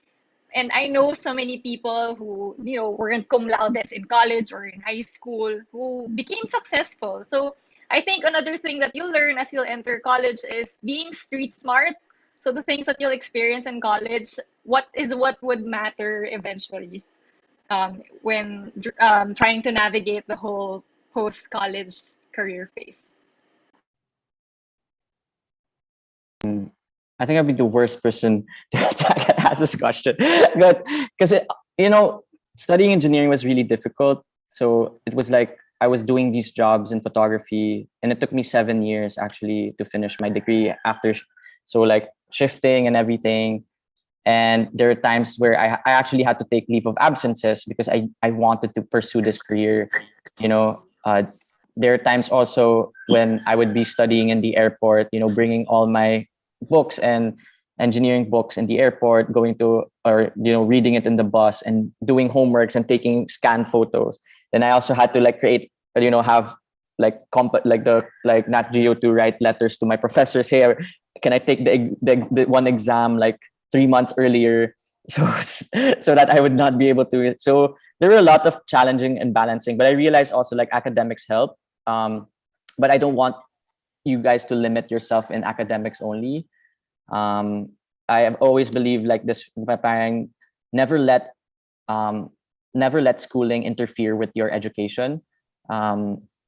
And I know so many people who, were in cum laudes in college or in high school who became successful. So I think another thing that you'll learn as you'll enter college is being street smart. So the things that you'll experience in college, what would matter eventually when trying to navigate the whole post-college career phase. I think I'd be the worst person to ask this question, but because studying engineering was really difficult. So it was like I was doing these jobs in photography, and it took me 7 years actually to finish my degree after. So like shifting and everything, and there are times where I actually had to take leave of absences because I wanted to pursue this career. There are times also when I would be studying in the airport, bringing all my books and engineering books in the airport, going to, or reading it in the bus and doing homeworks and taking scan photos. Then I also had to like create, have like like Nat Geo to write letters to my professors. Hey, can I take the one exam like 3 months earlier, so so that I would not be able to. So there were a lot of challenging and balancing, but I realized also like academics help. But I don't want you guys to limit yourself in academics only. I have always believed like this, parang never let schooling interfere with your education.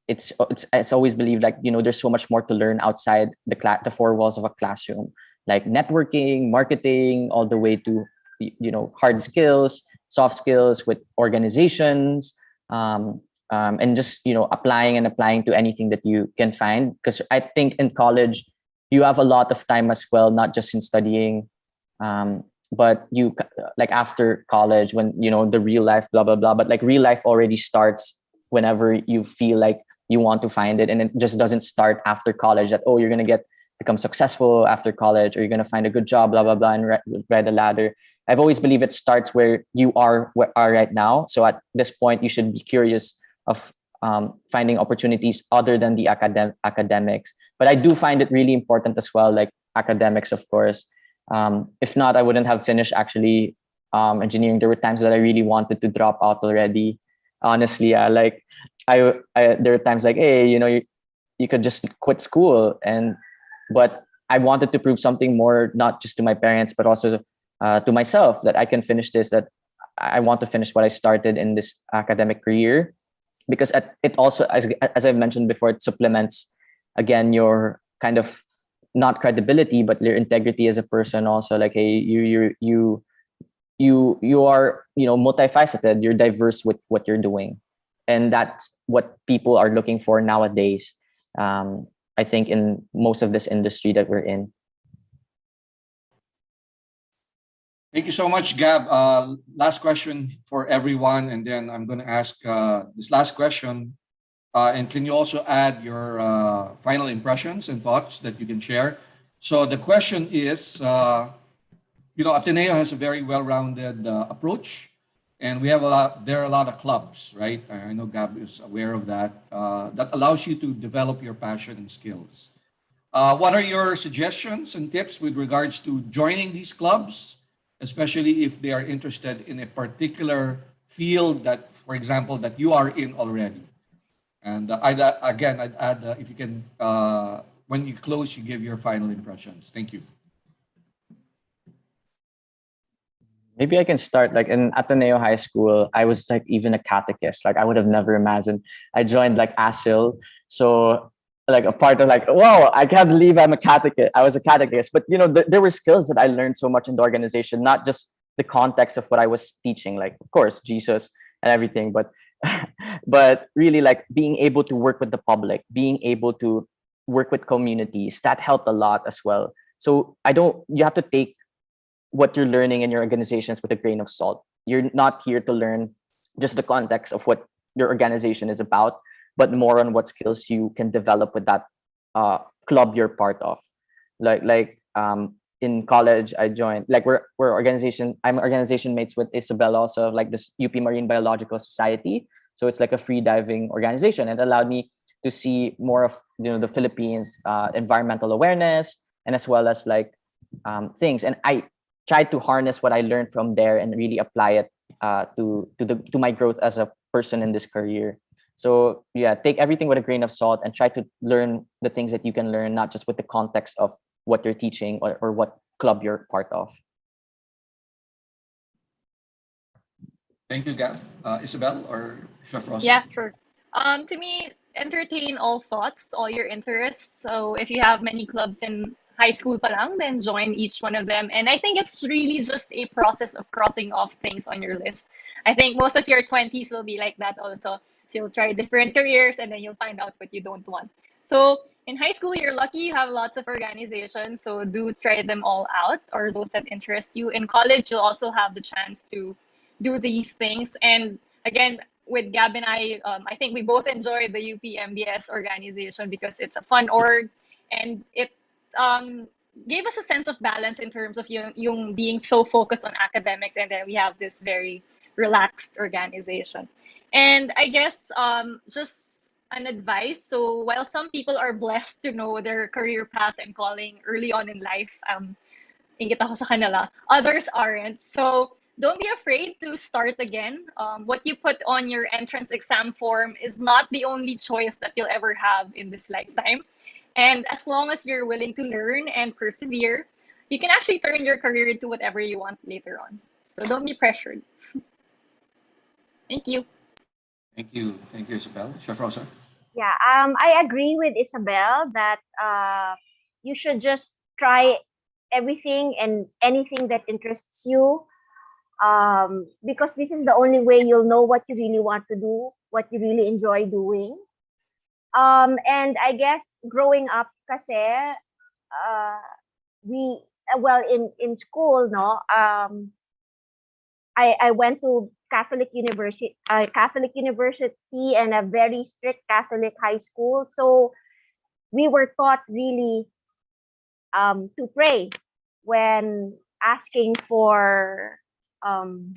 It's always believed like there's so much more to learn outside the four walls of a classroom, like networking, marketing, all the way to hard skills, soft skills with organizations, and just applying to anything that you can find. Because I think in college you have a lot of time as well, not just in studying, but you like after college when the real life blah blah blah. But like real life already starts whenever you feel like you want to find it, and it just doesn't start after college. That you're gonna become successful after college, or you're gonna find a good job, blah blah blah, and ride the ladder. I've always believed it starts where you are right now. So at this point, you should be curious of finding opportunities other than the academics. But I do find it really important as well, like academics, of course. If not, I wouldn't have finished actually engineering. There were times that I really wanted to drop out already. Honestly, there are times like, hey, you could just quit school, but I wanted to prove something more, not just to my parents, but also to myself, that I can finish this, that I want to finish what I started in this academic career. Because it also, as I've mentioned before, it supplements, again, your kind of not credibility, but your integrity as a person also. Like, hey, you are, multifaceted, you're diverse with what you're doing. And that's what people are looking for nowadays. I think in most of this industry that we're in. Thank you so much, Gab. Last question for everyone, and then I'm going to ask this last question. And can you also add your final impressions and thoughts that you can share? So the question is, Ateneo has a very well-rounded approach, and there are a lot of clubs, right? I know Gab is aware of that. That allows you to develop your passion and skills. What are your suggestions and tips with regards to joining these clubs, especially if they are interested in a particular field that, for example, that you are in already? And I'd add, if you can, when you close, you give your final impressions. Thank you. Maybe I can start like in Ateneo High School. I was like even a catechist. Like I would have never imagined. I joined like ASIL. So like a part of like, wow, I can't believe I'm a catechist. I was a catechist. But there were skills that I learned so much in the organization, not just the context of what I was teaching, like of course Jesus and everything, but but really like being able to work with the public, being able to work with communities, that helped a lot as well. So you have to take what you're learning in your organizations with a grain of salt. You're not here to learn just the context of what your organization is about, but more on what skills you can develop with that club you're part of. In college, I joined, like I'm organization mates with Isabel also, like this UP Marine Biological Society. So it's like a free diving organization. It allowed me to see more of the Philippines environmental awareness, and as well as like things. And I try to harness what I learned from there and really apply it to my growth as a person in this career. So yeah, take everything with a grain of salt and try to learn the things that you can learn, not just with the context of what you're teaching or what club you're part of. Thank you, Gab. Isabel or Chef Rosa? Yeah, sure. To me, entertain all thoughts, all your interests. So if you have many clubs in high school pa lang, then join each one of them. And I think it's really just a process of crossing off things on your list. I think most of your 20s will be like that also. So you'll try different careers and then you'll find out what you don't want. So in high school, you're lucky you have lots of organizations. So do try them all out or those that interest you. In college, you'll also have the chance to do these things. And again, with Gab and I think we both enjoy the UP MBS organization because it's a fun org and it gave us a sense of balance in terms of yung being so focused on academics, and then we have this very relaxed organization. And I guess just an advice. So while some people are blessed to know their career path and calling early on in life, ingit ako sa kanila, others aren't. So don't be afraid to start again. What you put on your entrance exam form is not the only choice that you'll ever have in this lifetime. And as long as you're willing to learn and persevere, you can actually turn your career into whatever you want later on. So don't be pressured. Thank you. Thank you. Thank you, Isabel. Chef Rosa? Yeah, I agree with Isabel that you should just try everything and anything that interests you, because this is the only way you'll know what you really want to do, what you really enjoy doing. And I guess growing up kasi, in school, no, I went to Catholic University and a very strict Catholic high school. So we were taught really to pray when asking for, when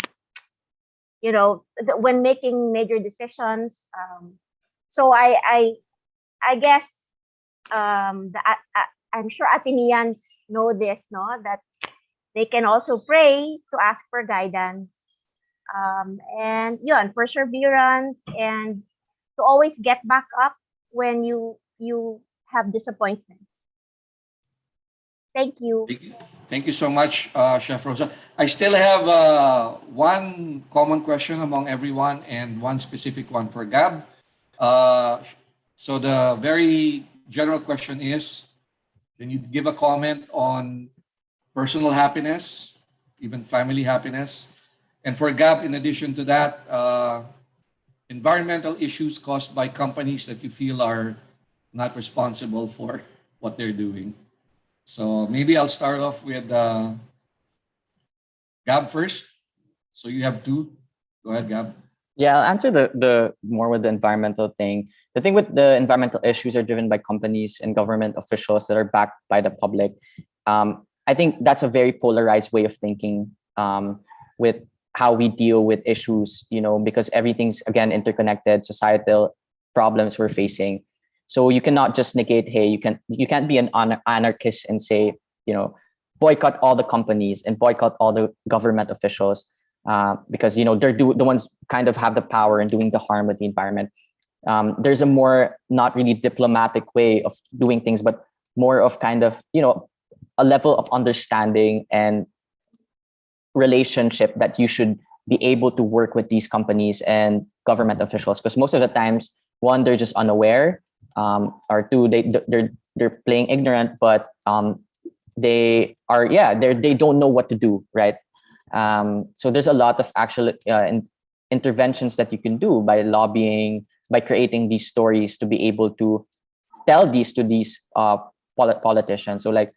making major decisions. So I guess I'm sure Athenians know this, no, that they can also pray to ask for guidance, and perseverance, and to always get back up when you have disappointment. Thank you. Thank you so much, Chef Rosa. I still have one common question among everyone and one specific one for Gab. So the very general question is, can you give a comment on personal happiness, even family happiness? And for Gab, in addition to that, environmental issues caused by companies that you feel are not responsible for what they're doing. So maybe I'll start off with Gab first. So you have two. Go ahead, Gab. Yeah, I'll answer the more with the environmental thing. The thing with the environmental issues are driven by companies and government officials that are backed by the public. I think that's a very polarized way of thinking with how we deal with issues, because everything's, again, interconnected, societal problems we're facing. So you cannot just negate, hey, you can't be an anarchist and say, boycott all the companies and boycott all the government officials, because they're the ones kind of have the power in doing the harm with the environment. There's a more not really diplomatic way of doing things, but more of kind of a level of understanding and relationship that you should be able to work with these companies and government officials, because most of the times, one, they're just unaware, or two, they're playing ignorant, but they don't know what to do, right? So there's a lot of actual interventions that you can do by lobbying, by creating these stories to be able to tell these to these politicians. So like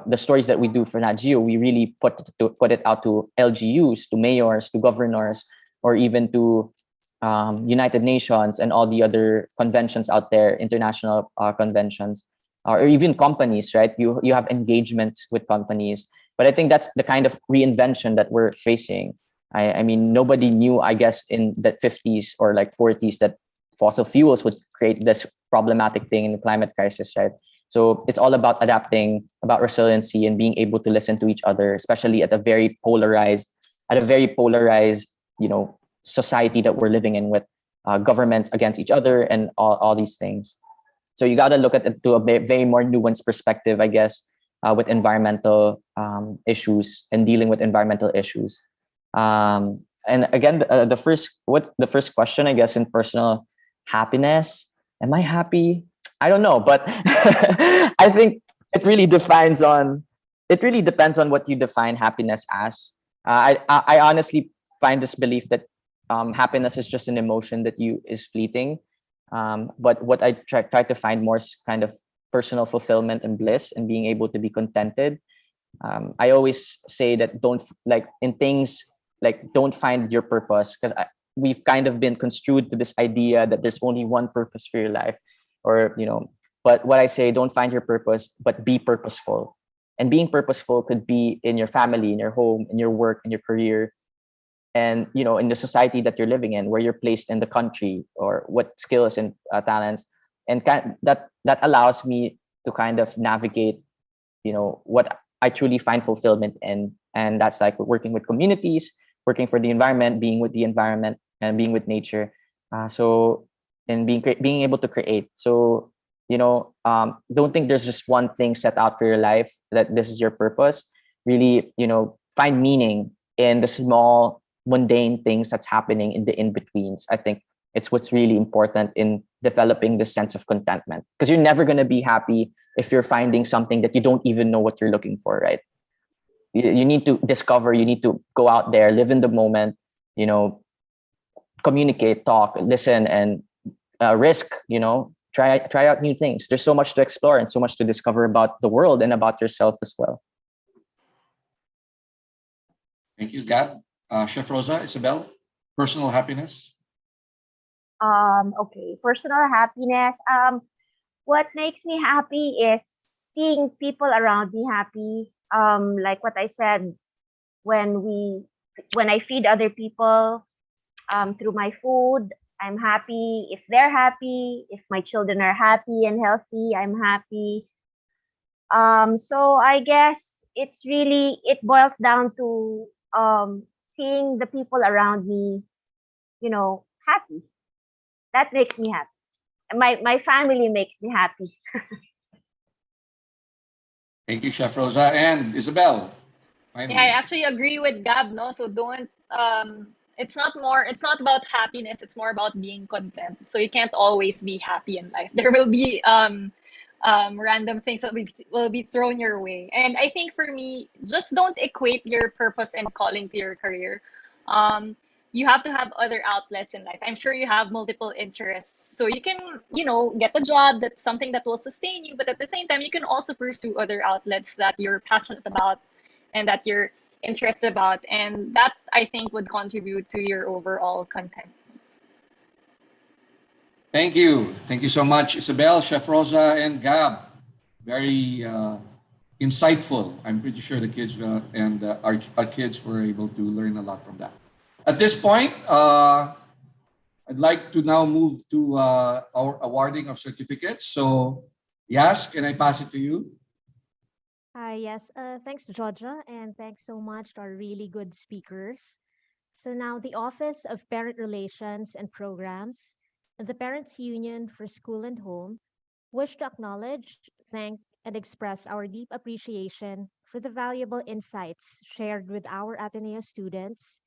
the stories that we do for Nat Geo, we really put it out to LGUs, to mayors, to governors, or even to United Nations and all the other conventions out there, international conventions, or even companies, right? You have engagements with companies. But I think that's the kind of reinvention that we're facing. I mean, nobody knew, I guess, in the 50s or like 40s that fossil fuels would create this problematic thing in the climate crisis, right? So it's all about adapting, about resiliency, and being able to listen to each other, especially at a very polarized, society that we're living in, with governments against each other and all these things. So you got to look at it to a very more nuanced perspective, I guess, with environmental issues and dealing with environmental issues. And again, the first question, I guess, in personal happiness, am I happy? I don't know, but I think it really depends on what you define happiness as. I honestly find this belief that happiness is just an emotion that is fleeting. But what I try to find more is kind of personal fulfillment and bliss and being able to be contented. I always say that don't find your purpose, because we've kind of been construed to this idea that there's only one purpose for your life, but what I say, don't find your purpose, but be purposeful. And being purposeful could be in your family, in your home, in your work, in your career, and in the society that you're living in, where you're placed in the country, or what skills and talents, and that allows me to kind of navigate what I truly find fulfillment in. And that's like working with communities, working for the environment, being with the environment, and being with nature. And being able to create. So don't think there's just one thing set out for your life, that this is your purpose. Really, find meaning in the small mundane things that's happening in the in-betweens. I think it's what's really important in developing this sense of contentment, because you're never going to be happy if you're finding something that you don't even know what you're looking for, right? You need to discover, you need to go out there, live in the moment, communicate, talk, listen, and risk, try out new things. There's so much to explore and so much to discover about the world and about yourself as well. Thank you, Gab. Chef Rosa, Isabel, personal happiness. Okay, personal happiness. What makes me happy is seeing people around me happy. Like what I said, when I feed other people through my food, I'm happy. If they're happy, if my children are happy and healthy, I'm happy. So I guess it boils down to seeing the people around me, happy. That makes me happy. My family makes me happy. Thank you, Chef Rosa. And Isabel, finally. Yeah, I actually agree with Gab, no? So don't it's not about happiness, it's more about being content. So you can't always be happy in life. There will be random things that will be thrown your way. And I think for me, just don't equate your purpose and calling to your career. You have to have other outlets in life. I'm sure you have multiple interests. So you can, get a job that's something that will sustain you, but at the same time, you can also pursue other outlets that you're passionate about and that you're interested about. And that, I think, would contribute to your overall content. Thank you. Thank you so much, Isabel, Chef Rosa, and Gab. Very insightful. I'm pretty sure the kids and our kids were able to learn a lot from that. At this point, I'd like to now move to our awarding of certificates. So, Yas, can I pass it to you? Yes, thanks, Georgia, and thanks so much to our really good speakers. So now the Office of Parent Relations and Programs and the Parents Union for School and Home wish to acknowledge, thank, and express our deep appreciation for the valuable insights shared with our Ateneo students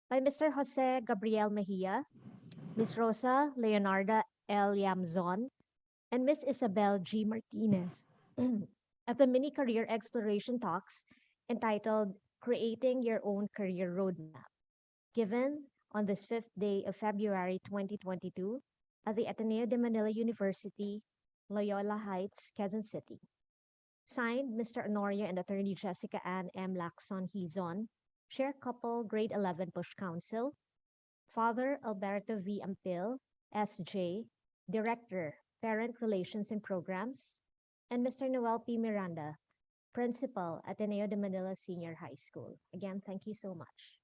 by Mr. Jose Gabriel Mejia, Ms. Rosa Leonarda L. Yamzon, and Ms. Isabel G. Martinez at the mini career exploration talks entitled Creating Your Own Career Roadmap, given on this 5th day of February 2022 at the Ateneo de Manila University, Loyola Heights, Quezon City. Signed, Mr. Honorio and Attorney Jessica Ann M. Lacson Hizon, Chair Couple Grade 11 Push Council, Father Alberto V. Ampil, S.J., Director, Parent Relations and Programs, and Mr. Noel P. Miranda, Principal, Ateneo de Manila Senior High School. Again, thank you so much.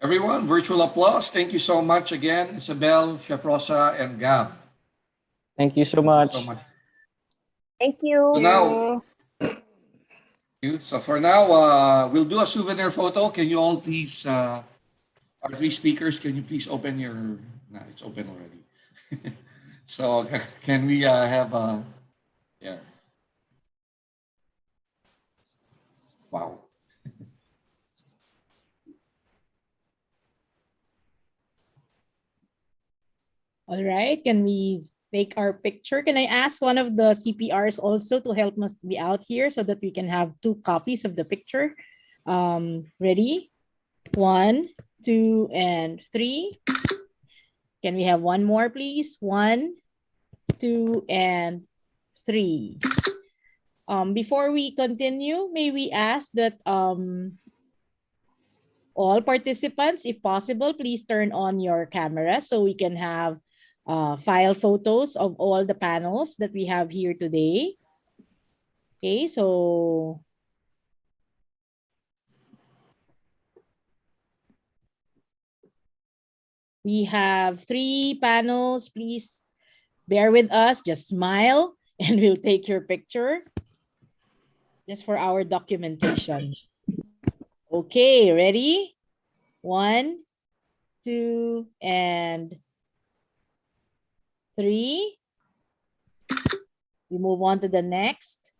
Everyone, virtual applause. Thank you so much again, Isabel, Chef Rosa, and Gab. Thank you so Thank you so much. much. Thank you. So now, so for now, we'll do a souvenir photo. Can you all please, our three speakers, can you please open your, no, it's open already. So can we have, yeah, wow. All right, can we take our picture? Can I ask one of the CPRs also to help us be out here so that we can have 2 copies of the picture? Ready? 1, 2, and 3. Can we have one more, please? 1, 2, and 3. Before we continue, may we ask that all participants, if possible, please turn on your camera so we can have file photos of all the panels that we have here today. Okay, so we have 3 panels. Please bear with us, just smile and we'll take your picture just for our documentation. Okay, ready? 1, 2, and 3. We move on to the next.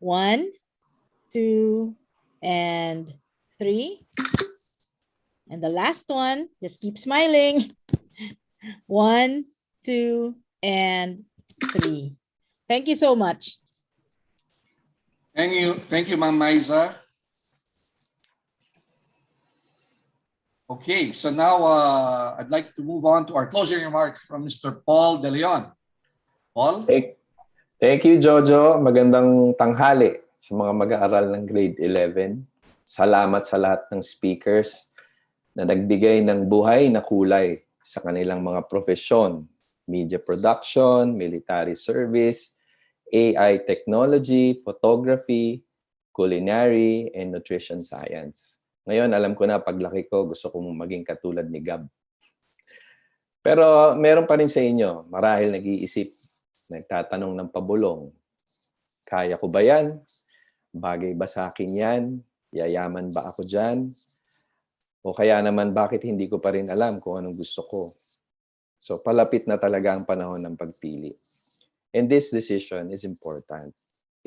1, 2, and 3. And the last one, just keep smiling. 1, 2, and 3. Thank you so much. Thank you, Ma'am Maisa. Okay, so now I'd like to move on to our closing remarks from Mr. Paul De Leon. Paul? Thank you, Jojo. Magandang tanghali sa mga mag-aaral ng grade 11. Salamat sa lahat ng speakers na nagbigay ng buhay na kulay sa kanilang mga profesyon. Media production, military service, AI technology, photography, culinary, and nutrition science. Ngayon, alam ko na paglaki ko, gusto kong maging katulad ni Gab. Pero meron pa rin sa inyo, marahil nag-iisip, nagtatanong ng pabulong, kaya ko ba yan? Bagay ba sa akin yan? Yayaman ba ako dyan? O kaya naman, bakit hindi ko pa rin alam kung anong gusto ko? So palapit na talaga ang panahon ng pagpili. And this decision is important.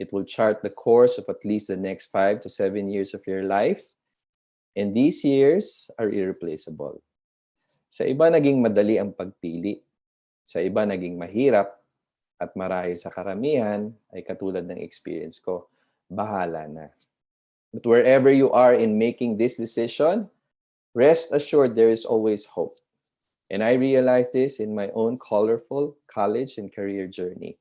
It will chart the course of at least the next 5 to 7 years of your life. And these years are irreplaceable. Sa iba naging madali ang pagpili. Sa iba naging mahirap. At marahil sa karamihan ay katulad ng experience ko, bahala na. But wherever you are in making this decision, rest assured there is always hope. And I realized this in my own colorful college and career journey.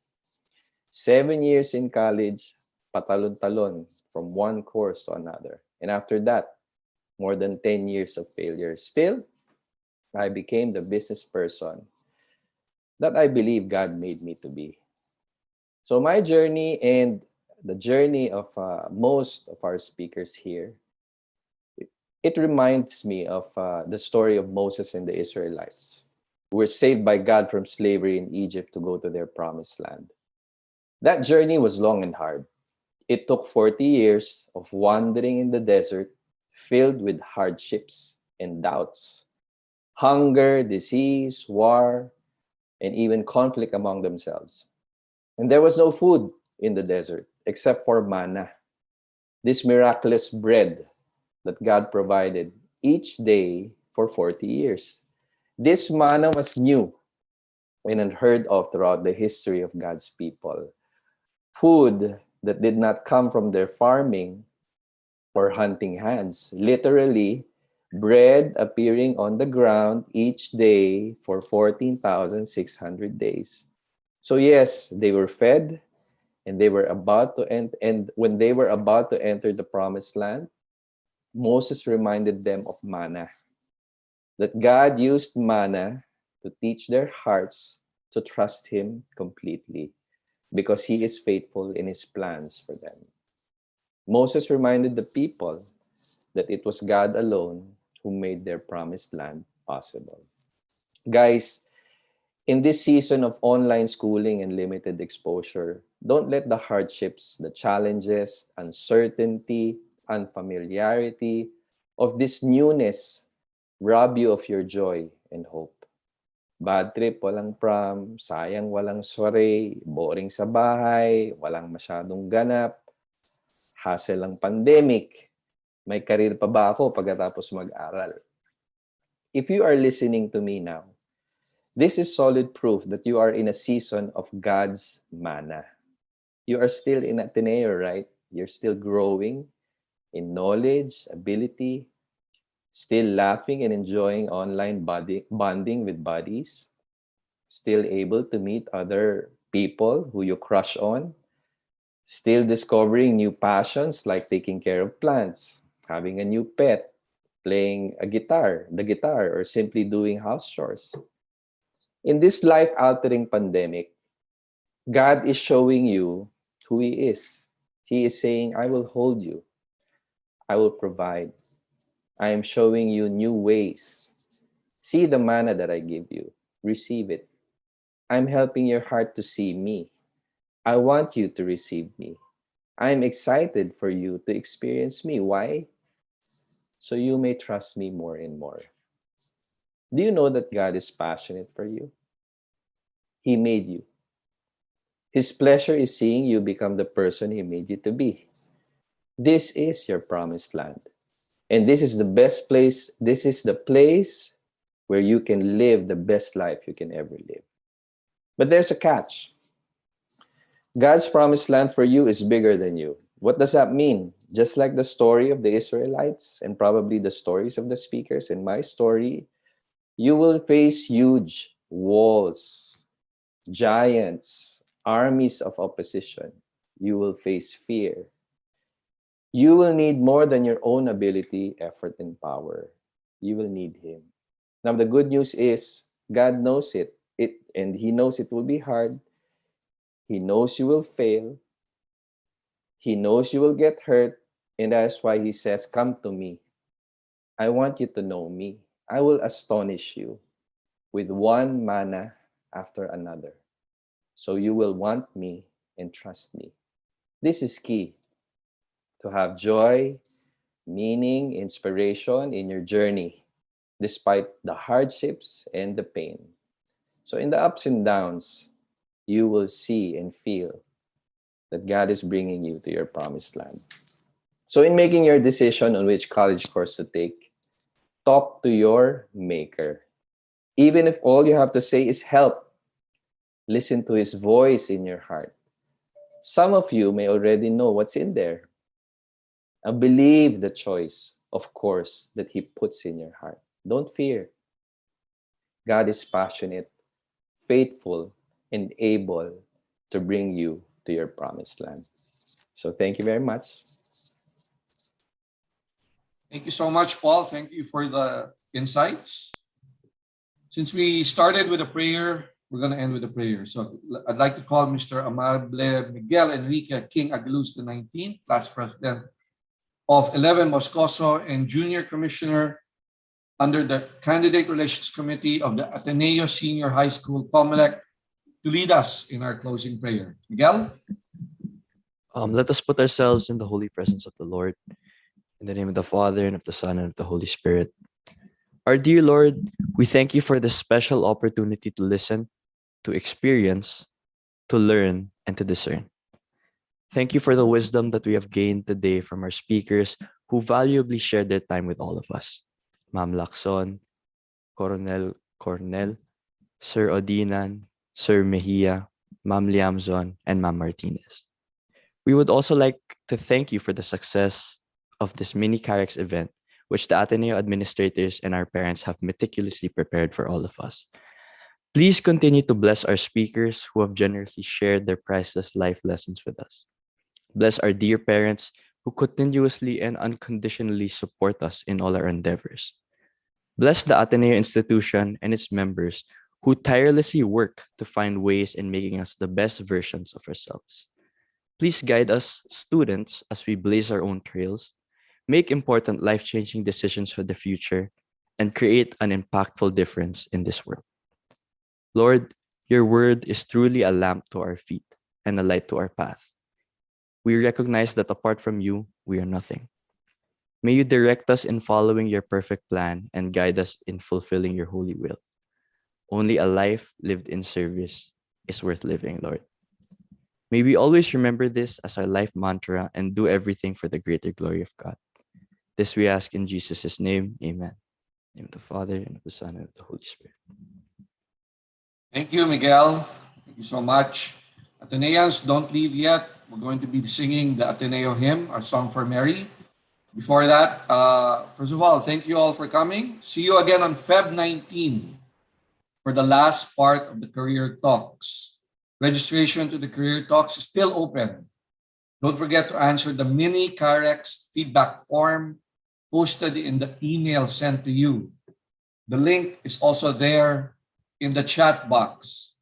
7 years in college, patalon-talon from one course to another. And after that, more than 10 years of failure. Still, I became the business person that I believe God made me to be. So my journey and the journey of most of our speakers here, it reminds me of the story of Moses and the Israelites, who were saved by God from slavery in Egypt to go to their promised land. That journey was long and hard. It took 40 years of wandering in the desert, filled with hardships and doubts, hunger, disease, war, and even conflict among themselves. And there was no food in the desert except for manna, this miraculous bread that God provided each day for 40 years. This manna was new and unheard of throughout the history of God's people. Food that did not come from their farming or hunting hands. Literally, bread appearing on the ground each day for 14,600 days. So yes, they were fed, and they were about to and when they were about to enter the promised land, Moses reminded them of manna. That God used manna to teach their hearts to trust him completely because he is faithful in his plans for them. Moses reminded the people that it was God alone who made their promised land possible. Guys, In this season of online schooling and limited exposure, don't let the hardships, the challenges, uncertainty, unfamiliarity of this newness rob you of your joy and hope. Bad trip, walang prom, sayang walang soiree, boring sa bahay, walang masyadong ganap, hassle ang pandemic, may career pa ba ako pagkatapos mag-aral? If you are listening to me now, this is solid proof that you are in a season of God's manna. You are still in Ateneo, right? You're still growing in knowledge, ability, still laughing and enjoying online bonding with buddies, still able to meet other people who you crush on, still discovering new passions like taking care of plants, having a new pet, playing the guitar, or simply doing house chores. In this life-altering pandemic, God is showing you who He is. He is saying, I will hold you. I will provide. I am showing you new ways. See the manna that I give you. Receive it. I'm helping your heart to see me. I want you to receive me. I'm excited for you to experience me. Why? So you may trust me more and more. Do you know that God is passionate for you? He made you. His pleasure is seeing you become the person He made you to be. This is your promised land. And this is the best place. This is the place where you can live the best life you can ever live. But there's a catch. God's promised land for you is bigger than you. What does that mean? Just like the story of the Israelites and probably the stories of the speakers in my story, you will face huge walls, giants, armies of opposition. You will face fear. You will need more than your own ability, effort, and power. You will need Him. Now, the good news is God knows it, and He knows it will be hard. He knows you will fail. He knows you will get hurt, and that's why He says, come to me. I want you to know me. I will astonish you with one manna after another. So you will want me and trust me. This is key. To have joy, meaning, inspiration in your journey, despite the hardships and the pain. So in the ups and downs, you will see and feel that God is bringing you to your promised land. So in making your decision on which college course to take, talk to your maker. Even if all you have to say is help, listen to His voice in your heart. Some of you may already know what's in there. Believe the choice, of course, that He puts in your heart. Don't fear. God is passionate, faithful, and able to bring you to your promised land. So thank you very much. Thank you so much, Paul. Thank you for the insights. Since we started with a prayer, we're going to end with a prayer. So I'd like to call Mr. Amable Miguel Enrique King Aguiluz XIX, class president of 11 Moscoso and junior commissioner under the Candidate Relations Committee of the Ateneo Senior High School, COMELEC, to lead us in our closing prayer. Miguel? Let us put ourselves in the holy presence of the Lord. In the name of the Father, and of the Son, and of the Holy Spirit. Our dear Lord, we thank you for this special opportunity to listen, to experience, to learn, and to discern. Thank you for the wisdom that we have gained today from our speakers who valuably shared their time with all of us. Ma'am Lacson, Coronel Cornel, Sir Odinan, Sir Mejia, Ma'am Liamzon, and Ma'am Martinez. We would also like to thank you for the success of this mini CAREX event, which the Ateneo administrators and our parents have meticulously prepared for all of us. Please continue to bless our speakers who have generously shared their priceless life lessons with us. Bless our dear parents who continuously and unconditionally support us in all our endeavors. Bless the Ateneo institution and its members who tirelessly work to find ways in making us the best versions of ourselves. Please guide us, students, as we blaze our own trails, make important life-changing decisions for the future, and create an impactful difference in this world. Lord, your word is truly a lamp to our feet and a light to our path. We recognize that apart from you, we are nothing. May you direct us in following your perfect plan and guide us in fulfilling your holy will. Only a life lived in service is worth living, Lord. May we always remember this as our life mantra and do everything for the greater glory of God. This we ask in Jesus' name. Amen. In the name of the Father, and of the Son, and of the Holy Spirit. Thank you, Miguel. Thank you so much. Ateneans, don't leave yet. We're going to be singing the Ateneo hymn, our song for Mary. Before that, first of all, thank you all for coming. See you again on Feb 19 for the last part of the Career Talks. Registration to the Career Talks is still open. Don't forget to answer the mini CAREX feedback form posted in the email sent to you. The link is also there in the chat box.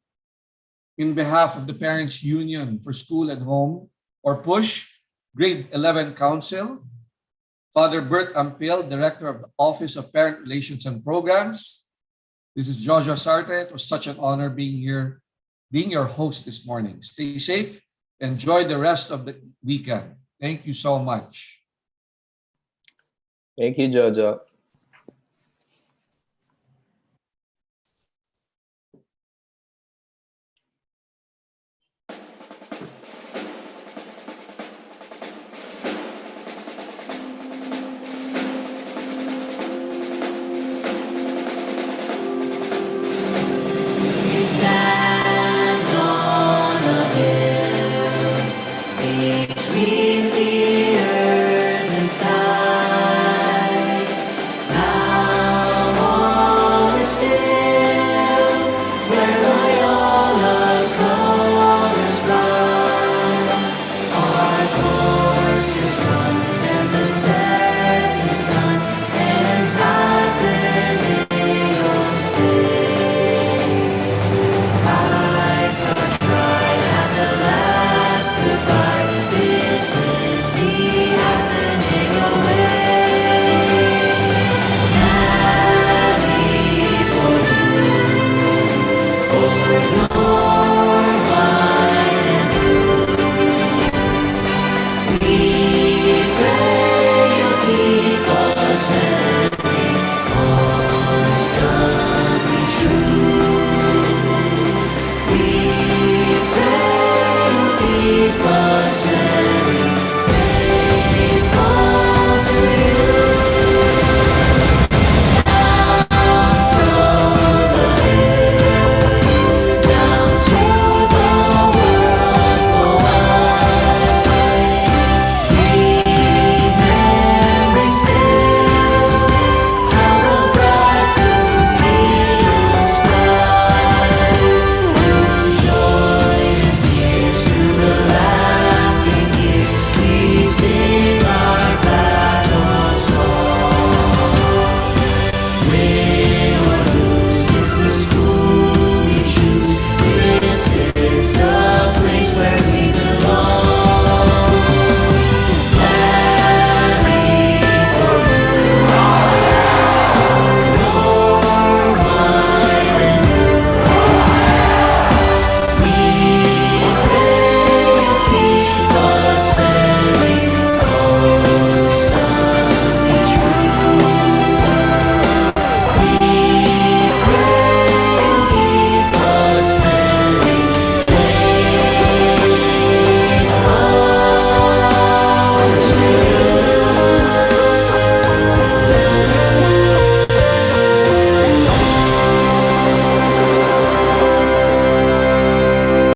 In behalf of the Parents Union for School and Home, or PUSH, Grade 11 Council, Father Bert Ampil, Director of the Office of Parent Relations and Programs. This is Jojo Sarte. It was such an honor being here, being your host this morning. Stay safe. Enjoy the rest of the weekend. Thank you so much. Thank you, Jojo.